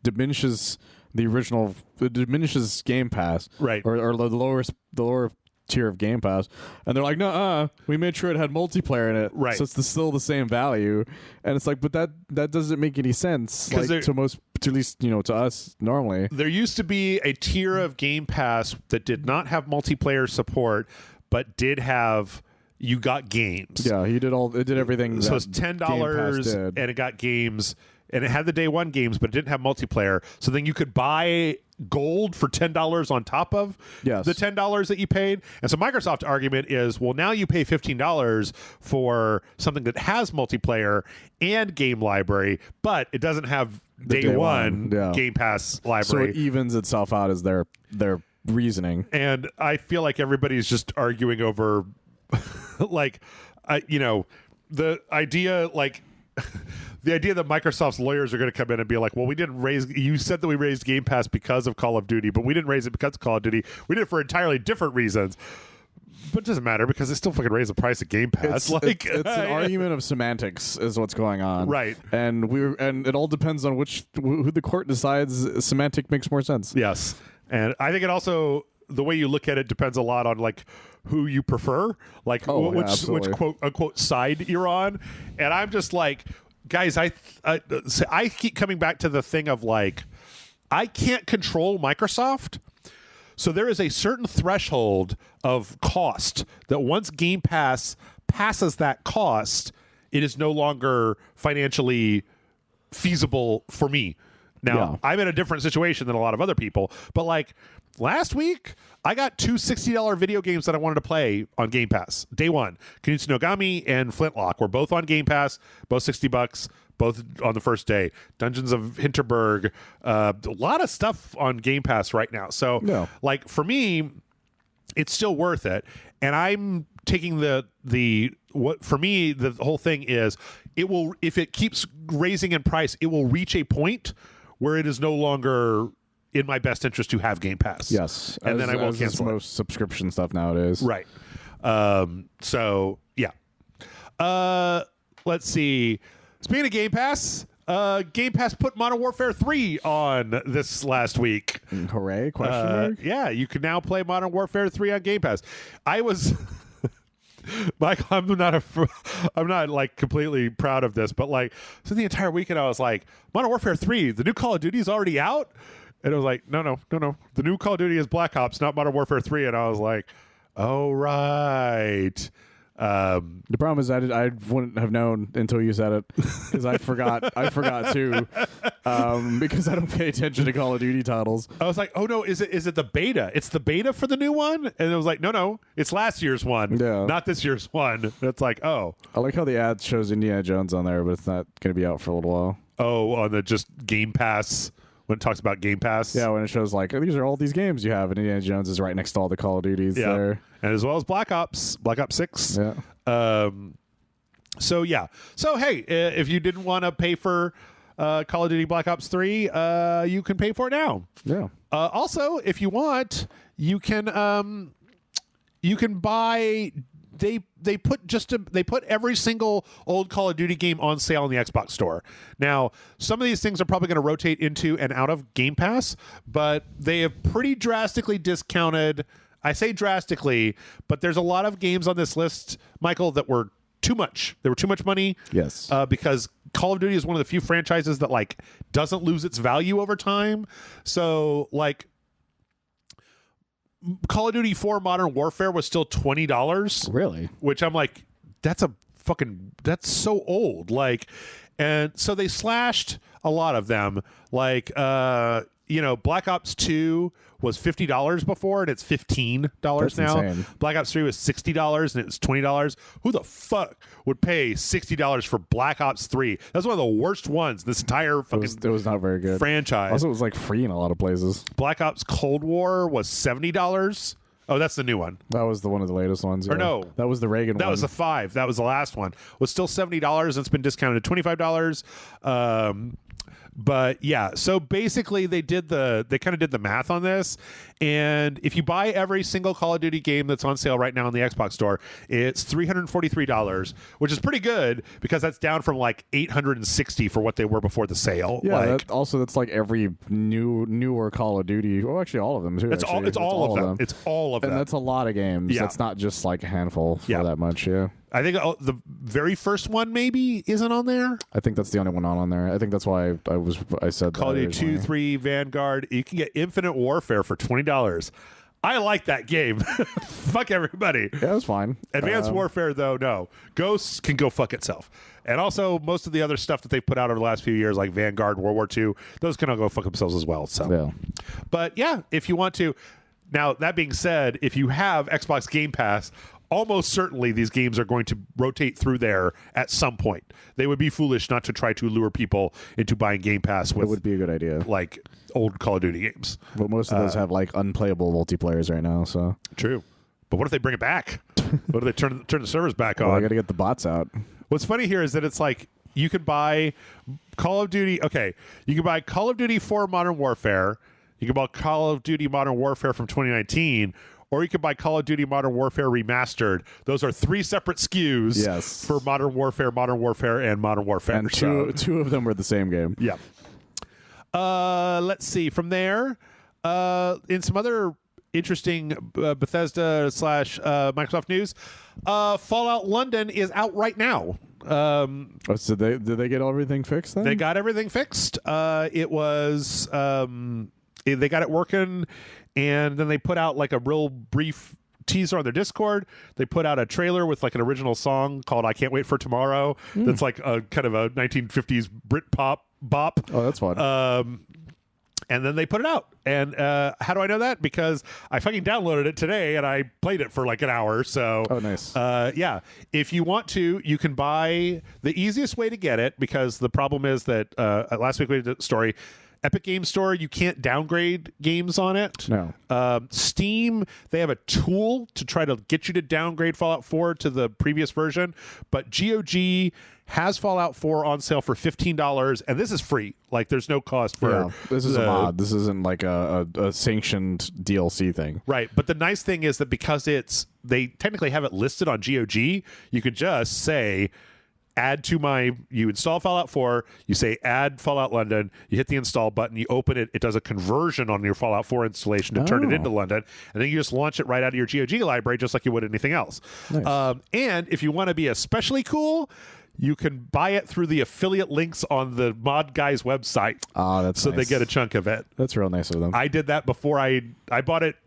diminishes the original. It diminishes Game Pass, right? Or the lower tier of Game Pass, and they're like, no, we made sure it had multiplayer in it, right? So it's still the same value, and it's like, but that doesn't make any sense, like to at least to us normally. There used to be a tier of Game Pass that did not have multiplayer support, but did have. You got games. Yeah, it did everything. So it's $10 and it got games, and it had the day one games, but it didn't have multiplayer. So then you could buy gold for $10 on top of the $10 that you paid. And so Microsoft's argument is, well, now you pay $15 for something that has multiplayer and game library, but it doesn't have day one Game Pass library. So it evens itself out as their reasoning. And I feel like everybody's just arguing over like the idea that Microsoft's lawyers are going to come in and be like, well, you said that we raised Game Pass because of Call of Duty, but we didn't raise it because of Call of Duty. We did it for entirely different reasons. But it doesn't matter because they still fucking raise the price of Game Pass. It's an argument of semantics is what's going on. Right. And it all depends on who the court decides semantic makes more sense. Yes. And I think it also, the way you look at it depends a lot on like who you prefer, like which quote unquote side you're on. And I'm just like, guys, I keep coming back to the thing of like, I can't control Microsoft. So there is a certain threshold of cost that once Game Pass passes that cost, it is no longer financially feasible for me. Now, I'm in a different situation than a lot of other people, but like last week, I got two $60 video games that I wanted to play on Game Pass. Day one, Kunitsu no Gami and Flintlock were both on Game Pass, both $60, both on the first day. Dungeons of Hinterberg, a lot of stuff on Game Pass right now. So, like for me, it's still worth it. And I'm taking what for me the whole thing is if it keeps raising in price, it will reach a point where it is no longer in my best interest to have Game Pass. Yes. And then I won't cancel most subscription stuff nowadays. Right. So, yeah. Let's see. Speaking of Game Pass, Game Pass put Modern Warfare 3 on this last week. Hooray, question mark? Yeah, you can now play Modern Warfare 3 on Game Pass. I was... Mike, I'm not like completely proud of this, but like, so the entire weekend I was like, Modern Warfare 3, the new Call of Duty is already out? And I was like, no. The new Call of Duty is Black Ops, not Modern Warfare 3. And I was like, oh, right. The problem is I wouldn't have known until you said it because I forgot too because I don't pay attention to Call of Duty titles. I was like, oh no, is it the beta? It's the beta for the new one? And it was like, no, it's last year's one, not this year's one. And it's like, oh. I like how the ad shows Indiana Jones on there, but it's not going to be out for a little while. Oh, on the just Game Pass. When it talks about Game Pass. Yeah, when it shows like, these are all these games you have, and Indiana Jones is right next to all the Call of Duties there. And as well as Black Ops 6. Yeah. So, yeah. So, hey, if you didn't want to pay for Call of Duty Black Ops 3, you can pay for it now. Yeah. Also, if you want, you can buy. They put every single old Call of Duty game on sale in the Xbox store. Now, some of these things are probably going to rotate into and out of Game Pass, but they have pretty drastically discounted. I say drastically, but there's a lot of games on this list, Michael, that were too much. They were too much money. Yes. Because Call of Duty is one of the few franchises that like doesn't lose its value over time. So like Call of Duty 4 Modern Warfare was still $20. Really? Which I'm like, that's so old. Like, and so they slashed a lot of them. Like, Black Ops 2 was $50 before, and it's $15 That's now. insane. Black Ops 3 was $60, and it was $20. Who the fuck would pay $60 for Black Ops 3? That's one of the worst ones. This entire fucking It was not very good. franchise. Also, it was like free in a lot of places. Black Ops Cold War was $70. Oh, that's the new one. That was one of the latest ones. Or yeah. no. That was the Reagan one. That was the 5. That was the last one. Was still $70. It's been discounted to $25. But yeah, so basically they kind of did the math on this, and if you buy every single Call of Duty game that's on sale right now in the Xbox store, it's $343, which is pretty good because that's down from like $860 for what they were before the sale. Yeah, that's like every newer Call of Duty. Well, actually, all of them too. It's all of them. It's all of them. And that's a lot of games. Yeah. That's not just like a handful for that much. Yeah. I think the very first one maybe isn't on there. I think that's the only one not on there. I think that's why I said Call of that Duty 2, originally. 3, Vanguard. You can get Infinite Warfare for $20. I like that game. Fuck everybody. Yeah, that's fine. Advanced Warfare, though, no. Ghosts can go fuck itself. And also, most of the other stuff that they put out over the last few years, like Vanguard, World War II, those can all go fuck themselves as well. So, Yeah. But yeah, if you want to. Now, that being said, if you have Xbox Game Pass, almost certainly these games are going to rotate through there at some point. They would be foolish not to try to lure people into buying Game Pass with It would be a good idea. like old Call of Duty games. But most of those have like unplayable multiplayers right now. So True. But what if they bring it back? What if they turn the servers back on? I got to get the bots out. What's funny here is that it's like you could buy Call of Duty. Okay, you can buy Call of Duty 4 Modern Warfare. You can buy Call of Duty Modern Warfare from 2019. Or you could buy Call of Duty Modern Warfare Remastered. Those are 3 separate SKUs for Modern Warfare, and Modern Warfare. And two of them were the same game. Yeah. Let's see. From there, in some other interesting Bethesda / Microsoft news, Fallout London is out right now. So did they get everything fixed then? They got everything fixed. It was they got it working, and then they put out like a real brief teaser on their Discord. They put out a trailer with like an original song called "I Can't Wait for Tomorrow." That's like a kind of a 1950s Brit pop bop. Oh, that's fun. And then they put it out. And how do I know that? Because I fucking downloaded it today and I played it for like an hour. So, oh, nice. Yeah. If you want to, you can buy the easiest way to get it, because the problem is that last week we did a story. Epic Game Store, you can't downgrade games on it. No. Steam, they have a tool to try to get you to downgrade Fallout 4 to the previous version, but GOG has Fallout 4 on sale for $15, and this is free. Like, there's no cost for this is a mod. This isn't like a sanctioned DLC thing. Right, but the nice thing is that because they technically have it listed on GOG, you could just say, you install Fallout 4, you say add Fallout London, you hit the install button, you open it, it does a conversion on your Fallout 4 installation to turn it into London, and then you just launch it right out of your GOG library just like you would anything else. Nice. And if you want to be especially cool, you can buy it through the affiliate links on the mod guy's website. That's so nice. they get a chunk of it. That's real nice of them. I did that before I bought it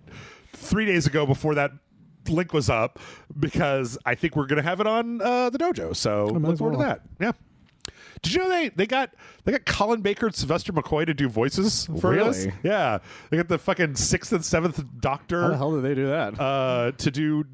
3 days ago before that link was up, because I think we're going to have it on the dojo. So look forward to that. Yeah. Did you know they got Colin Baker and Sylvester McCoy to do voices for this? Yeah, they got the fucking 6th and 7th Doctor. How the hell did they do that? To do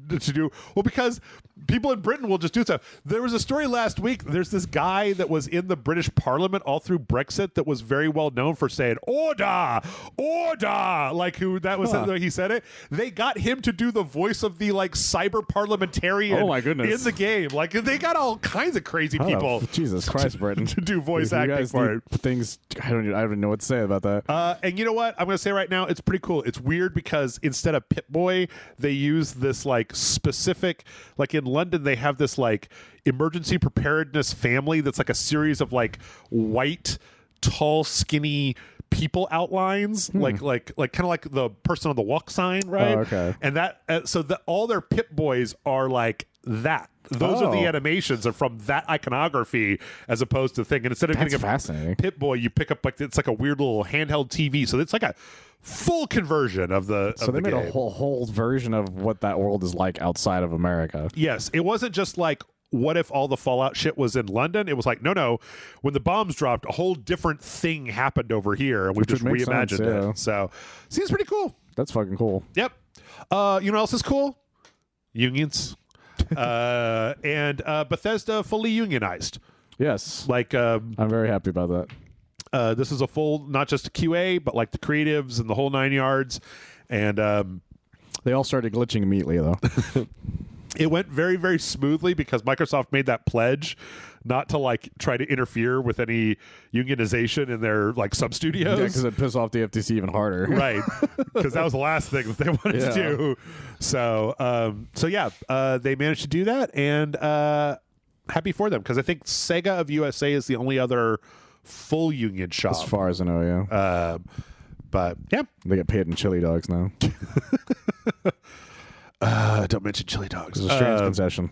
well, because people in Britain will just do stuff. There was a story last week. There's this guy that was in the British Parliament all through Brexit that was very well known for saying "order, order," like who that was. Like he said it. They got him to do the voice of the like cyber parliamentarian. Oh my goodness. In the game, like they got all kinds of crazy people. Jesus Christ, Britain. to do voice If you acting guys for need it. things, I don't even know what to say about that. And you know what? I'm going to say right now, it's pretty cool. It's weird because instead of Pip-Boy, they use this like specific, like in London, they have this like emergency preparedness family that's like a series of like white, tall, skinny people outlines, like kind of like the person on the walk sign, right? Oh, okay. And that so that all their Pip-Boys are like that. Those are the animations are from that iconography as opposed to the thing. And instead of That's getting a fascinating. Pip-Boy, you pick up like it's like a weird little handheld TV. So it's like a full conversion of the. So they made a whole version of what that world is like outside of America. Yes, it wasn't just like, what if all the Fallout shit was in London? It was like, no. When the bombs dropped, a whole different thing happened over here, and we just reimagined it. So, seems pretty cool. That's fucking cool. Yep. You know what else is cool? Unions. And Bethesda fully unionized. Yes. Like, I'm very happy about that. this is a full, not just QA, but like the creatives and the whole 9 yards. And They all started glitching immediately, though. it went very, very smoothly because Microsoft made that pledge not to like try to interfere with any unionization in their like sub studios. Yeah, because it pissed off the FTC even harder. Right, because that was the last thing that they wanted to do. So, they managed to do that, and happy for them because I think Sega of USA is the only other full union shop, As far as I know, yeah. But yeah, They get paid in chili dogs now. don't mention chili dogs. It's a strange concession.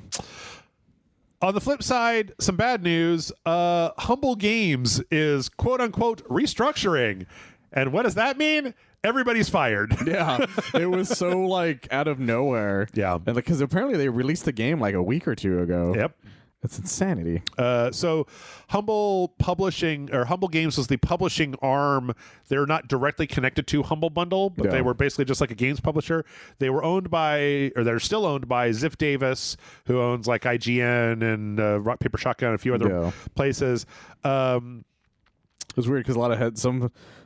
On the flip side, some bad news. Humble Games is quote unquote restructuring. And what does that mean? Everybody's fired. Yeah, it was so like out of nowhere. Yeah. And because apparently they released the game like a week or two ago. Yep. It's insanity. So Humble Publishing or Humble Games was the publishing arm. They're not directly connected to Humble Bundle, but they were basically just like a games publisher. They were owned by, or they're still owned by Ziff Davis, who owns like IGN and Rock Paper Shotgun and a few other places. It was weird because a lot of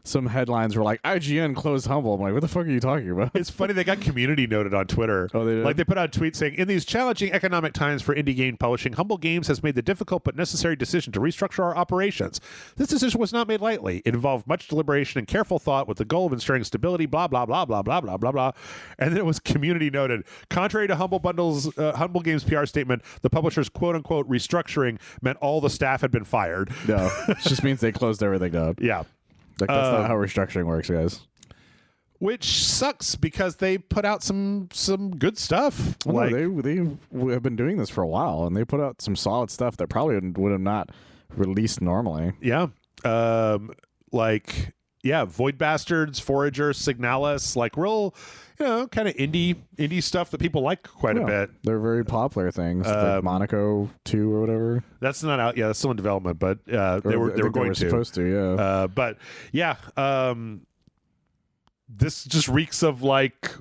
some headlines were like IGN closed Humble. I'm like, what the fuck are you talking about? It's funny, they got community noted on Twitter. Oh, they did? Like they put out a tweet saying, in these challenging economic times for indie game publishing, Humble Games has made the difficult but necessary decision to restructure our operations. This decision was not made lightly. It involved much deliberation and careful thought with the goal of ensuring stability, blah, blah, blah, blah, blah, blah, blah, blah. And then it was community noted. Contrary to Humble Games PR statement, the publisher's quote unquote restructuring meant all the staff had been fired. No, it just means they closed everything down. Yeah. Like, that's not how restructuring works, guys. Which sucks because they put out some good stuff. Well, no, they have been doing this for a while, and they put out some solid stuff that probably would have not released normally. Yeah. Void Bastards, Forager, Signalis, like real, kind of indie stuff that people like quite a bit. They're very popular things. Like Monaco 2 or whatever. That's not out yet. That's still in development, but they were going to. Supposed to, yeah. But yeah, this just reeks of like,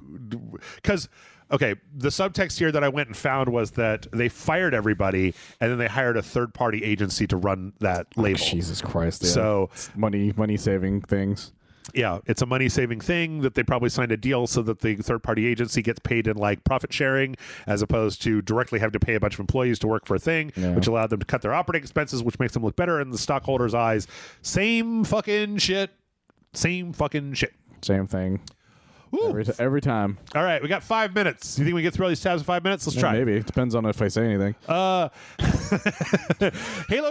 because okay, the subtext here that I went and found was that they fired everybody and then they hired a third-party agency to run that label. Jesus Christ! Yeah. So it's money saving things. Yeah, it's a money-saving thing that they probably signed a deal so that the third-party agency gets paid in like profit sharing as opposed to directly having to pay a bunch of employees to work for a thing, which allowed them to cut their operating expenses, which makes them look better in the stockholders' eyes. Same fucking shit. Same thing. Every time. All right, we got 5 minutes. Do you think we get through all these tabs in 5 minutes? Let's try. Maybe. It depends on if I say anything. Halo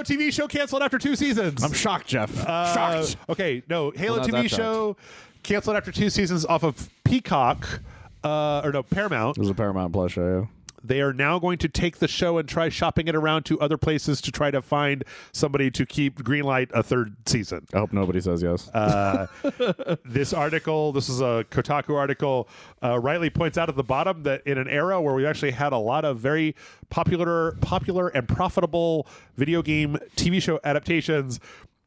TV show canceled after 2 seasons. I'm shocked, Jeff. Shocked. Okay, no. Halo not TV that show canceled after 2 seasons off of Peacock. Paramount. It was a Paramount Plus show, yeah. They are now going to take the show and try shopping it around to other places to try to find somebody to keep greenlight a 3rd season. I hope nobody says yes. This is a Kotaku article, rightly points out at the bottom that in an era where we actually had a lot of very popular and profitable video game TV show adaptations,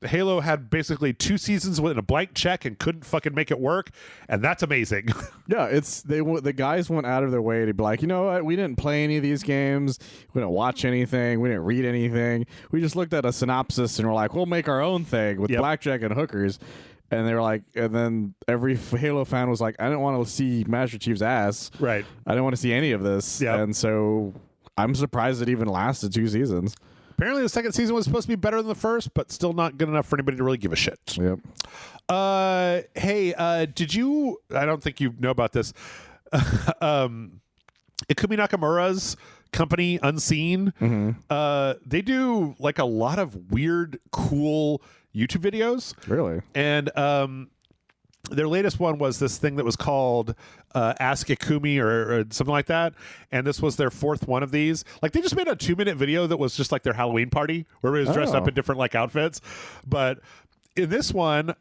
Halo had basically 2 seasons with a blank check and couldn't fucking make it work, and that's amazing. Yeah, the guys went out of their way to be like, you know what, we didn't play any of these games, we didn't watch anything, we didn't read anything, we just looked at a synopsis and we're like, we'll make our own thing with blackjack and hookers. And they were like, and then every Halo fan was like, I didn't want to see Master Chief's ass. Right. I didn't want to see any of this. Yep. And so I'm surprised it even lasted 2 seasons. apparently the second season was supposed to be better than the first, but still not good enough for anybody to really give a shit. Yep. Hey, did you? I don't think you know about this. Ikumi Nakamura's company, Unseen. They do like a lot of weird, cool YouTube videos. Really? And their latest one was this thing that was called Ask Ikumi or something like that. And this was their fourth one of these. Like, they just made a 2-minute video that was just like their Halloween party where everybody was dressed up in different like outfits. But in this one,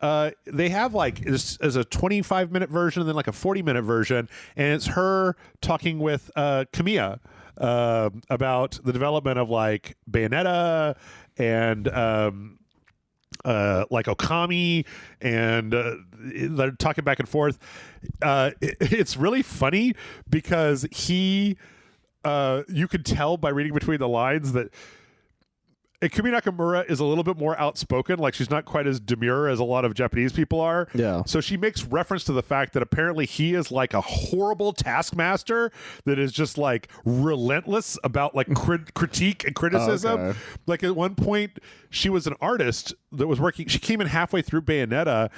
they have like as a 25-minute version and then like a 40-minute version. And it's her talking with Kamiya about the development of like Bayonetta and like Okami, and they're talking back and forth. It's really funny because you could tell by reading between the lines that Ikumi Nakamura is a little bit more outspoken. Like, she's not quite as demure as a lot of Japanese people are. Yeah. So she makes reference to the fact that apparently he is like a horrible taskmaster that is just like relentless about like critique and criticism. Okay. Like, at one point, she was an artist that was working. She came in halfway through Bayonetta,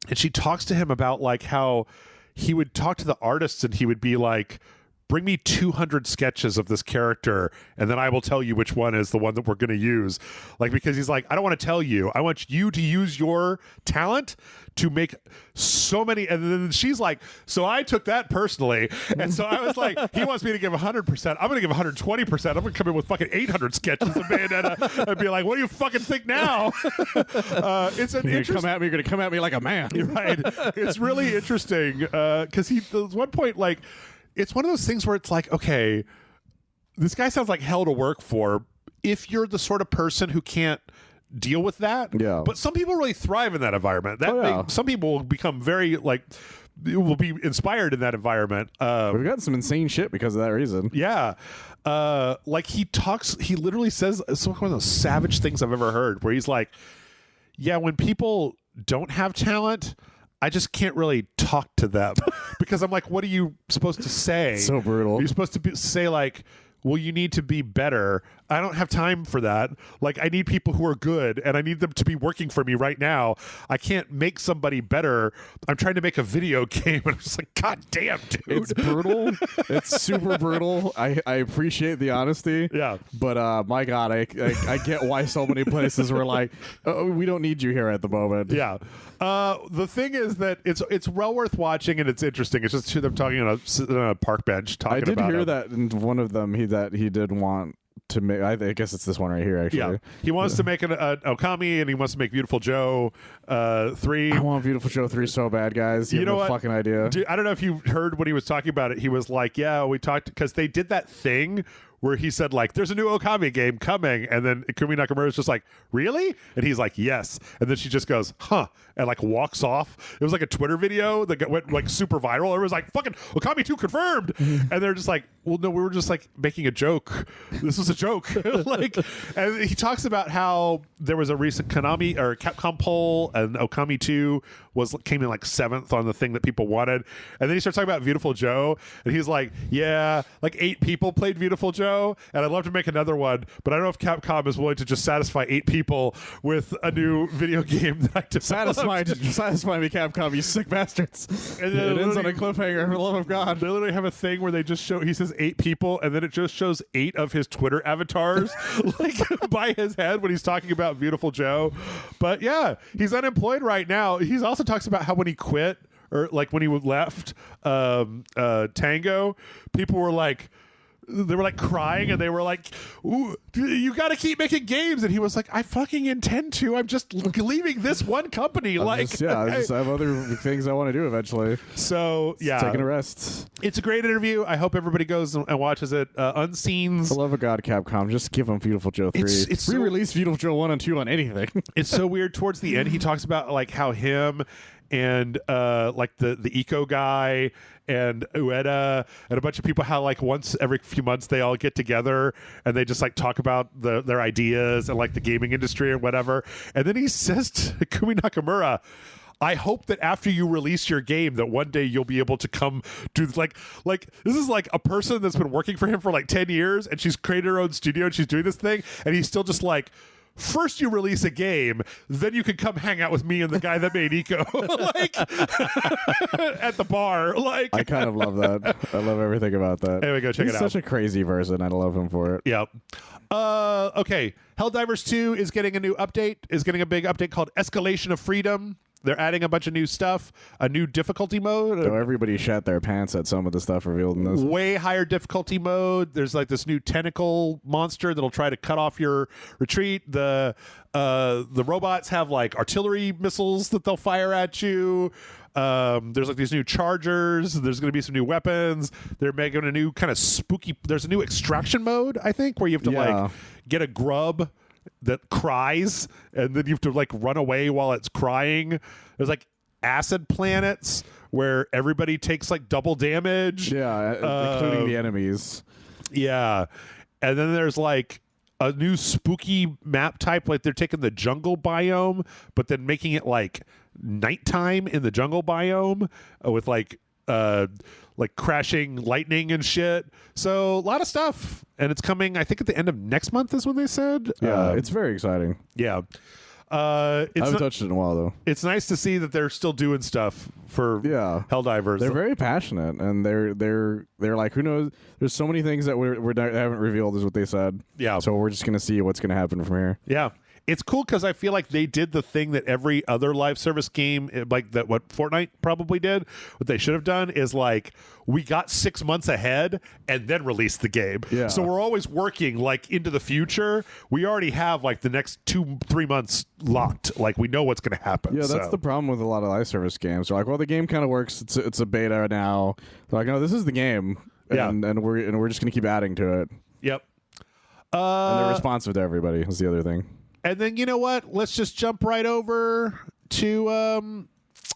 and she talks to him about like how he would talk to the artists and he would be like, bring me 200 sketches of this character, and then I will tell you which one is the one that we're going to use. Like, because he's like, I don't want to tell you. I want you to use your talent to make so many. And then she's like, so I took that personally. And so I was like, he wants me to give 100%. I'm going to give 120%. I'm going to come in with fucking 800 sketches of Bayonetta and be like, what do you fucking think now? It's an You're going to come at me like a man. Right. It's really interesting because there's one point, like, it's one of those things where it's like, okay, this guy sounds like hell to work for if you're the sort of person who can't deal with that. Yeah. But some people really thrive in that environment. Some people will become very, like, will be inspired in that environment. We've gotten some insane shit because of that reason. Yeah. Like, he literally says, it's one of those savage things I've ever heard, where he's like, yeah, when people don't have talent, I just can't really talk to them because I'm like, what are you supposed to say? So brutal. You're supposed to say like, well, you need to be better. I don't have time for that. Like, I need people who are good, and I need them to be working for me right now. I can't make somebody better. I'm trying to make a video game, and I'm just like, God damn, dude. It's brutal. It's super brutal. I appreciate the honesty. Yeah. But my God, I get why so many places were like, oh, we don't need you here at the moment. Yeah. The thing is that it's well worth watching, and it's interesting. It's just them talking on a park bench talking about I did hear that in one of them he did want to make. I guess it's this one right here. Actually, yeah, he wants to make an Okami, and he wants to make Beautiful Joe 3. I want Beautiful Joe 3 so bad, guys. You know have no what? fucking idea. Dude, I don't know if you heard when he was talking about it. He was like, "Yeah, we talked," because they did that thing where he said like, "There's a new Okami game coming," and then Ikumi Nakamura is just like, "Really?" And he's like, "Yes," and then she just goes, "Huh," and like walks off. It was like a Twitter video that went like super viral. It was like, "Fucking Okami 2 confirmed," and they're just like, "Well, no, we were just like making a joke. This was a joke." Like, and he talks about how there was a recent Konami or Capcom poll, and Okami 2 came in like 7th on the thing that people wanted, and then he starts talking about Beautiful Joe, and he's like, "Yeah, like 8 people played Beautiful Joe, and I'd love to make another one, but I don't know if Capcom is willing to just satisfy 8 people with a new video game that I developed." Satisfy me, Capcom, you sick bastards. And it ends on a cliffhanger, for the love of God. They literally have a thing where they just show, he says 8 people, and then it just shows 8 of his Twitter avatars like by his head when he's talking about Beautiful Joe. But yeah, he's unemployed right now. He also talks about how when he quit, or like when he left Tango, people were like, they were like crying, and they were like, "Ooh, you got to keep making games." And he was like, "I fucking intend to. I'm just leaving this one company." I just have other things I want to do eventually. So yeah, taking a rest. It's a great interview. I hope everybody goes and watches it. Unseen's. For the love of God, Capcom, just give them Beautiful Joe 3. It's re-release Beautiful Joe 1 and 2 on anything. It's so weird. Towards the end, he talks about like how him and like the eco guy and Ueda and a bunch of people, how like once every few months they all get together and they just like talk about their ideas and like the gaming industry or whatever. And then he says to Kumi Nakamura, I hope that after you release your game, that one day you'll be able to come do like this is like a person that's been working for him for like 10 years, and she's created her own studio and she's doing this thing, and he's still just like, first you release a game, then you can come hang out with me and the guy that made Eco, like at the bar. Like, I kind of love that. I love everything about that. Anyway, go check it out. He's such a crazy person. I love him for it. Yep. Okay. Helldivers 2 is getting a new update. Is getting a big update called Escalation of Freedom. They're adding a bunch of new stuff, a new difficulty mode. So everybody shat their pants at some of the stuff revealed in this. Way higher difficulty mode. There's like this new tentacle monster that'll try to cut off your retreat. The robots have like artillery missiles that they'll fire at you. There's like these new chargers. There's going to be some new weapons. They're making a new kind of spooky. There's a new extraction mode, I think, where you have to like get a grub that cries, and then you have to like run away while it's crying. There's like acid planets where everybody takes like double damage. Yeah, including the enemies. Yeah. And then there's like a new spooky map type, like they're taking the jungle biome, but then making it like nighttime in the jungle biome with like crashing lightning and shit. So a lot of stuff, and it's coming, I think, at the end of next month is when they said. Yeah, it's very exciting. Yeah. I haven't touched it in a while, though. It's nice to see that they're still doing stuff for Helldivers. They're very passionate, and they're like, who knows? There's so many things that we haven't revealed, is what they said. Yeah. So we're just gonna see what's gonna happen from here. Yeah. It's cool because I feel like they did the thing that every other live service game, like that what Fortnite probably did. What they should have done is like, we got 6 months ahead and then released the game. Yeah. So we're always working like into the future. We already have like the next 2-3 months locked. Like, we know what's going to happen. Yeah, that's the problem with a lot of live service games. They're like, well, the game kind of works. It's a beta now. They're like, no, this is the game. And we're just going to keep adding to it. Yep. And they're responsive to everybody is the other thing. And then, you know what? Let's just jump right over to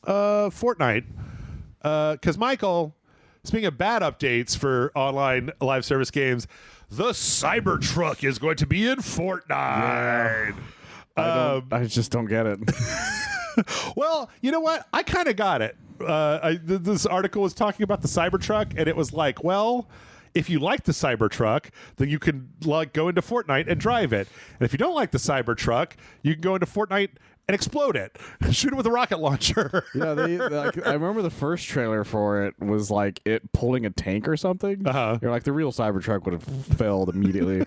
Fortnite. Because, Michael, speaking of bad updates for online live service games, the Cybertruck is going to be in Fortnite. Yeah. I just don't get it. Well, you know what? I kind of got it. This article was talking about the Cybertruck, and it was like, well, if you like the Cybertruck, then you can like go into Fortnite and drive it. And if you don't like the Cybertruck, you can go into Fortnite and explode it. Shoot it with a rocket launcher. Yeah, I remember the first trailer for it was like it pulling a tank or something. You're like, the real Cybertruck would have failed immediately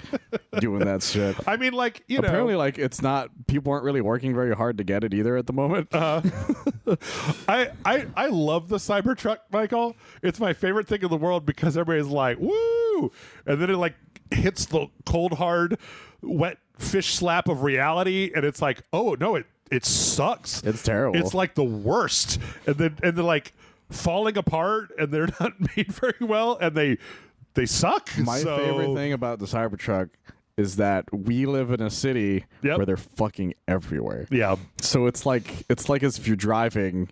doing that shit. I mean, like, apparently, like, it's not, people aren't really working very hard to get it either at the moment. I love the Cybertruck, Michael. It's my favorite thing in the world because everybody's like, woo! And then it like hits the cold, hard, wet fish slap of reality, and it's like, oh no, it sucks. It's terrible. It's like the worst. And they're like falling apart, and they're not made very well, and they suck. My favorite thing about the Cybertruck is that we live in a city where they're fucking everywhere. Yeah. So it's like as if you're driving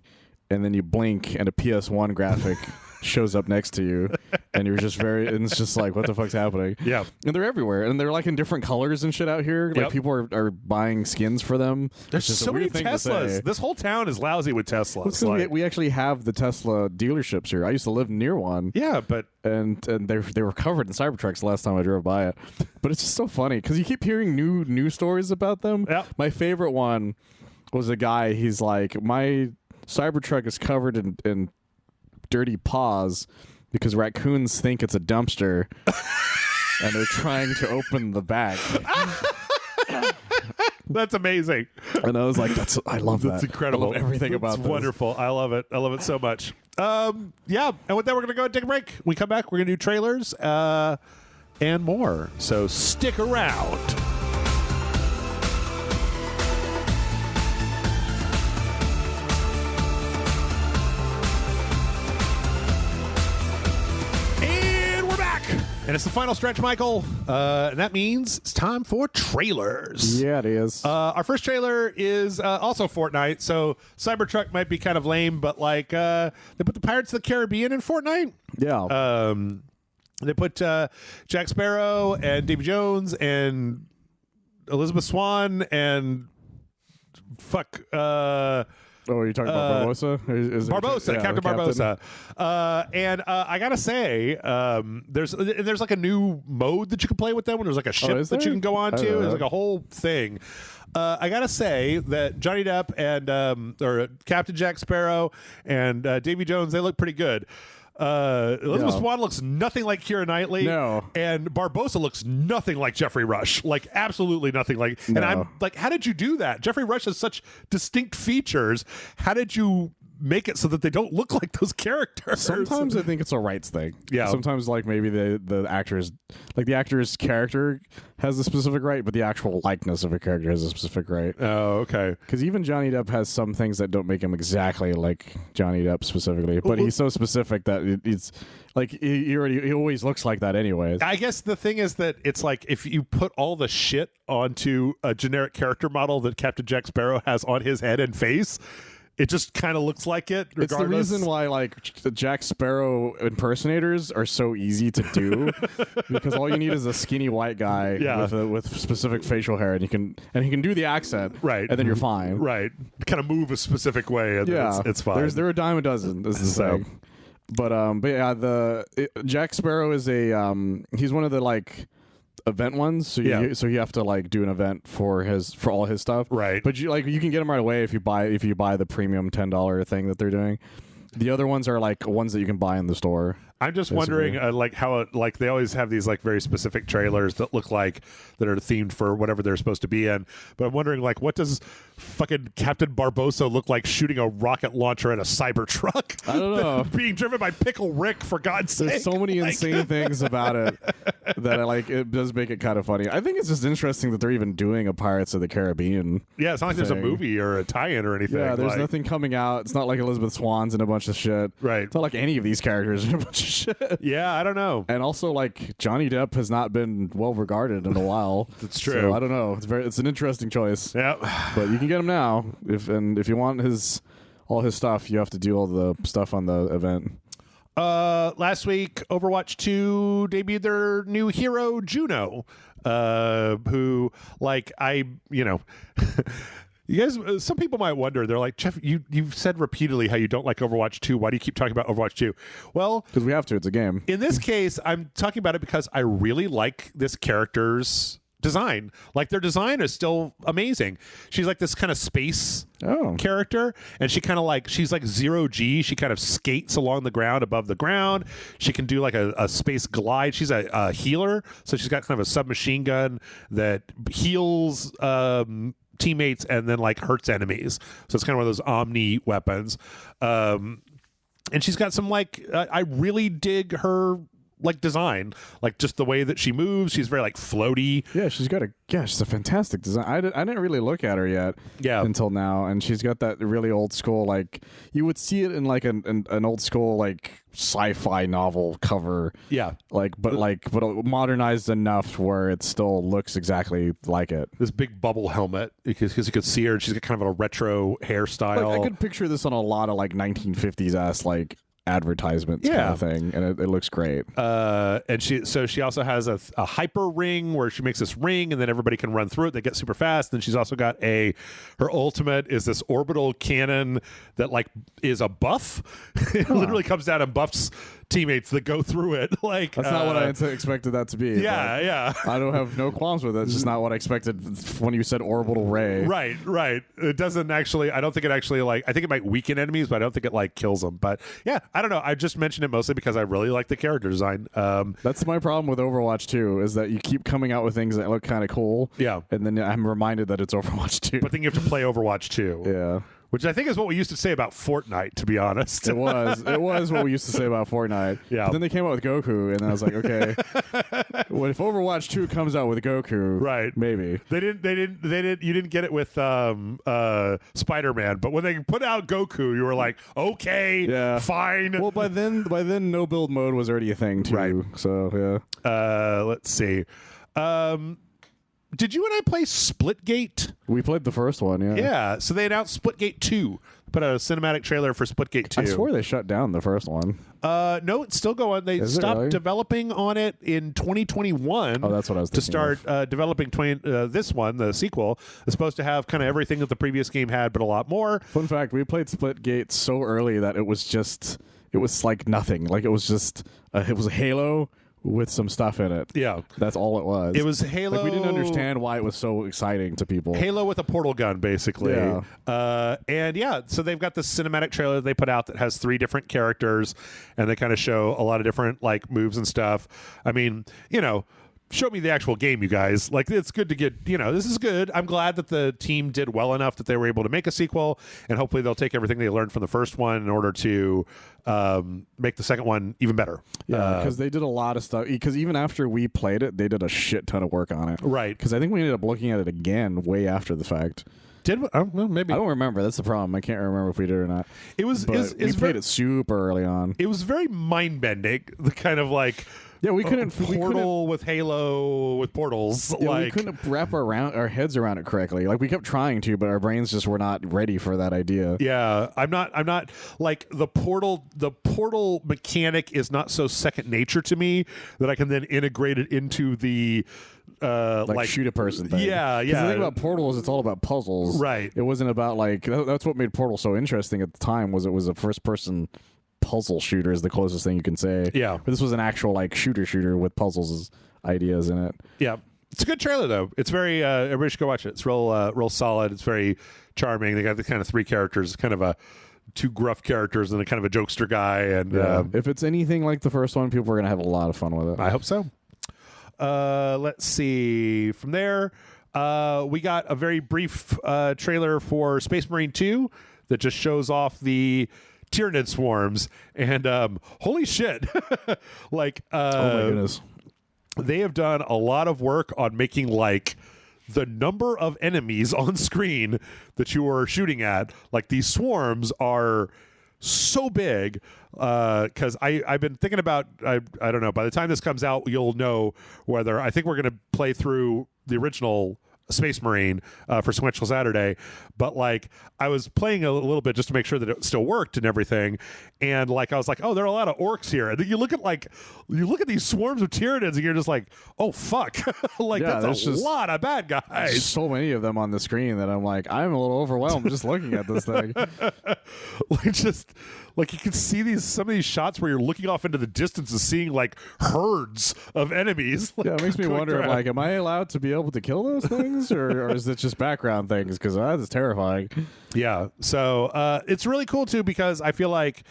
and then you blink and a PS1 graphic shows up next to you, and you're just and it's just like, what the fuck's happening? Yeah. And they're everywhere, and they're like in different colors and shit out here. Like, people are buying skins for them. There's so many Teslas. This whole town is lousy with Teslas. Well, we actually have the Tesla dealerships here. I used to live near one. Yeah, but and they were covered in Cybertrucks the last time I drove by it. But it's just so funny because you keep hearing new stories about them. Yeah. My favorite one was a guy. He's like, my Cybertruck is covered in dirty paws because raccoons think it's a dumpster and they're trying to open the bag. That's amazing. And I was like, I love that. That's incredible. I love everything about It's this. wonderful. I love it. I love it so much. Yeah. And with that, we're going to go and take a break. When we come back, we're going to do trailers and more. So stick around. And it's the final stretch, Michael. And that means it's time for trailers. Yeah, it is. Our first trailer is also Fortnite. So Cybertruck might be kind of lame, but like they put the Pirates of the Caribbean in Fortnite. Yeah. They put Jack Sparrow and Davy Jones and Elizabeth Swann and Oh, are you talking about Barbosa? Barbosa, Captain Barbosa. And I gotta say, there's like a new mode that you can play with them when there's like a ship that you can go on to. There's like a whole thing. I gotta say that Johnny Depp and or Captain Jack Sparrow and Davy Jones, they look pretty good. Elizabeth Swann looks nothing like Keira Knightley. No. And Barbosa looks nothing like Jeffrey Rush. Like, absolutely nothing like. No. And I'm like, how did you do that? Jeffrey Rush has such distinct features. How did you make it so that they don't look like those characters? Sometimes I think it's a rights thing. Yeah. Sometimes like maybe the actor's like the actor's character has a specific right, but the actual likeness of a character has a specific right. Oh, okay. Because even Johnny Depp has some things that don't make him exactly like Johnny Depp specifically, but he's so specific that it's like he always looks like that anyways. I guess the thing is that it's like if you put all the shit onto a generic character model that Captain Jack Sparrow has on his head and face, it just kind of looks like it. Regardless. It's the reason why like the Jack Sparrow impersonators are so easy to do because all you need is a skinny white guy with specific facial hair, and he can do the accent, right? And then you're fine, right? Kind of move a specific way, and it's fine. There are a dime a dozen. Is the thing. But yeah, Jack Sparrow is he's one of the like event ones, so you have to like do an event for all his stuff, right? But you can get them right away if you buy the premium $10 thing that they're doing. The other ones are like ones that you can buy in the store. I'm just wondering, like how they always have these like very specific trailers that look like that are themed for whatever they're supposed to be in. But I'm wondering, like, what does fucking Captain Barbosa look like shooting a rocket launcher at a Cybertruck? I don't know. Being driven by Pickle Rick, for God's sake. There's so many insane things about it that it does make it kind of funny. I think it's just interesting that they're even doing a Pirates of the Caribbean. Yeah, it's not like there's a movie or a tie-in or anything. Yeah, there's nothing coming out. It's not like Elizabeth Swann's in a bunch of shit. Right. It's not like any of these characters in a bunch of shit. Yeah, I don't know. And also, like, Johnny Depp has not been well regarded in a while. That's true. So I don't know. It's an interesting choice. Yeah, but you can get him now. If you want all his stuff, you have to do all the stuff on the event. Last week, Overwatch 2 debuted their new hero, Juno, who, like, you guys, some people might wonder, they're like, Jeff, you've said repeatedly how you don't like Overwatch 2. Why do you keep talking about Overwatch 2? Well, because we have to. It's a game. In this case, I'm talking about it because I really like this character's design. Like, their design is still amazing. She's like this kind of space character, and she's like zero G. She kind of skates along the ground above the ground. She can do like a space glide. She's a healer, so she's got kind of a submachine gun that heals teammates and then like hurts enemies. So it's kind of one of those omni weapons. And she's got some I really dig her like design, like just the way that she moves. She's very like floaty. Yeah, she's a fantastic design. I didn't really look at her yet until now, and she's got that really old school, like you would see it in like an old school like sci-fi novel cover. Yeah. But modernized enough where it still looks exactly like it. This big bubble helmet, because you could see her and she's got kind of a retro hairstyle. Like, I could picture this on a lot of like 1950s ass like advertisements kind of thing, and it looks great. And she also has a hyper ring where she makes this ring and then everybody can run through it. They get super fast. Then she's also got her ultimate is this orbital cannon that like is a buff. It literally comes down and buffs teammates that go through it. Like, that's not what I expected that to be. Yeah. I don't have no qualms with it. It's just not what I expected when you said orbital ray. Right. It doesn't actually. I don't think it actually I think it might weaken enemies, but I don't think it like kills them. But yeah, I don't know. I just mentioned it mostly because I really like the character design. That's my problem with Overwatch 2 is that you keep coming out with things that look kind of cool. Yeah, and then I'm reminded that it's Overwatch 2. But then you have to play Overwatch 2. Yeah. Which I think is what we used to say about Fortnite, to be honest. It was what we used to say about Fortnite. Yeah. But then they came out with Goku, and I was like, okay, well, if Overwatch 2 comes out with Goku, right? Maybe they didn't. You didn't get it with Spider-Man, but when they put out Goku, you were like, okay, fine. Well, by then, no build mode was already a thing too. Right. So yeah. Let's see. Did you and I play Splitgate? We played the first one, yeah. Yeah, so they announced Splitgate 2, put out a cinematic trailer for Splitgate 2. I swore they shut down the first one. No, it's still going. They stopped really? developing on it in 2021. Oh, that's what I was to thinking start developing. This one, the sequel, is supposed to have kind of everything that the previous game had, but a lot more. Fun fact: we played Splitgate so early that it was like nothing. Like it was a Halo with some stuff in it. Yeah, that's all it was. It was Halo. Like we didn't understand why it was so exciting to people. Halo with a portal gun, basically. Yeah. And yeah, so they've got this cinematic trailer they put out that has 3 different characters, and they kind of show a lot of different like moves and stuff. I mean, show me the actual game, you guys. Like, it's good to get, this is good. I'm glad that the team did well enough that they were able to make a sequel, and hopefully they'll take everything they learned from the first one in order to make the second one even better. Yeah, because they did a lot of stuff. Because even after we played it, they did a shit ton of work on it. Right. Because I think we ended up looking at it again way after the fact. Did we? Well, maybe. I don't remember. That's the problem. I can't remember if we did or not. We played it super early on. It was very mind-bending. The kind of like... Yeah, we couldn't portal with Halo with portals. Yeah, like, we couldn't wrap our heads around it correctly. Like we kept trying to, but our brains just were not ready for that idea. Yeah, I'm not like the portal mechanic is not so second nature to me that I can then integrate it into the like shoot a person thing. Yeah. The thing about Portal is it's all about puzzles. Right. It wasn't about that's what made Portal so interesting at the time was it was a first person puzzle shooter is the closest thing you can say. Yeah. But this was an actual shooter with puzzles ideas in it. Yeah. It's a good trailer though. It's very everybody should go watch it. It's real solid. It's very charming. They got the kind of 3 characters, kind of 2 gruff characters and a kind of a jokester guy, and if it's anything like the first one, people are gonna have a lot of fun with it. I hope so. Let's see. From there, we got a very brief trailer for Space Marine 2 that just shows off the Tyranid swarms, and holy shit. Oh my goodness. They have done a lot of work on making the number of enemies on screen that you are shooting at. Like, these swarms are so big, because I've been thinking about, I don't know, by the time this comes out, you'll know whether, I think we're going to play through the original Space Marine for Sequential Saturday, but I was playing a little bit just to make sure that it still worked and everything, and I was like, oh, there are a lot of orcs here, and then you look at these swarms of Tyranids and you're just like, oh fuck. That's a lot of bad guys. There's so many of them on the screen that I'm a little overwhelmed just looking at this thing. You can see some of these shots where you're looking off into the distance and seeing herds of enemies. It makes me wonder, am I allowed to be able to kill those things, or is it just background things? Because that's terrifying. Yeah, so it's really cool too, because I feel like,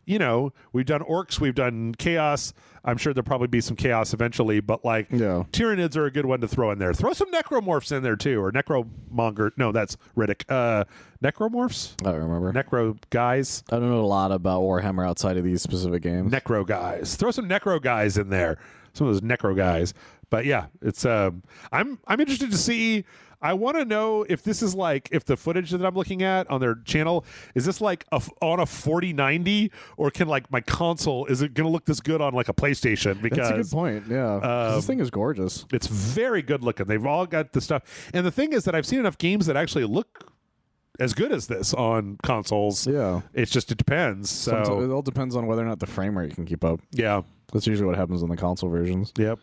we've done orcs, we've done chaos. I'm sure there'll probably be some chaos eventually, but Tyranids are a good one to throw in there. Throw some necromorphs in there too, or necromonger. No, that's Riddick. Necromorphs? I don't remember. Necro guys. I don't know a lot about Warhammer outside of these specific games. Necro guys. Throw some necro guys in there. Some of those necro guys. But yeah, it's I'm interested to see. I want to know if this is if the footage that I'm looking at on their channel, is this on a 4090, or can my console, is it going to look this good on a PlayStation? Because that's a good point. Yeah, this thing is gorgeous. It's very good looking. They've all got the stuff, and the thing is that I've seen enough games that actually look as good as this on consoles. Yeah, it depends. So it all depends on whether or not the frame rate can keep up. Yeah, that's usually what happens on the console versions. Yep.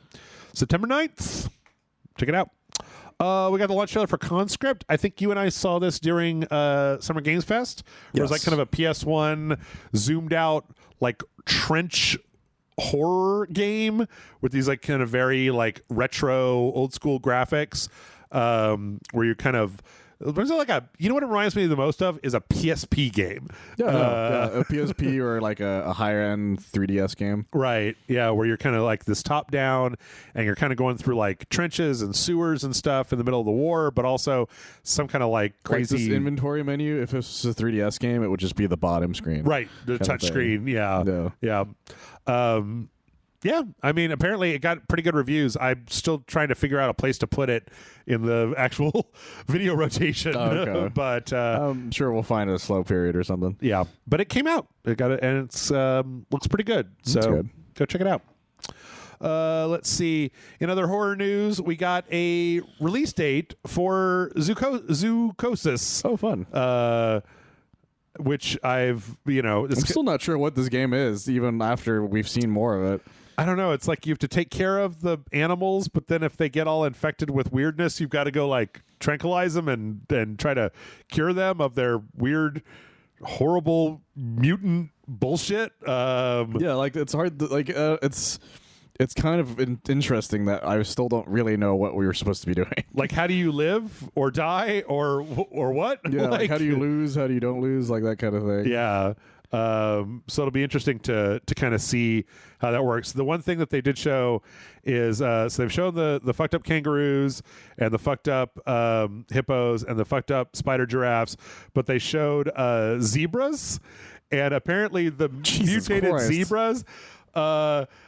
September 9th. Check it out. We got the launch trailer for Conscript. I think you and I saw this during Summer Games Fest. It was kind of a PS1 zoomed out trench horror game with these kind of very retro old school graphics, where you're kind of, there's what it reminds me the most of is a PSP game. A PSP or a higher end 3DS game. Right. Yeah, where you're kind of this top down, and you're kind of going through trenches and sewers and stuff in the middle of the war, but also some kind of crazy this inventory menu. If this was a 3DS game, it would just be the bottom screen. Right. The touch screen. Yeah. Yeah. Yeah, I mean, apparently it got pretty good reviews. I'm still trying to figure out a place to put it in the actual video rotation. Oh, okay. But I'm sure we'll find a slow period or something. Yeah, but it came out. It got it, and it's looks pretty good. So go check it out. Let's see. In other horror news, we got a release date for Zoochosis. Oh, fun. which I've I'm still not sure what this game is, even after we've seen more of it. I don't know. It's like you have to take care of the animals, but then if they get all infected with weirdness, you've got to go like tranquilize them and try to cure them of their weird, horrible mutant bullshit. Yeah, like it's hard. It's kind of interesting that I still don't really know what we were supposed to be doing. Like, how do you live or die or what? Yeah, like how do you lose? How do you don't lose? Like that kind of thing. Yeah. So it'll be interesting to kind of see how that works. The one thing that they did show is so they've shown the fucked up kangaroos and the fucked up hippos and the fucked up spider giraffes, but they showed zebras, and apparently the mutated zebras,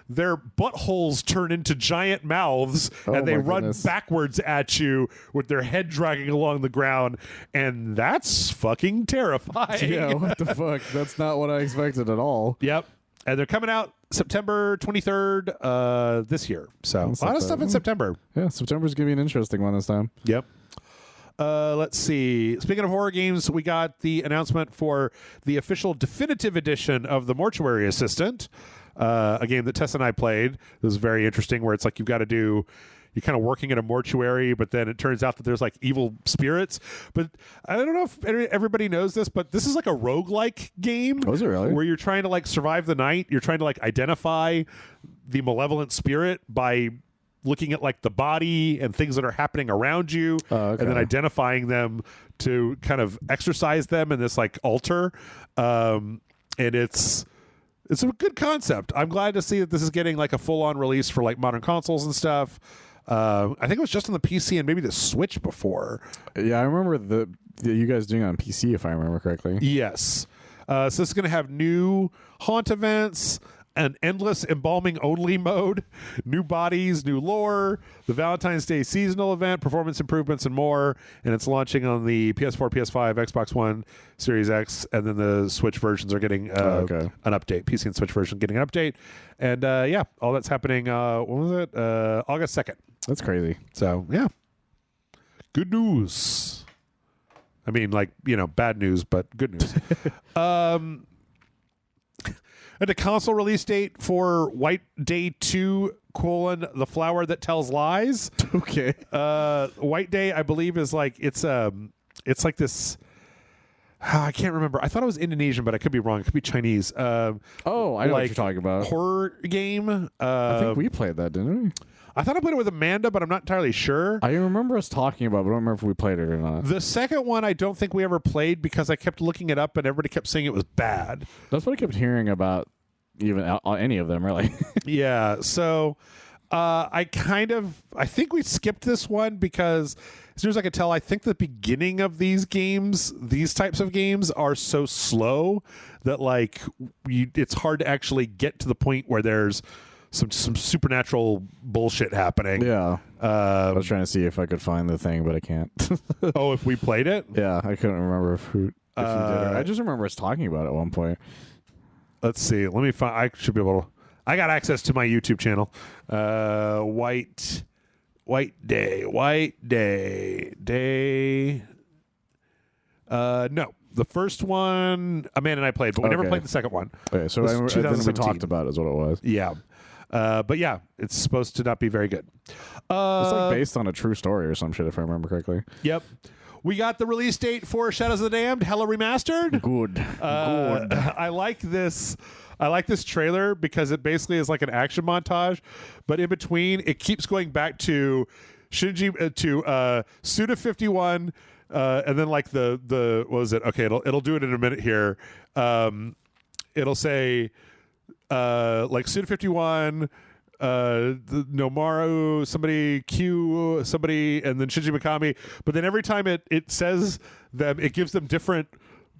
their buttholes turn into giant mouths and they run backwards at you with their head dragging along the ground, and that's fucking terrifying. Yeah, what the fuck? That's not what I expected at all. Yep. And they're coming out September 23rd this year. So a lot of stuff in September. Yeah, September's going to be an interesting one this time. Yep. Let's see. Speaking of horror games, we got the announcement for the official definitive edition of the Mortuary Assistant, a game that Tess and I played. It was very interesting, where it's like you're kind of working in a mortuary, but then it turns out that there's like evil spirits. But I don't know if everybody knows this, but this is like a roguelike game. Oh, is it really? Where you're trying to like survive the night. You're trying to like identify the malevolent spirit by looking at like the body and things that are happening around you, and then identifying them to kind of exorcise them in this like altar. And it's a good concept. I'm glad to see that this is getting like a full-on release for like modern consoles and stuff. I think it was just on the PC and maybe the Switch before. Yeah, I remember you guys doing it on PC, if I remember correctly. Yes. So this is going to have new haunt events, an endless embalming only mode, new bodies, new lore, the Valentine's Day seasonal event, performance improvements, and more. And it's launching on the PS4, PS5, Xbox One, Series X, and then the Switch versions are getting an update. PC and Switch version getting an update. And yeah, all that's happening, when was it? August 2nd. That's crazy. So, yeah. Good news. I mean, like, bad news, but good news. And a console release date for White Day 2, The Flower That Tells Lies. Okay. White Day, I believe, is like, it's like this, I can't remember. I thought it was Indonesian, but I could be wrong. It could be Chinese. I know what you're talking about. Horror game. I think we played that, didn't we? I thought I played it with Amanda, but I'm not entirely sure. I remember us talking about it, but I don't remember if we played it or not. The second one, I don't think we ever played because I kept looking it up and everybody kept saying it was bad. That's what I kept hearing about, even any of them, really. Yeah, so I think we skipped this one because as soon as I could tell, I think the beginning of these types of games are so slow that like it's hard to actually get to the point where there's some supernatural bullshit happening. Yeah. I was trying to see if I could find the thing, but I can't. Oh, if we played it? Yeah, I couldn't remember if you did it. I just remember us talking about it at one point. Let's see. Let me find. I should be able to. I got access to my YouTube channel. White Day. No. The first one, Amanda and I played, but we never played the second one. Okay, so then we talked about it is what it was. Yeah. But yeah, it's supposed to not be very good. It's like based on a true story or some shit, if I remember correctly. Yep. We got the release date for Shadows of the Damned, Hella Remastered. Good. Good. I like this. I like this trailer because it basically is like an action montage, but in between it keeps going back to Shinji to Suda 51, and then like the what was it? Okay, it'll do it in a minute here. It'll say like Suda 51. Nomaru, somebody, Q, somebody, and then Shinji Mikami. But then every time it says them, it gives them different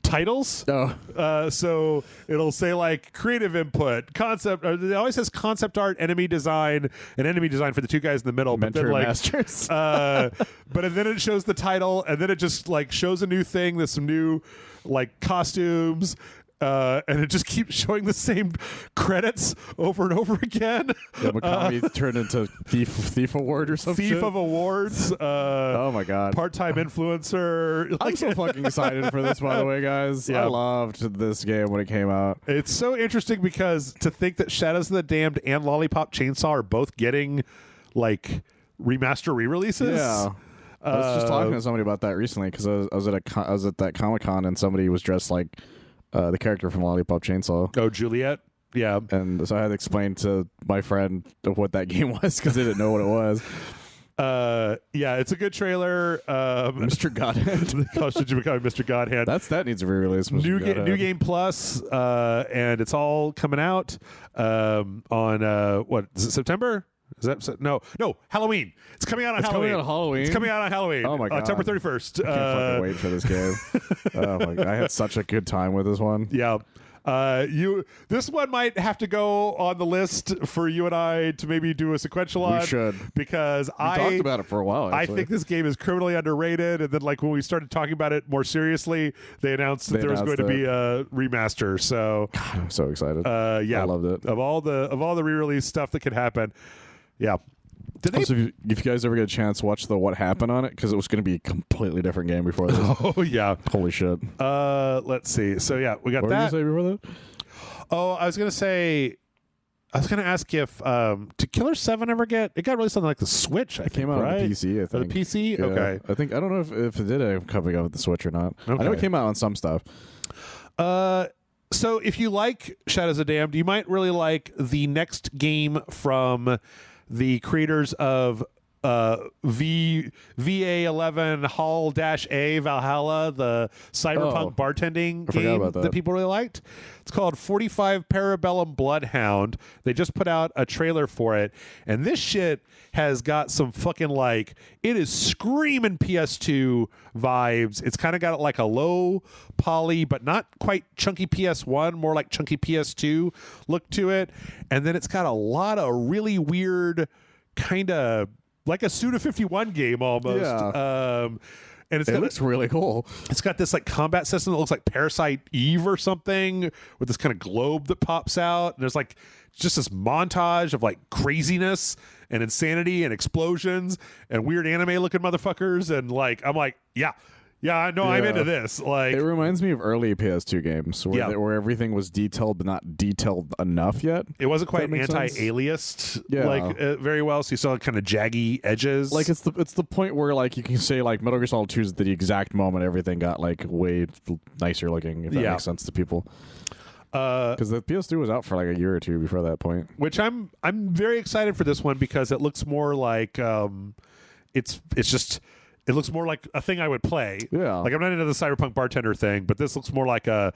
titles. Oh. So it'll say like creative input, concept. It always says concept art, enemy design, and enemy design for the two guys in the middle. Mentor but then, like, masters. but then it shows the title, and then it just like shows a new thing. There's some new like costumes. and it just keeps showing the same credits over and over again. Yeah, Mikami turned into thief award or something. Thief of awards. Oh my god. Part-time influencer. I'm so fucking excited for this, by the way, guys. Yeah. I loved this game when it came out. It's so interesting because to think that Shadows of the Damned and Lollipop Chainsaw are both getting like remaster re-releases. Yeah. I was just talking to somebody about that recently because I was at that Comic-Con and somebody was dressed like the character from Lollipop Chainsaw. Oh, Juliet. Yeah. And so I had to explain to my friend what that game was because they didn't know what it was. Yeah, it's a good trailer. Mr. Godhead. Shinji Mikami, Mr. Godhead. That needs a re-release. New game plus, and it's all coming out on what is it, September? Is that no Halloween? It's coming out on Halloween. Coming out on Halloween. It's coming out on Halloween. Oh my god, October 31st. I can't fucking wait for this game. Oh my god, I had such a good time with this one. Yeah. This one might have to go on the list for you and I to maybe do a sequential on. We should, because we talked about it for a while. I think this game is criminally underrated, and then like when we started talking about it more seriously, they announced that there was going to be a remaster. So God, I'm so excited. Yeah, I loved it. Of all the re-release stuff that could happen, yeah. Did they? Also, if you guys ever get a chance, watch the what happened on it because it was going to be a completely different game before this. Oh yeah, holy shit. Let's see. So yeah, we got what that. What were you going to say before that? Oh, I was going to ask if did Killer 7 ever get? It got released on like the Switch. I think, came out right? on the PC. I think. Oh, the PC. Yeah. Okay. I don't know if it did end up coming out with the Switch or not. Okay. I know it came out on some stuff. So if you like Shadows of the Damned, you might really like the next game from the creators of VA11 Hall-A Valhalla, the cyberpunk bartending game that people really liked. It's called 45 Parabellum Bloodhound. They just put out a trailer for it, and this shit has got some fucking like, it is screaming PS2 vibes. It's kind of got like a low poly, but not quite chunky PS1, more like chunky PS2 look to it. And then it's got a lot of really weird kind of like a Suda51 game almost. Yeah. And it looks really cool. It's got this like combat system that looks like Parasite Eve or something with this kind of globe that pops out. And there's like just this montage of like craziness and insanity and explosions and weird anime looking motherfuckers. And like, I'm like, yeah, I know. I'm into this. Like, it reminds me of early PS2 games where everything was detailed but not detailed enough yet. It wasn't quite anti-aliased like very well, so you saw kind of jaggy edges. Like it's the point where like you can say like Metal Gear Solid 2 is the exact moment everything got like way nicer looking, if that makes sense to people. Because the PS2 was out for like a year or two before that point. Which I'm very excited for this one because it looks more like it looks more like a thing I would play. Yeah. Like, I'm not into the cyberpunk bartender thing, but this looks more like some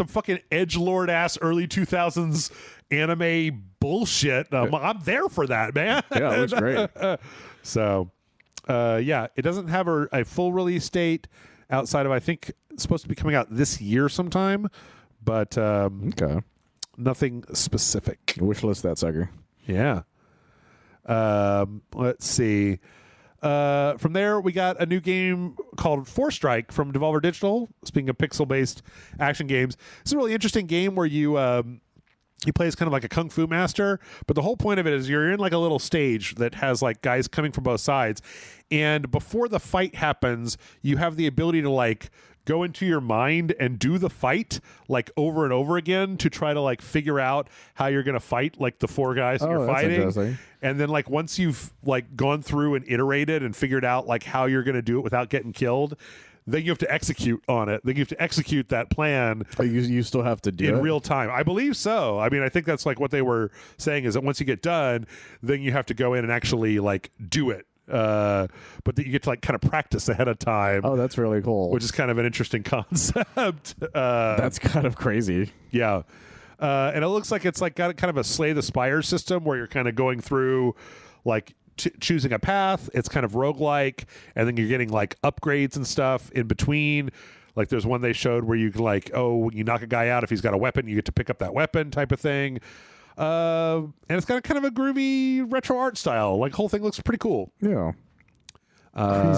fucking edgelord ass early 2000s anime bullshit. I'm there for that, man. Yeah, it looks great. So, it doesn't have a full release date outside of, I think it's supposed to be coming out this year sometime, but nothing specific. Wishlist that sucker. Yeah. Let's see. From there, we got a new game called Four Strike from Devolver Digital. Speaking of pixel-based action games, it's a really interesting game where you play as kind of like a kung fu master, but the whole point of it is you're in like a little stage that has like guys coming from both sides, and before the fight happens, you have the ability to like go into your mind and do the fight like over and over again to try to like figure out how you're going to fight like the four guys that you're fighting. And then like once you've like gone through and iterated and figured out like how you're going to do it without getting killed, then you have to execute on it. Then you have to execute that plan. You still have to do it in real time. I believe so. I mean, I think that's like what they were saying is that once you get done, then you have to go in and actually like do it. But that you get to like kind of practice ahead of time. Oh, that's really cool. Which is kind of an interesting concept. That's kind of crazy. Yeah. And it looks like it's like got kind of a Slay the Spire system where you're kind of going through like choosing a path. It's kind of roguelike, and then you're getting like upgrades and stuff in between. Like there's one they showed where you can like, when you knock a guy out, if he's got a weapon, you get to pick up that weapon type of thing. And it's got kind of a groovy retro art style. Like, the whole thing looks pretty cool. Yeah.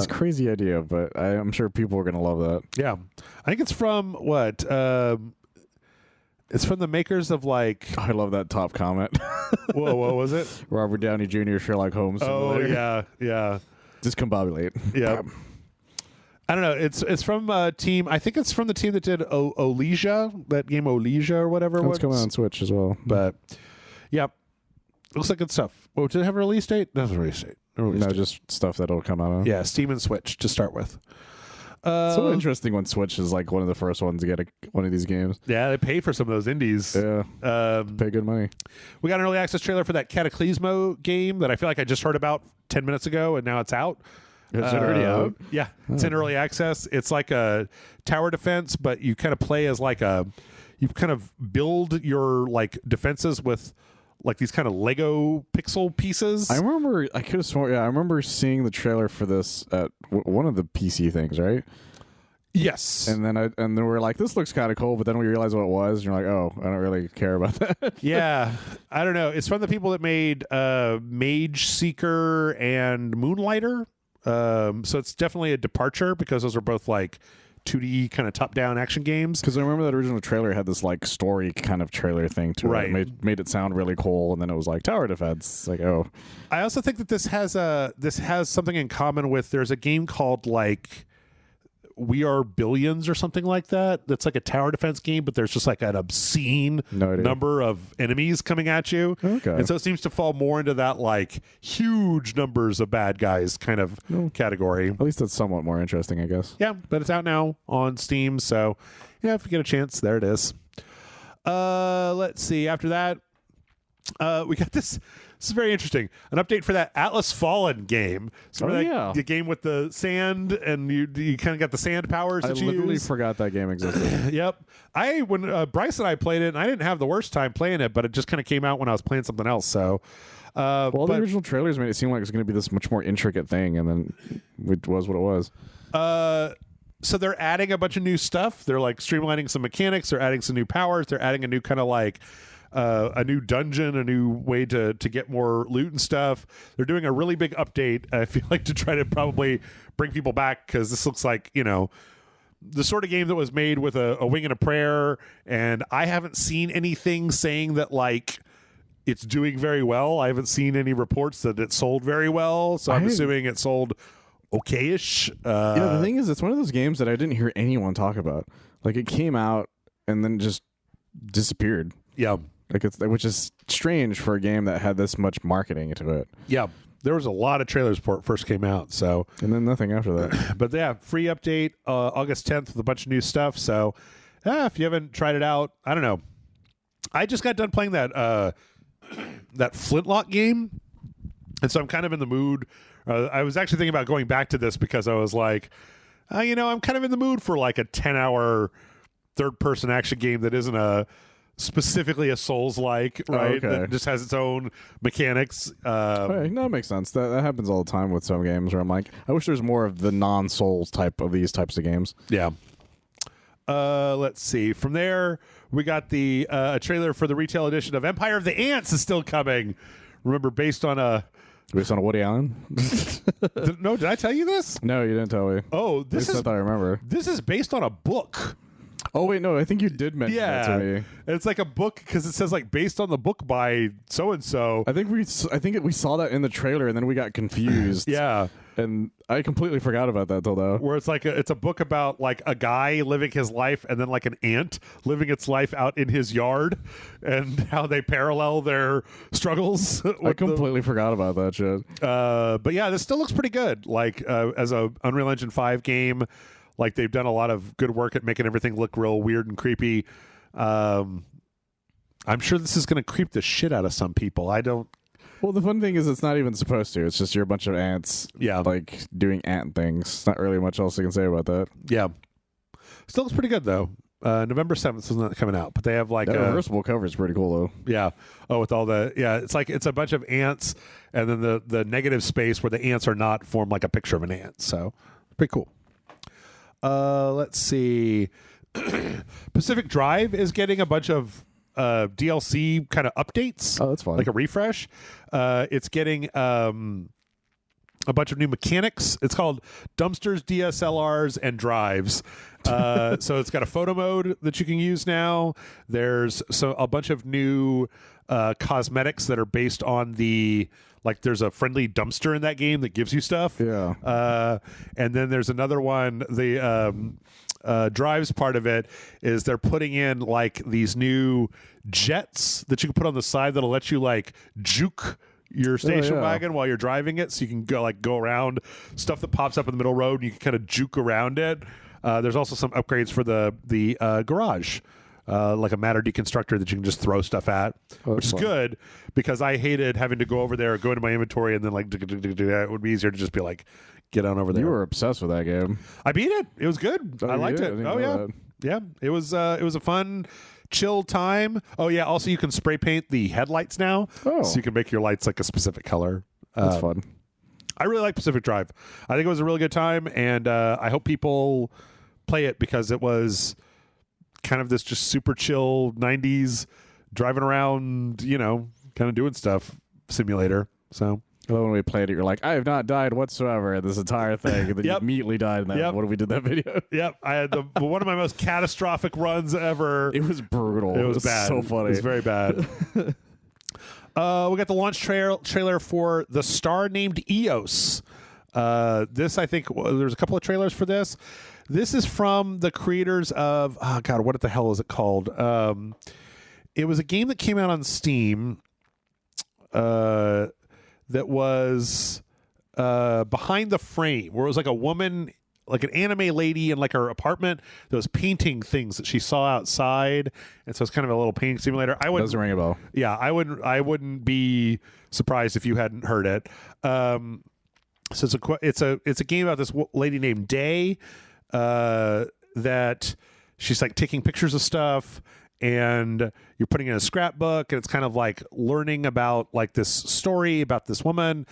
Crazy idea, but I'm sure people are going to love that. Yeah. I think it's from, It's from the makers of like. I love that top comment. Whoa, what was it? Robert Downey Jr. Sherlock Holmes. Oh Simulator. yeah. Discombobulate. Yeah. I don't know. It's from a team. I think it's from the team that did Olesia, that game Olesia or whatever. It's coming on Switch as well. But yeah, looks like good stuff. Oh, did it have a release date? No, release date. No, just stuff that'll come out on. Yeah, Steam and Switch to start with. So interesting when Switch is like one of the first ones to get one of these games. Yeah, they pay for some of those indies. Yeah, pay good money. We got an early access trailer for that Cataclismo game that I feel like I just heard about 10 minutes ago, and now it's out. Is it already out? Yeah, it's in early access. It's like a tower defense, but you kind of play as like you kind of build your like defenses with like these kind of Lego pixel pieces. I could have sworn. Yeah, I remember seeing the trailer for this at one of the PC things, right? Yes. And then we're like, this looks kind of cool, but then we realized what it was, and you're like, oh, I don't really care about that. Yeah, I don't know. It's from the people that made Mage Seeker and Moonlighter. So it's definitely a departure because those are both like 2D kind of top-down action games. Because I remember that original trailer had this like story kind of trailer thing to right. it. Made it sound really cool, and then it was like tower defense. It's like, oh. I also think that this has something in common with, there's a game called like We Are Billions or something like that. That's like a tower defense game, but there's just like an obscene number of enemies coming at you. Okay. And so it seems to fall more into that like huge numbers of bad guys kind of category. At least that's somewhat more interesting, I guess. Yeah, but it's out now on Steam, so yeah, if you get a chance, there it is. Let's see. After that, we got this. This is very interesting. An update for that Atlas Fallen game. So the game with the sand, and you kind of got the sand powers. I literally forgot that game existed. Yep. When Bryce and I played it, and I didn't have the worst time playing it, but it just kind of came out when I was playing something else. So, the original trailers made it seem like it was going to be this much more intricate thing, and then it was what it was. So they're adding a bunch of new stuff. They're like streamlining some mechanics. They're adding some new powers. They're adding a new kind of like a new dungeon, a new way to get more loot and stuff. They're doing a really big update, I feel like, to try to probably bring people back, because this looks like, the sort of game that was made with a wing and a prayer, and I haven't seen anything saying that like it's doing very well. I haven't seen any reports that it sold very well, so I'm assuming it sold okay-ish. The thing is, it's one of those games that I didn't hear anyone talk about. Like, it came out and then just disappeared. Yeah. Which is strange for a game that had this much marketing into it. Yeah, there was a lot of trailers before it first came out. So, and then nothing after that. But yeah, free update August 10th with a bunch of new stuff. So, if you haven't tried it out, I don't know. I just got done playing that Flintlock game, and so I'm kind of in the mood. I was actually thinking about going back to this because I was like, I'm kind of in the mood for like a 10-hour third-person action game that isn't specifically a Souls-like, right? That just has its own mechanics. No, that makes sense. That happens all the time with some games where I'm like, I wish there's more of the non-Souls type of these types of games. Yeah. Let's see. From there, we got the trailer for the retail edition of Empire of the Ants is still coming. Remember, based on a Woody Allen? No, did I tell you this? No, you didn't tell me. Oh, I thought I remember. This is based on a book. Oh wait, no, I think you did mention that to me. It's like a book because it says like based on the book by so and so. I think we saw that in the trailer and then we got confused. Yeah, and I completely forgot about that till now. Where it's like it's a book about like a guy living his life and then like an ant living its life out in his yard and how they parallel their struggles. I completely forgot about that shit. But yeah, this still looks pretty good. Like as a Unreal Engine 5 game. Like, they've done a lot of good work at making everything look real weird and creepy. I'm sure this is going to creep the shit out of some people. Well, the fun thing is it's not even supposed to. It's just you're a bunch of ants, like, doing ant things. Not really much else I can say about that. Yeah. Still looks pretty good, though. November 7th is not coming out, but they have, like... That reversible cover is pretty cool, though. Yeah. Oh, with all the... Yeah, it's like it's a bunch of ants, and then the negative space where the ants are not form like a picture of an ant. So, pretty cool. Let's see. Pacific Drive is getting a bunch of DLC kind of updates. Oh, that's fun. Like a refresh. It's getting a bunch of new mechanics. It's called Dumpsters, DSLRs, and Drives. So it's got a photo mode that you can use now. There's a bunch of new cosmetics that are based on there's a friendly dumpster in that game that gives you stuff. Yeah. And then there's another one, the Drives part of it is they're putting in like these new jets that you can put on the side that'll let you like juke your station wagon while you're driving it, so you can go around stuff that pops up in the middle road and you can kind of juke around it. There's also some upgrades for the garage, like a matter deconstructor that you can just throw stuff at, which is good because I hated having to go over there, go into my inventory, and then it would be easier to just be like, get on over there. You were obsessed with that game. I beat it. It was good. I liked it. Oh yeah, yeah. It was a fun, chill time. Oh yeah. Also, you can spray paint the headlights now, so you can make your lights like a specific color. That's fun. I really like Pacific Drive. I think it was a really good time, and I hope people play it because it was kind of this just super chill 90s driving around, kind of doing stuff simulator. So when we played it, you're like, I have not died whatsoever in this entire thing. And then you immediately died in that when we did that video. Yep. I had one of my most catastrophic runs ever. It was brutal. It was bad. So funny. It was very bad. We got the launch trailer for the star named EOS. This, I think, there's a couple of trailers for this. This is from the creators of, what the hell is it called? It was a game that came out on Steam that was Behind the Frame, where it was like a woman, like an anime lady in like her apartment that was painting things that she saw outside, and so it's kind of a little painting simulator. Doesn't ring a bell. Yeah, I wouldn't be surprised if you hadn't heard it. So it's a game about this lady named Day that she's like taking pictures of stuff, and you're putting in a scrapbook, and it's kind of like learning about like this story about this woman.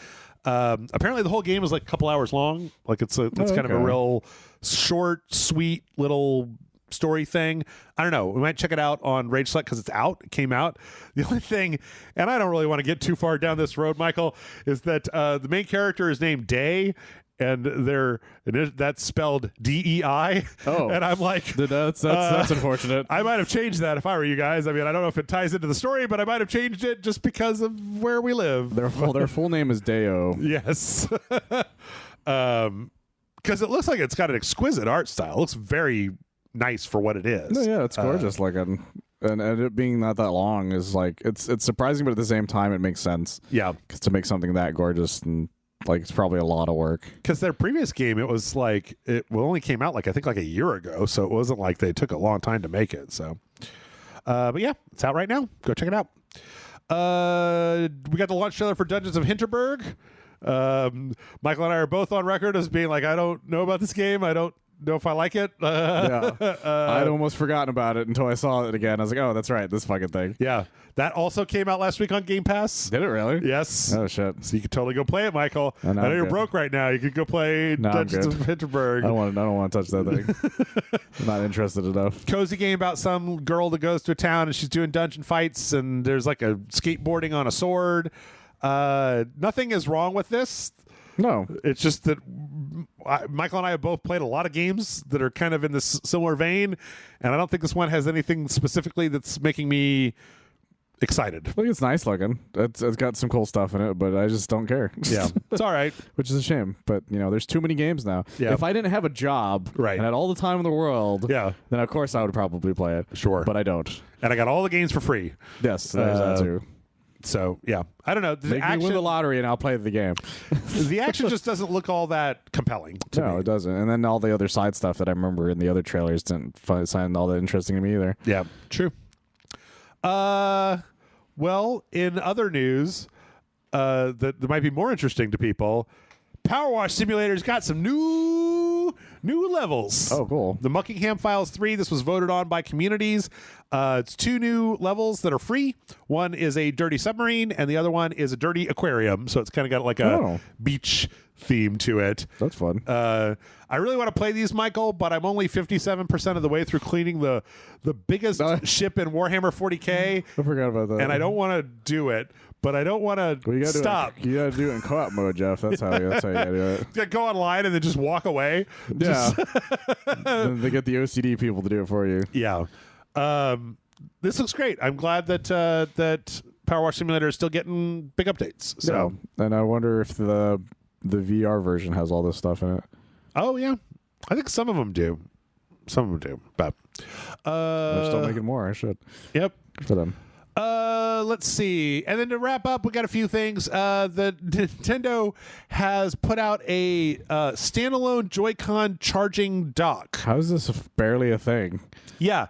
Apparently the whole game is like a couple hours long. Like it's kind of a real short, sweet little story thing. I don't know. We might check it out on Rage Select because it came out. The only thing, and I don't really want to get too far down this road, Michael, is that the main character is named Day, and that's spelled DEI. Oh, and I'm like, that's unfortunate. I might have changed that if I were you guys. I mean, I don't know if it ties into the story, but I might have changed it just because of where we live. Their full name is Deo. Yes. Because it looks like it's got an exquisite art style. It looks very nice for what it is. No, yeah, it's gorgeous looking. And it being not that long is like, it's surprising, but at the same time, it makes sense. Yeah. Because to make something that gorgeous and like it's probably a lot of work. Because their previous game, it was like it only came out like I think like a year ago, so it wasn't like they took a long time to make it. So, but yeah, it's out right now. Go check it out. We got the launch trailer for Dungeons of Hinterberg. Michael and I are both on record as being like, I don't know about this game. I don't know if I like it. Yeah. I'd almost forgotten about it until I saw it again. I was like, oh, that's right, this fucking thing. Yeah. That also came out last week on Game Pass. Did it really? Yes. Oh, shit. So you could totally go play it, Michael. I know you're broke right now. You could go play Dungeons of Hinterberg. I don't want to touch that thing. I'm not interested enough. Cozy game about some girl that goes to a town and she's doing dungeon fights, and there's like a skateboarding on a sword. Nothing is wrong with this. No. It's just that Michael and I have both played a lot of games that are kind of in this similar vein, and I don't think this one has anything specifically that's making me excited. I think it's nice looking. It's got some cool stuff in it, but I just don't care. Yeah, it's all right. Which is a shame. But, there's too many games now. Yeah. If I didn't have a job and had all the time in the world, then of course I would probably play it. Sure. But I don't. And I got all the games for free. Yes, there's that too. So, yeah. I don't know. Make me win the lottery and I'll play the game. The action just doesn't look all that compelling to me. No, it doesn't. And then all the other side stuff that I remember in the other trailers didn't sound all that interesting to me either. Yeah, true. Well, in other news that might be more interesting to people, PowerWash Simulator's got some new levels. Oh, cool. The Muckingham Files 3, this was voted on by communities. It's 2 new levels that are free. One is a dirty submarine, and the other one is a dirty aquarium. So it's kind of got like a beach theme to it. That's fun. I really want to play these, Michael, but I'm only 57% of the way through cleaning the biggest ship in Warhammer 40K. I forgot about that. And I don't want to do it. but I don't want to stop. You gotta do it in co-op mode, Jeff. That's how you gotta do it. Yeah, go online and then just walk away. Yeah. Then they get the OCD people to do it for you. Yeah. This looks great. I'm glad that that PowerWash Simulator is still getting big updates. So, yeah. And I wonder if the VR version has all this stuff in it. Oh yeah, I think some of them do. Some of them do, but they're still making more. I should. Yep. Good for them. Let's see. And then to wrap up, we got a few things. The Nintendo has put out a standalone Joy-Con charging dock. How is this barely a thing? Yeah.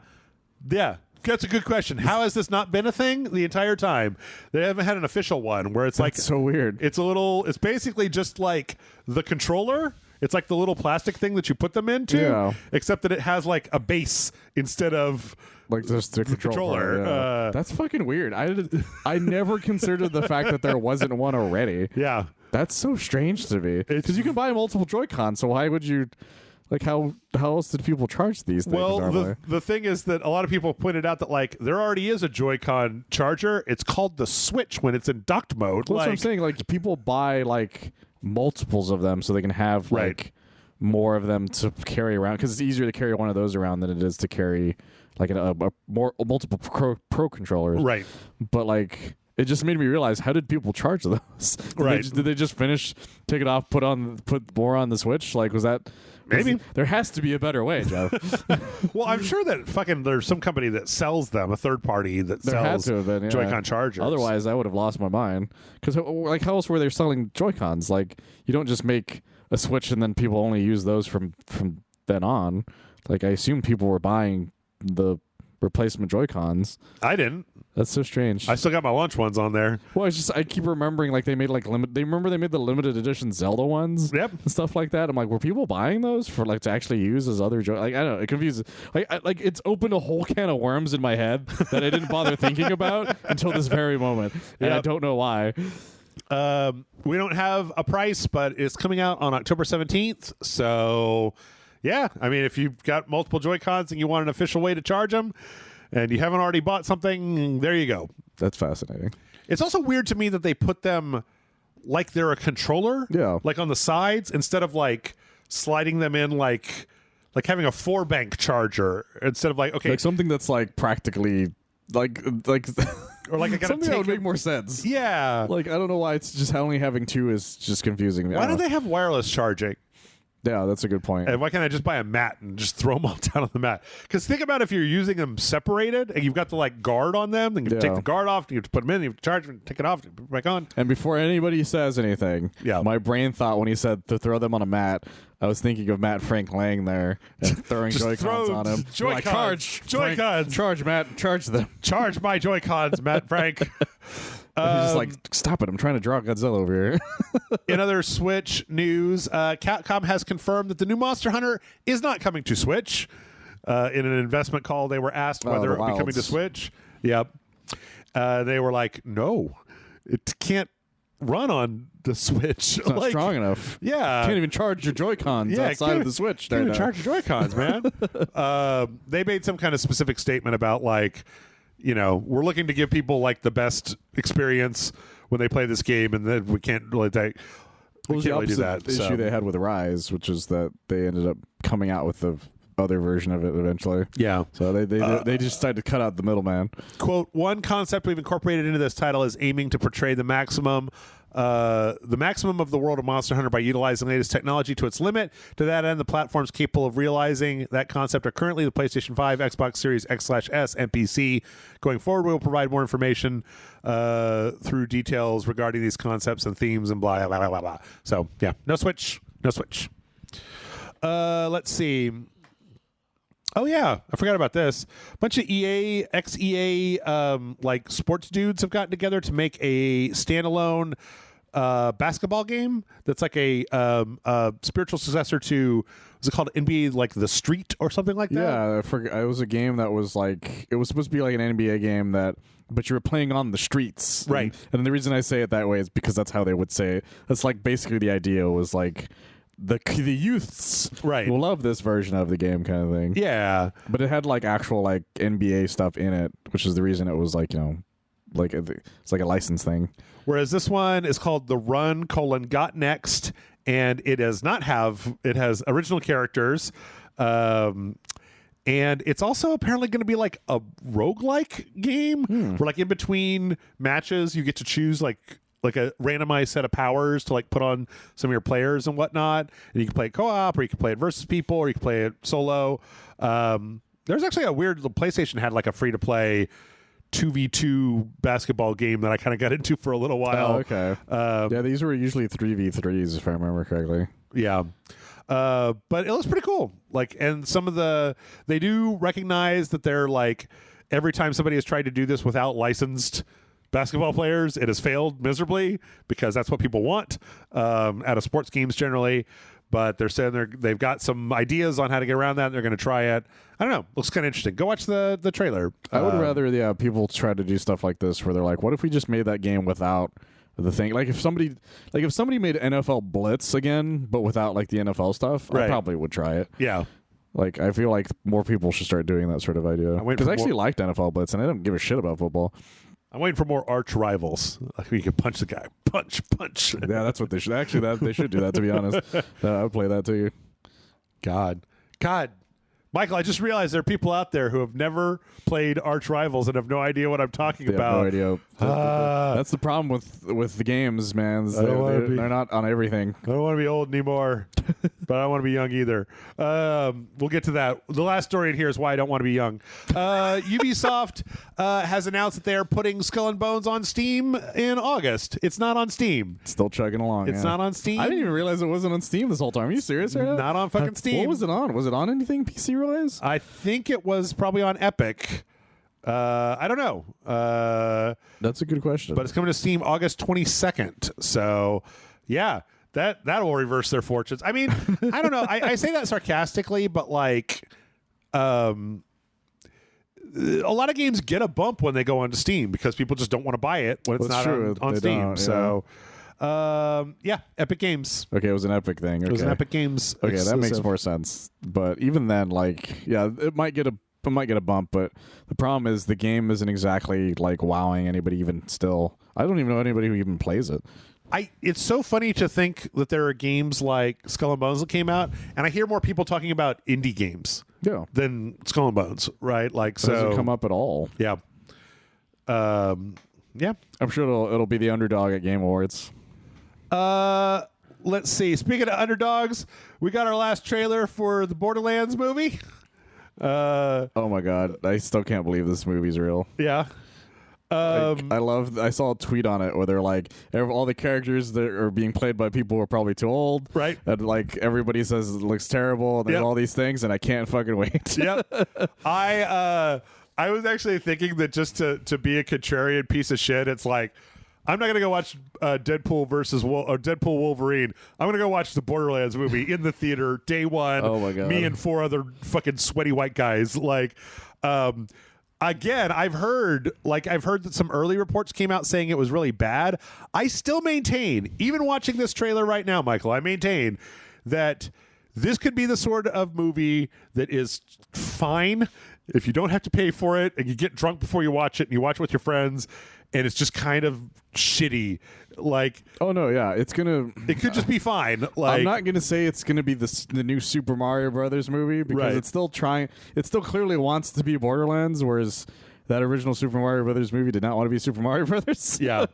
That's a good question. How has this not been a thing the entire time? They haven't had an official one where it's That's like so weird. It's basically just like the controller. It's like the little plastic thing that you put them into, except that it has like a base instead of like just the controller. Yeah. That's fucking weird. I never considered the fact that there wasn't one already. Yeah. That's so strange to me. Because you can buy multiple Joy-Cons, so why would you... Like, how else did people charge these things? Well, the thing is that a lot of people pointed out that, like, there already is a Joy-Con charger. It's called the Switch when it's in docked mode. Well, that's what I'm saying. Like, people buy, like, multiples of them so they can have, like, more of them to carry around. Because it's easier to carry one of those around than it is to carry, like, multiple pro controllers. Right. But, like... It just made me realize, how did people charge those? Did they just finish, take it off, put more on the Switch? Like, was that... Maybe. There has to be a better way, Joe. Well, I'm sure that there's some company that sells them, a third party that sells Joy-Con chargers. Otherwise, I would have lost my mind. Because, like, how else were they selling Joy-Cons? Like, you don't just make a Switch and then people only use those from then on. Like, I assume people were buying the replacement Joy-Cons. I didn't. That's so strange. I still got my launch ones on there. Well, I keep remembering like they made like they made the limited edition Zelda ones. Yep. And stuff like that. I'm like, were people buying those for like to actually use as other like I don't know, it confuses. Like it's opened a whole can of worms in my head that I didn't bother thinking about until this very moment. And I don't know why. We don't have a price, but it's coming out on October 17th. So yeah, I mean, if you've got multiple Joy-Cons and you want an official way to charge them, and you haven't already bought something, there you go. That's fascinating. It's also weird to me that they put them like they're a controller, like on the sides, instead of like sliding them in like having a 4-bank charger instead of like something that's like practically like or like I gotta something that would make more sense. Yeah, like I don't know why it's just only having 2 is just confusing me. Why do they have wireless charging? Yeah, that's a good point. And why can't I just buy a mat and just throw them all down on the mat? Because think about if you're using them separated and you've got the like guard on them, then you take the guard off, you have to put them in, you have to charge them, take it off, put it back on. And before anybody says anything, my brain thought when he said to throw them on a mat, I was thinking of Matt Frank laying there and throwing Joy-Cons on him. Joy-Cons. Like, Joy-Cons. Charge, Matt. Charge them. Charge my Joy-Cons, Matt Frank. He's just like, stop it. I'm trying to draw Godzilla over here. In other Switch news, Capcom has confirmed that the new Monster Hunter is not coming to Switch. In an investment call, they were asked whether it would be coming to Switch. Yep. They were like, no, it can't run on the Switch. It's not strong enough. Yeah. Can't even charge your Joy-Cons outside of the Switch. Can't even charge your Joy-Cons, man. They made some kind of specific statement about like, you know, we're looking to give people like the best experience when they play this game, and then we can't really take. We can't really do that. Issue they had with Rise, which is that they ended up coming out with the other version of it eventually. Yeah. So they just decided to cut out the middleman. Quote: one concept we've incorporated into this title is aiming to portray the maximum of the world of Monster Hunter by utilizing the latest technology to its limit. To that end, the platforms capable of realizing that concept are currently the PlayStation 5, Xbox Series X/S, and PC. Going forward, we will provide more information through details regarding these concepts and themes and blah, blah, blah, blah, blah. So, yeah, no Switch. No Switch. Let's see. Oh, yeah. I forgot about this. A bunch of EA, ex-EA, like sports dudes have gotten together to make a standalone basketball game that's like a spiritual successor to, was it called NBA, like The Street or something like that? Yeah, I forgot. It was a game that was like, it was supposed to be like an NBA game but you were playing on the streets. Right. And the reason I say it that way is because that's how they would say it. That's like basically the idea was like, the youths will love this version of the game kind of thing. Yeah. But it had like actual like NBA stuff in it, which is the reason it was like, you know, like it's like a license thing. Whereas this one is called The Run: Got Next, and it has original characters. And it's also apparently going to be like a roguelike game where like in between matches you get to choose like a randomized set of powers to like put on some of your players and whatnot. And you can play it co-op, or you can play it versus people, or you can play it solo. There's actually the PlayStation had like a free-to-play 2v2 basketball game that I kind of got into for a little while. Oh, okay. Yeah, these were usually 3v3s if I remember correctly. Yeah. But it looks pretty cool. Like, and they do recognize that they're like, every time somebody has tried to do this without licensed basketball players, it has failed miserably because that's what people want out of sports games generally. But they're saying they've got some ideas on how to get around that, and they're going to try it. I don't know. Looks kind of interesting. Go watch the trailer. I would rather, people try to do stuff like this where they're like, what if we just made that game without the thing? Like if somebody made NFL Blitz again, but without like the NFL stuff, right. I probably would try it. Yeah. Like I feel like more people should start doing that sort of idea. Because I actually liked NFL Blitz, and I don't give a shit about football. I'm waiting for more arch rivals. Like you can punch the guy. Punch. Yeah, that's what they should. Actually, they should do that, to be honest. I would play that too. God. Michael, I just realized there are people out there who have never played Arch Rivals and have no idea what I'm talking about. No idea. That's the problem with the games, man. They're not on everything. I don't want to be old anymore, but I don't want to be young either. We'll get to that. The last story in here is why I don't want to be young. Ubisoft has announced that they are putting Skull and Bones on Steam in August. It's not on Steam. Still chugging along. It's not on Steam. I didn't even realize it wasn't on Steam this whole time. Are you serious right now? Not on fucking Steam. What was it on? Was it on anything PC relays? I think it was probably on Epic. I don't know. That's a good question. But it's coming to Steam August 22nd. So, yeah, that will reverse their fortunes. I mean, I don't know. I say that sarcastically, but like, a lot of games get a bump when they go onto Steam because people just don't want to buy it when it's not on Steam. So, yeah, Epic Games. Okay, it was an Epic thing. Okay. It was an Epic Games. Okay, that makes more sense. But even then, like, yeah, it might get a bump, but the problem is the game isn't exactly like wowing anybody even still. I don't even know anybody who even plays it. It's so funny to think that there are games like Skull and Bones that came out, and I hear more people talking about indie games than Skull and Bones, right? Like, it doesn't come up at all. Yeah. Yeah. I'm sure it'll be the underdog at Game Awards. Let's see. Speaking of underdogs, we got our last trailer for the Borderlands movie. Oh my god, I still can't believe this movie's real. Yeah. I saw a tweet on it where they're like, all the characters that are being played by people who are probably too old, right? And like everybody says it looks terrible. And there's all these things, and I can't fucking wait. Yep. I was actually thinking that just to be a contrarian piece of shit, it's like, I'm not gonna go watch Deadpool Wolverine. I'm gonna go watch the Borderlands movie in the theater day one. Oh my god! Me and 4 other fucking sweaty white guys. Like, again, I've heard that some early reports came out saying it was really bad. I still maintain, even watching this trailer right now, Michael, I maintain that this could be the sort of movie that is fine if you don't have to pay for it and you get drunk before you watch it and you watch it with your friends. And it's just kind of shitty. Like, oh no, yeah, it could just be fine. Like, I'm not gonna say it's gonna be the new Super Mario Brothers movie because it's still clearly wants to be Borderlands, whereas that original Super Mario Brothers movie did not want to be Super Mario Brothers. Yeah,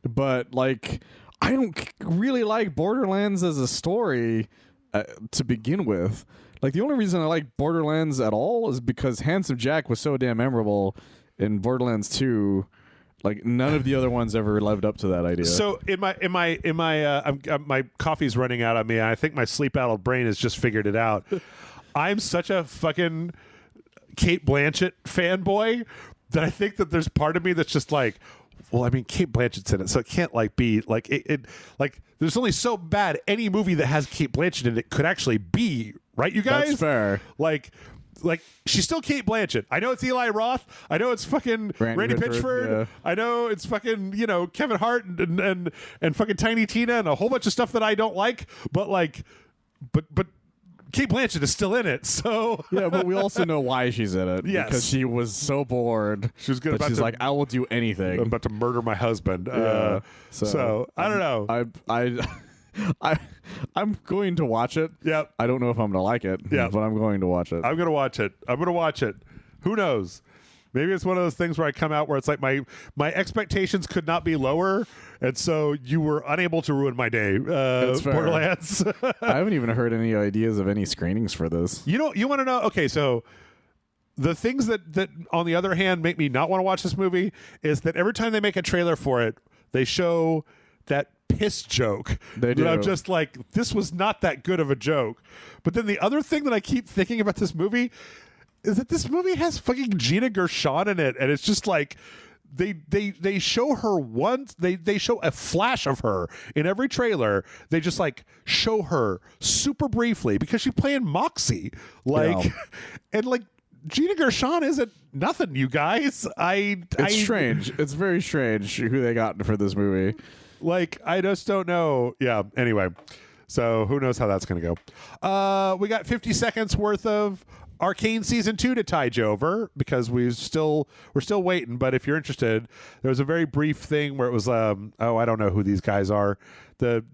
but like, I don't really like Borderlands as a story to begin with. Like, the only reason I like Borderlands at all is because Handsome Jack was so damn memorable in Borderlands 2. Like, none of the other ones ever lived up to that idea. So my coffee's running out on me. And I think my sleep-addled brain has just figured it out. I'm such a fucking Cate Blanchett fanboy that I think that there's part of me that's just like, well, I mean, Cate Blanchett's in it, so it can't like be like it. Like, there's only so bad any movie that has Cate Blanchett in it could actually be, right? You guys, that's fair. Like, she's still Cate Blanchett. I know it's Eli Roth. I know it's fucking Randy Pitchford. Yeah. I know it's fucking, Kevin Hart and fucking Tiny Tina and a whole bunch of stuff that I don't like. But like, but Kate Blanchett is still in it, so Yeah, but we also know why she's in it. Yes. Because she was so bored. She was good. She's like, I will do anything. I'm about to murder my husband. Yeah. So I don't know. I'm going to watch it. Yep. I don't know if I'm going to like it. Yeah. But I'm going to watch it. I'm gonna watch it. Who knows? Maybe it's one of those things where I come out where it's like my expectations could not be lower, and so you were unable to ruin my day. That's fair. Borderlands. I haven't even heard any ideas of any screenings for this. You want to know? Okay, so the things that on the other hand make me not want to watch this movie is that every time they make a trailer for it, they show that piss joke. They do. And I'm just like, this was not that good of a joke. But then the other thing that I keep thinking about this movie is that this movie has fucking Gina Gershon in it, and it's just like they show her once, they show a flash of her in every trailer. They just like show her super briefly because she's playing Moxie, like, Yeah. and like Gina Gershon isn't nothing, you guys. It's strange. It's very strange who they got for this movie. Like, I just don't know. Yeah. Anyway, so who knows how that's going to go? We got 50 seconds worth of Arcane Season 2 to tide you over because we're still waiting. But if you're interested, there was a very brief thing where it was I don't know who these guys are. The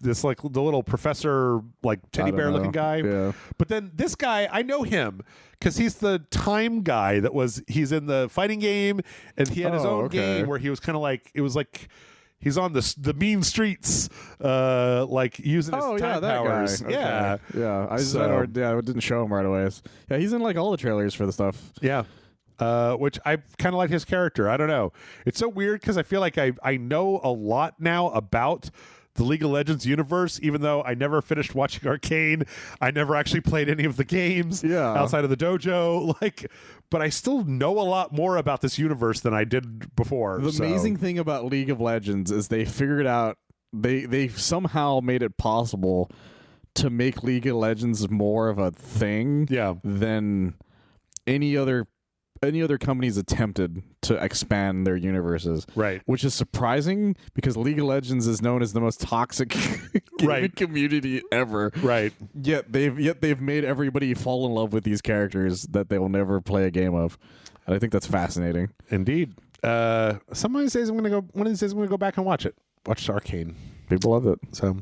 little professor, like teddy bear looking guy. Yeah. But then this guy, I know him because he's the time guy he's in the fighting game, and he had his own game where he was kind of like, it was like he's on the mean streets, like using his time powers. Guy. Okay. Yeah, yeah. I didn't show him right away. Yeah, he's in like all the trailers for the stuff. Yeah, which I kind of like his character. I don't know. It's so weird because I feel like I know a lot now about the League of Legends universe, even though I never finished watching Arcane. I never actually played any of the games outside of the dojo. Like, but I still know a lot more about this universe than I did before. The amazing thing about League of Legends is they figured out they somehow made it possible to make League of Legends more of a thing than any other company's attempted to expand their universes, right? Which is surprising because League of Legends is known as the most toxic gaming community ever, right? Yet they've made everybody fall in love with these characters that they will never play a game of, and I think that's fascinating. Indeed. One of these days I'm gonna go back and watch it. Watch Arcane. People love it. So,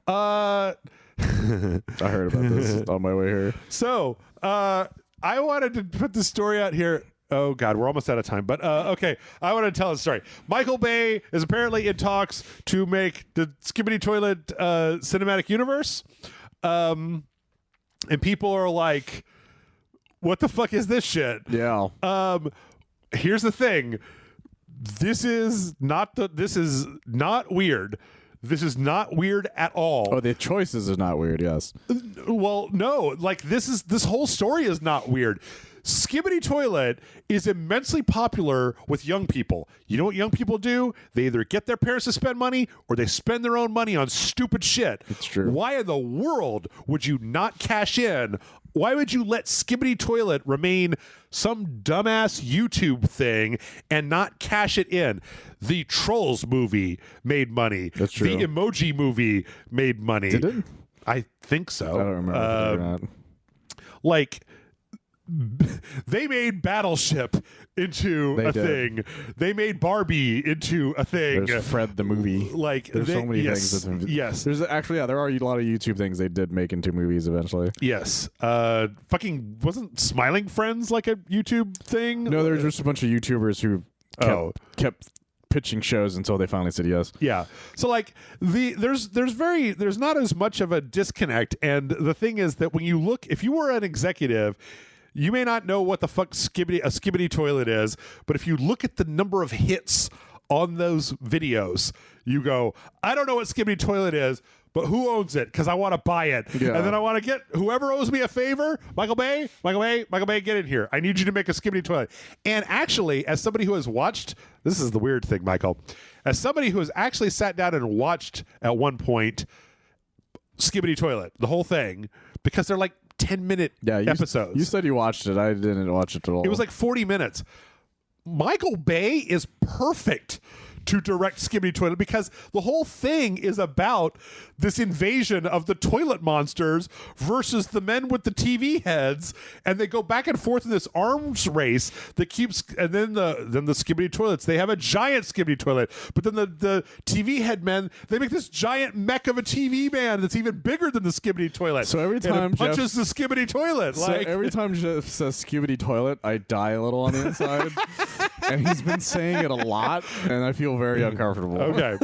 I heard about this on my way here. So, I wanted to put the story out here. Oh, God, we're almost out of time. But, okay, I want to tell a story. Michael Bay is apparently in talks to make the Skibidi Toilet cinematic universe. And people are like, what the fuck is this shit? Yeah. Here's the thing. This is not weird. This is not weird at all. Oh, the choices is not weird, yes. Well, no, like this whole story is not weird. Skibidi Toilet is immensely popular with young people. You know what young people do? They either get their parents to spend money or they spend their own money on stupid shit. It's true. Why in the world would you not cash in? Why would you let Skibidi Toilet remain some dumbass YouTube thing and not cash it in? The Trolls movie made money. That's true. The Emoji movie made money. Did it? I think so. I don't remember if it did or not. Like, they made Battleship into a thing. They made Barbie into a thing. There's Fred the movie. Like, there's so many things. Yes. There's actually, there are a lot of YouTube things they did make into movies eventually. Yes. Fucking wasn't Smiling Friends like a YouTube thing? No, there's just a bunch of YouTubers who kept pitching shows until they finally said yes. Yeah. So like there's not as much of a disconnect, and the thing is that when you look, if you were an executive, you may not know what the fuck a Skibidi Toilet is, but if you look at the number of hits on those videos, you go, I don't know what Skibidi Toilet is, but who owns it? Because I want to buy it. Yeah. And then I want to get whoever owes me a favor, Michael Bay, get in here. I need you to make a Skibidi Toilet. And actually, as somebody who has watched, this is the weird thing, Michael, as somebody who has actually sat down and watched at one point Skibidi Toilet, the whole thing, because they're like 10-minute episodes. You said you watched it. I didn't watch it at all. It was like 40 minutes. Michael Bay is perfect to direct Skibidi Toilet, because the whole thing is about this invasion of the toilet monsters versus the men with the TV heads, and they go back and forth in this arms race that keeps. And then the Skibidi Toilets, they have a giant Skibidi Toilet, but then the TV head men, they make this giant mech of a TV man that's even bigger than the Skibidi Toilet. So every time and it punches the Skibidi Toilet. So every time Jeff says Skibidi Toilet, I die a little on the inside. And he's been saying it a lot, and I feel very uncomfortable. Okay.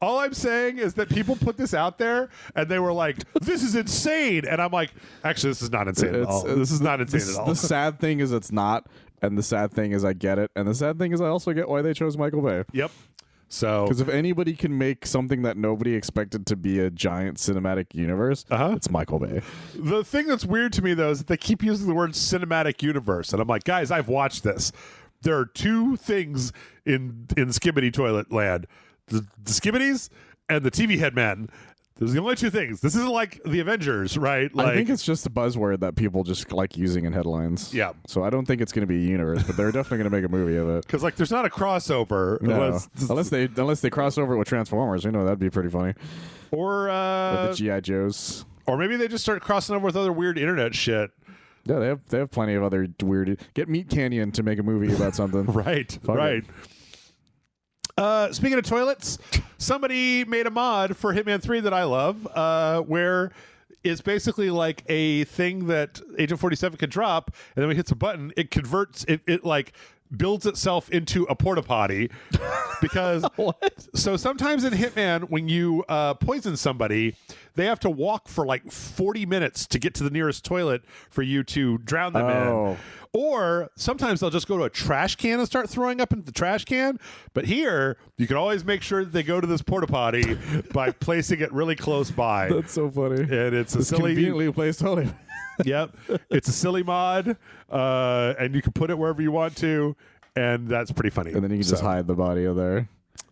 All I'm saying is that people put this out there, and they were like, this is insane. And I'm like, actually, this is not insane at all. This is not insane at all. The sad thing is it's not, and the sad thing is I get it, and the sad thing is I also get why they chose Michael Bay. Yep. So, because if anybody can make something that nobody expected to be a giant cinematic universe, it's Michael Bay. The thing that's weird to me, though, is that they keep using the word cinematic universe. And I'm like, guys, I've watched this. There are two things in Skibidi Toilet Land. The Skibidis and the TV headmen. Those are the only two things. This isn't like the Avengers, right? Like, I think it's just a buzzword that people just like using in headlines. Yeah. So I don't think it's going to be a universe, but they're definitely going to make a movie of it. Because like, there's not a crossover unless they cross over with Transformers. You know, that'd be pretty funny. Or the G.I. Joes. Or maybe they just start crossing over with other weird internet shit. Yeah, they have plenty of other weird. Get Meat Canyon to make a movie about something. Right. Speaking of toilets, somebody made a mod for Hitman 3 that I love, where it's basically like a thing that Agent 47 can drop, and then when it hits a button, it converts it like builds itself into a porta potty. Because so sometimes in Hitman, when you poison somebody, they have to walk for like 40 minutes to get to the nearest toilet for you to drown them in. Or sometimes they'll just go to a trash can and start throwing up into the trash can. But here, you can always make sure that they go to this porta potty by placing it really close by. That's so funny. And it's a silly, conveniently placed toilet. Yep, it's a silly mod, and you can put it wherever you want to, and that's pretty funny. And then you can just hide the body of there.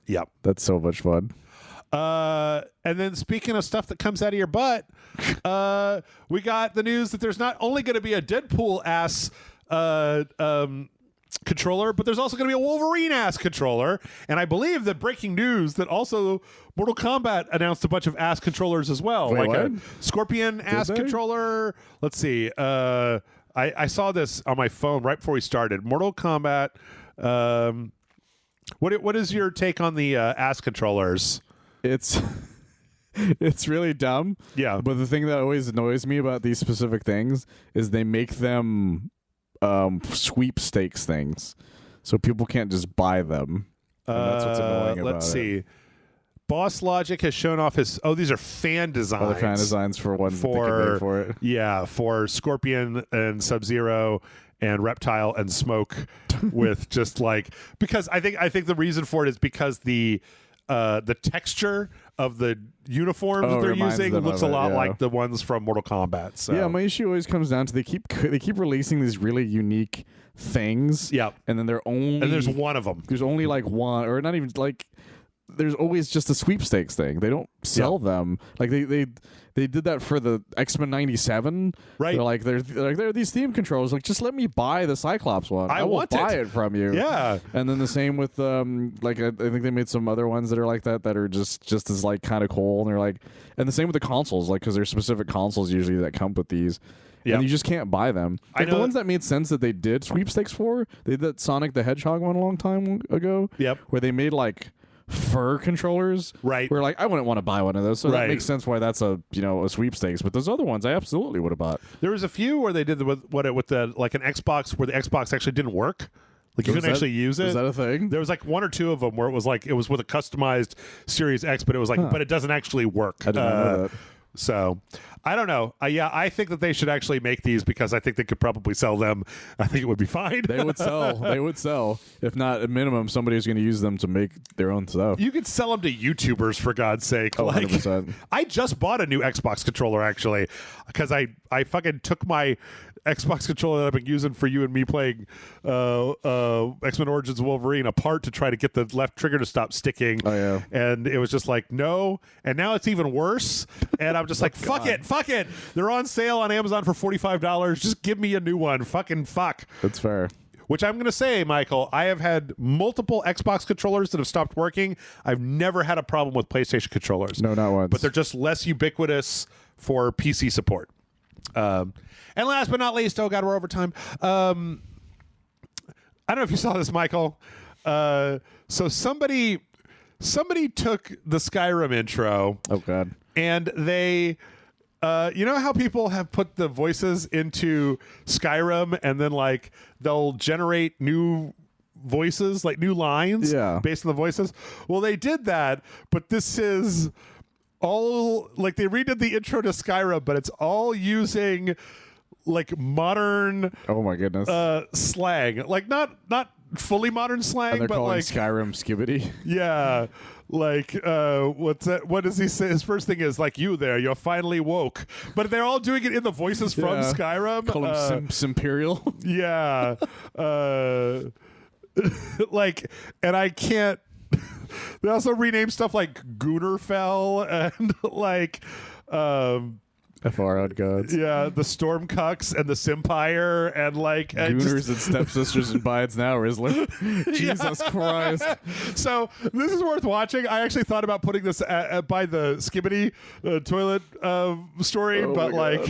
Yep, that's so much fun. And then speaking of stuff that comes out of your butt, we got the news that there's not only going to be a Deadpool ass controller, but there's also going to be a Wolverine ass controller. And I believe that breaking news that also Mortal Kombat announced a bunch of ass controllers as well. Wait, like what? A Scorpion ass controller. Let's see. I saw this on my phone right before we started. Mortal Kombat. What is your take on the ass controllers? It's really dumb. Yeah. But the thing that always annoys me about these specific things is they make them sweepstakes things, so people can't just buy them. And that's what's annoying about it. Let's see. Boss Logic has shown off his. Oh, these are fan designs. Oh, the fan designs for one for it. Yeah, for Scorpion and Sub-Zero and Reptile and Smoke, with just like, because I think the reason for it is because the texture of the uniforms that they're using looks a lot like the ones from Mortal Kombat. So. Yeah, my issue always comes down to they keep releasing these really unique things. Yeah, and then there's one of them. There's only like one, or not even like. There's always just a sweepstakes thing. They don't sell them. Like they did that for the X-Men 97. Right. They're like there are these theme controls. Like, just let me buy the Cyclops one. I will buy it from you. Yeah. And then the same with like I think they made some other ones that are like that are just as like kind of cool. And they're like, and the same with the consoles, like, because there's specific consoles usually that come with these. Yep. And you just can't buy them. Like, the ones that made sense that they did sweepstakes for, they did that Sonic the Hedgehog one a long time ago. Yep. Where they made like fur controllers, right? Where like I wouldn't want to buy one of those, so that makes sense why that's a sweepstakes. But those other ones, I absolutely would have bought. There was a few where they did with the like an Xbox where the Xbox actually didn't work. Like, you couldn't actually use it. Is that a thing? There was like one or two of them where it was with a customized Series X, but it was like, but it doesn't actually work. I didn't know that. So I don't know. Yeah, I think that they should actually make these because I think they could probably sell them. I think it would be fine. They would sell. They would sell. If not, at minimum, somebody's going to use them to make their own stuff. You could sell them to YouTubers, for God's sake. Oh, 100%. I just bought a new Xbox controller, actually, because I fucking took my Xbox controller that I've been using for you and me playing X-Men Origins Wolverine apart to try to get the left trigger to stop sticking. Oh, yeah. And it was just like, no. And now it's even worse. And I'm just like, fuck it. They're on sale on Amazon for $45. Just give me a new one. Fucking fuck. That's fair. which I'm going to say, Michael, I have had multiple Xbox controllers that have stopped working. I've never had a problem with PlayStation controllers. No, not once. But they're just less ubiquitous for PC support. And last but not least, oh God, we're over time. I don't know if you saw this, Michael. So somebody took the Skyrim intro. Oh God. And they, you know how people have put the voices into Skyrim and then like they'll generate new voices, like new lines based on the voices? Well, they did that, but this is all like they redid the intro to Skyrim, but it's all using like modern Oh my goodness. slang. Like not fully modern slang, and they're but calling like Skyrim Skibidi. yeah. Like what's that? What does he say? His first thing is like, "You there? You're finally woke." But they're all doing it in the voices from Skyrim. Call him Simperial. Yeah. Like, and I can't. They also rename stuff like Goonerfell and like Far out gods. yeah, the Stormcucks and the Simpire and like Gooners and stepsisters and bides now, Rizzler. Jesus Christ. So this is worth watching. I actually thought about putting this by the Skibidi toilet story, but like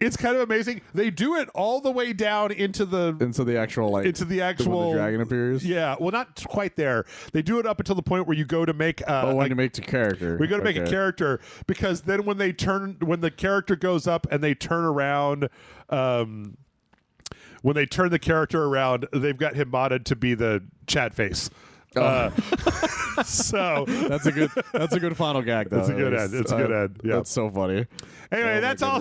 it's kind of amazing. They do it all the way down into the actual like into the when actual the dragon appears. Yeah, well, not quite there. They do it up until the point where you go to make when you make the character. we go to make a character, because then when the character goes up and they turn around, when they turn the character around, they've got him modded to be the chat face. So that's a good final gag though. It's a good end. It's a good end. Yeah, that's so funny. Anyway, that's all.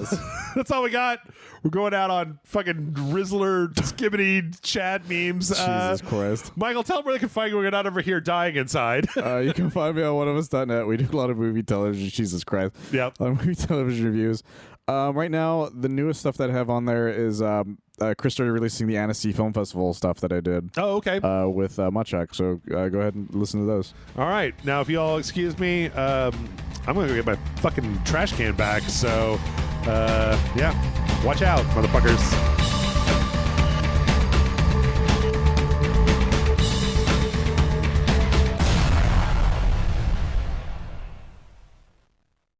That's all we got. We're going out on fucking Rizzler, Skibidi, Chad memes. Jesus Christ. Michael, tell them where they can find you. We're not over here dying inside. You can find me on oneofus.net. We do a lot of movie, television. Jesus Christ. Yep. Movie, television reviews. Right now, the newest stuff that I have on there is Chris started releasing the Annecy Film Festival stuff that I did. Oh, okay. With Muchak. So go ahead and listen to those. All right. Now, if you all excuse me, I'm going to go get my fucking trash can back. So, yeah, watch out, motherfuckers.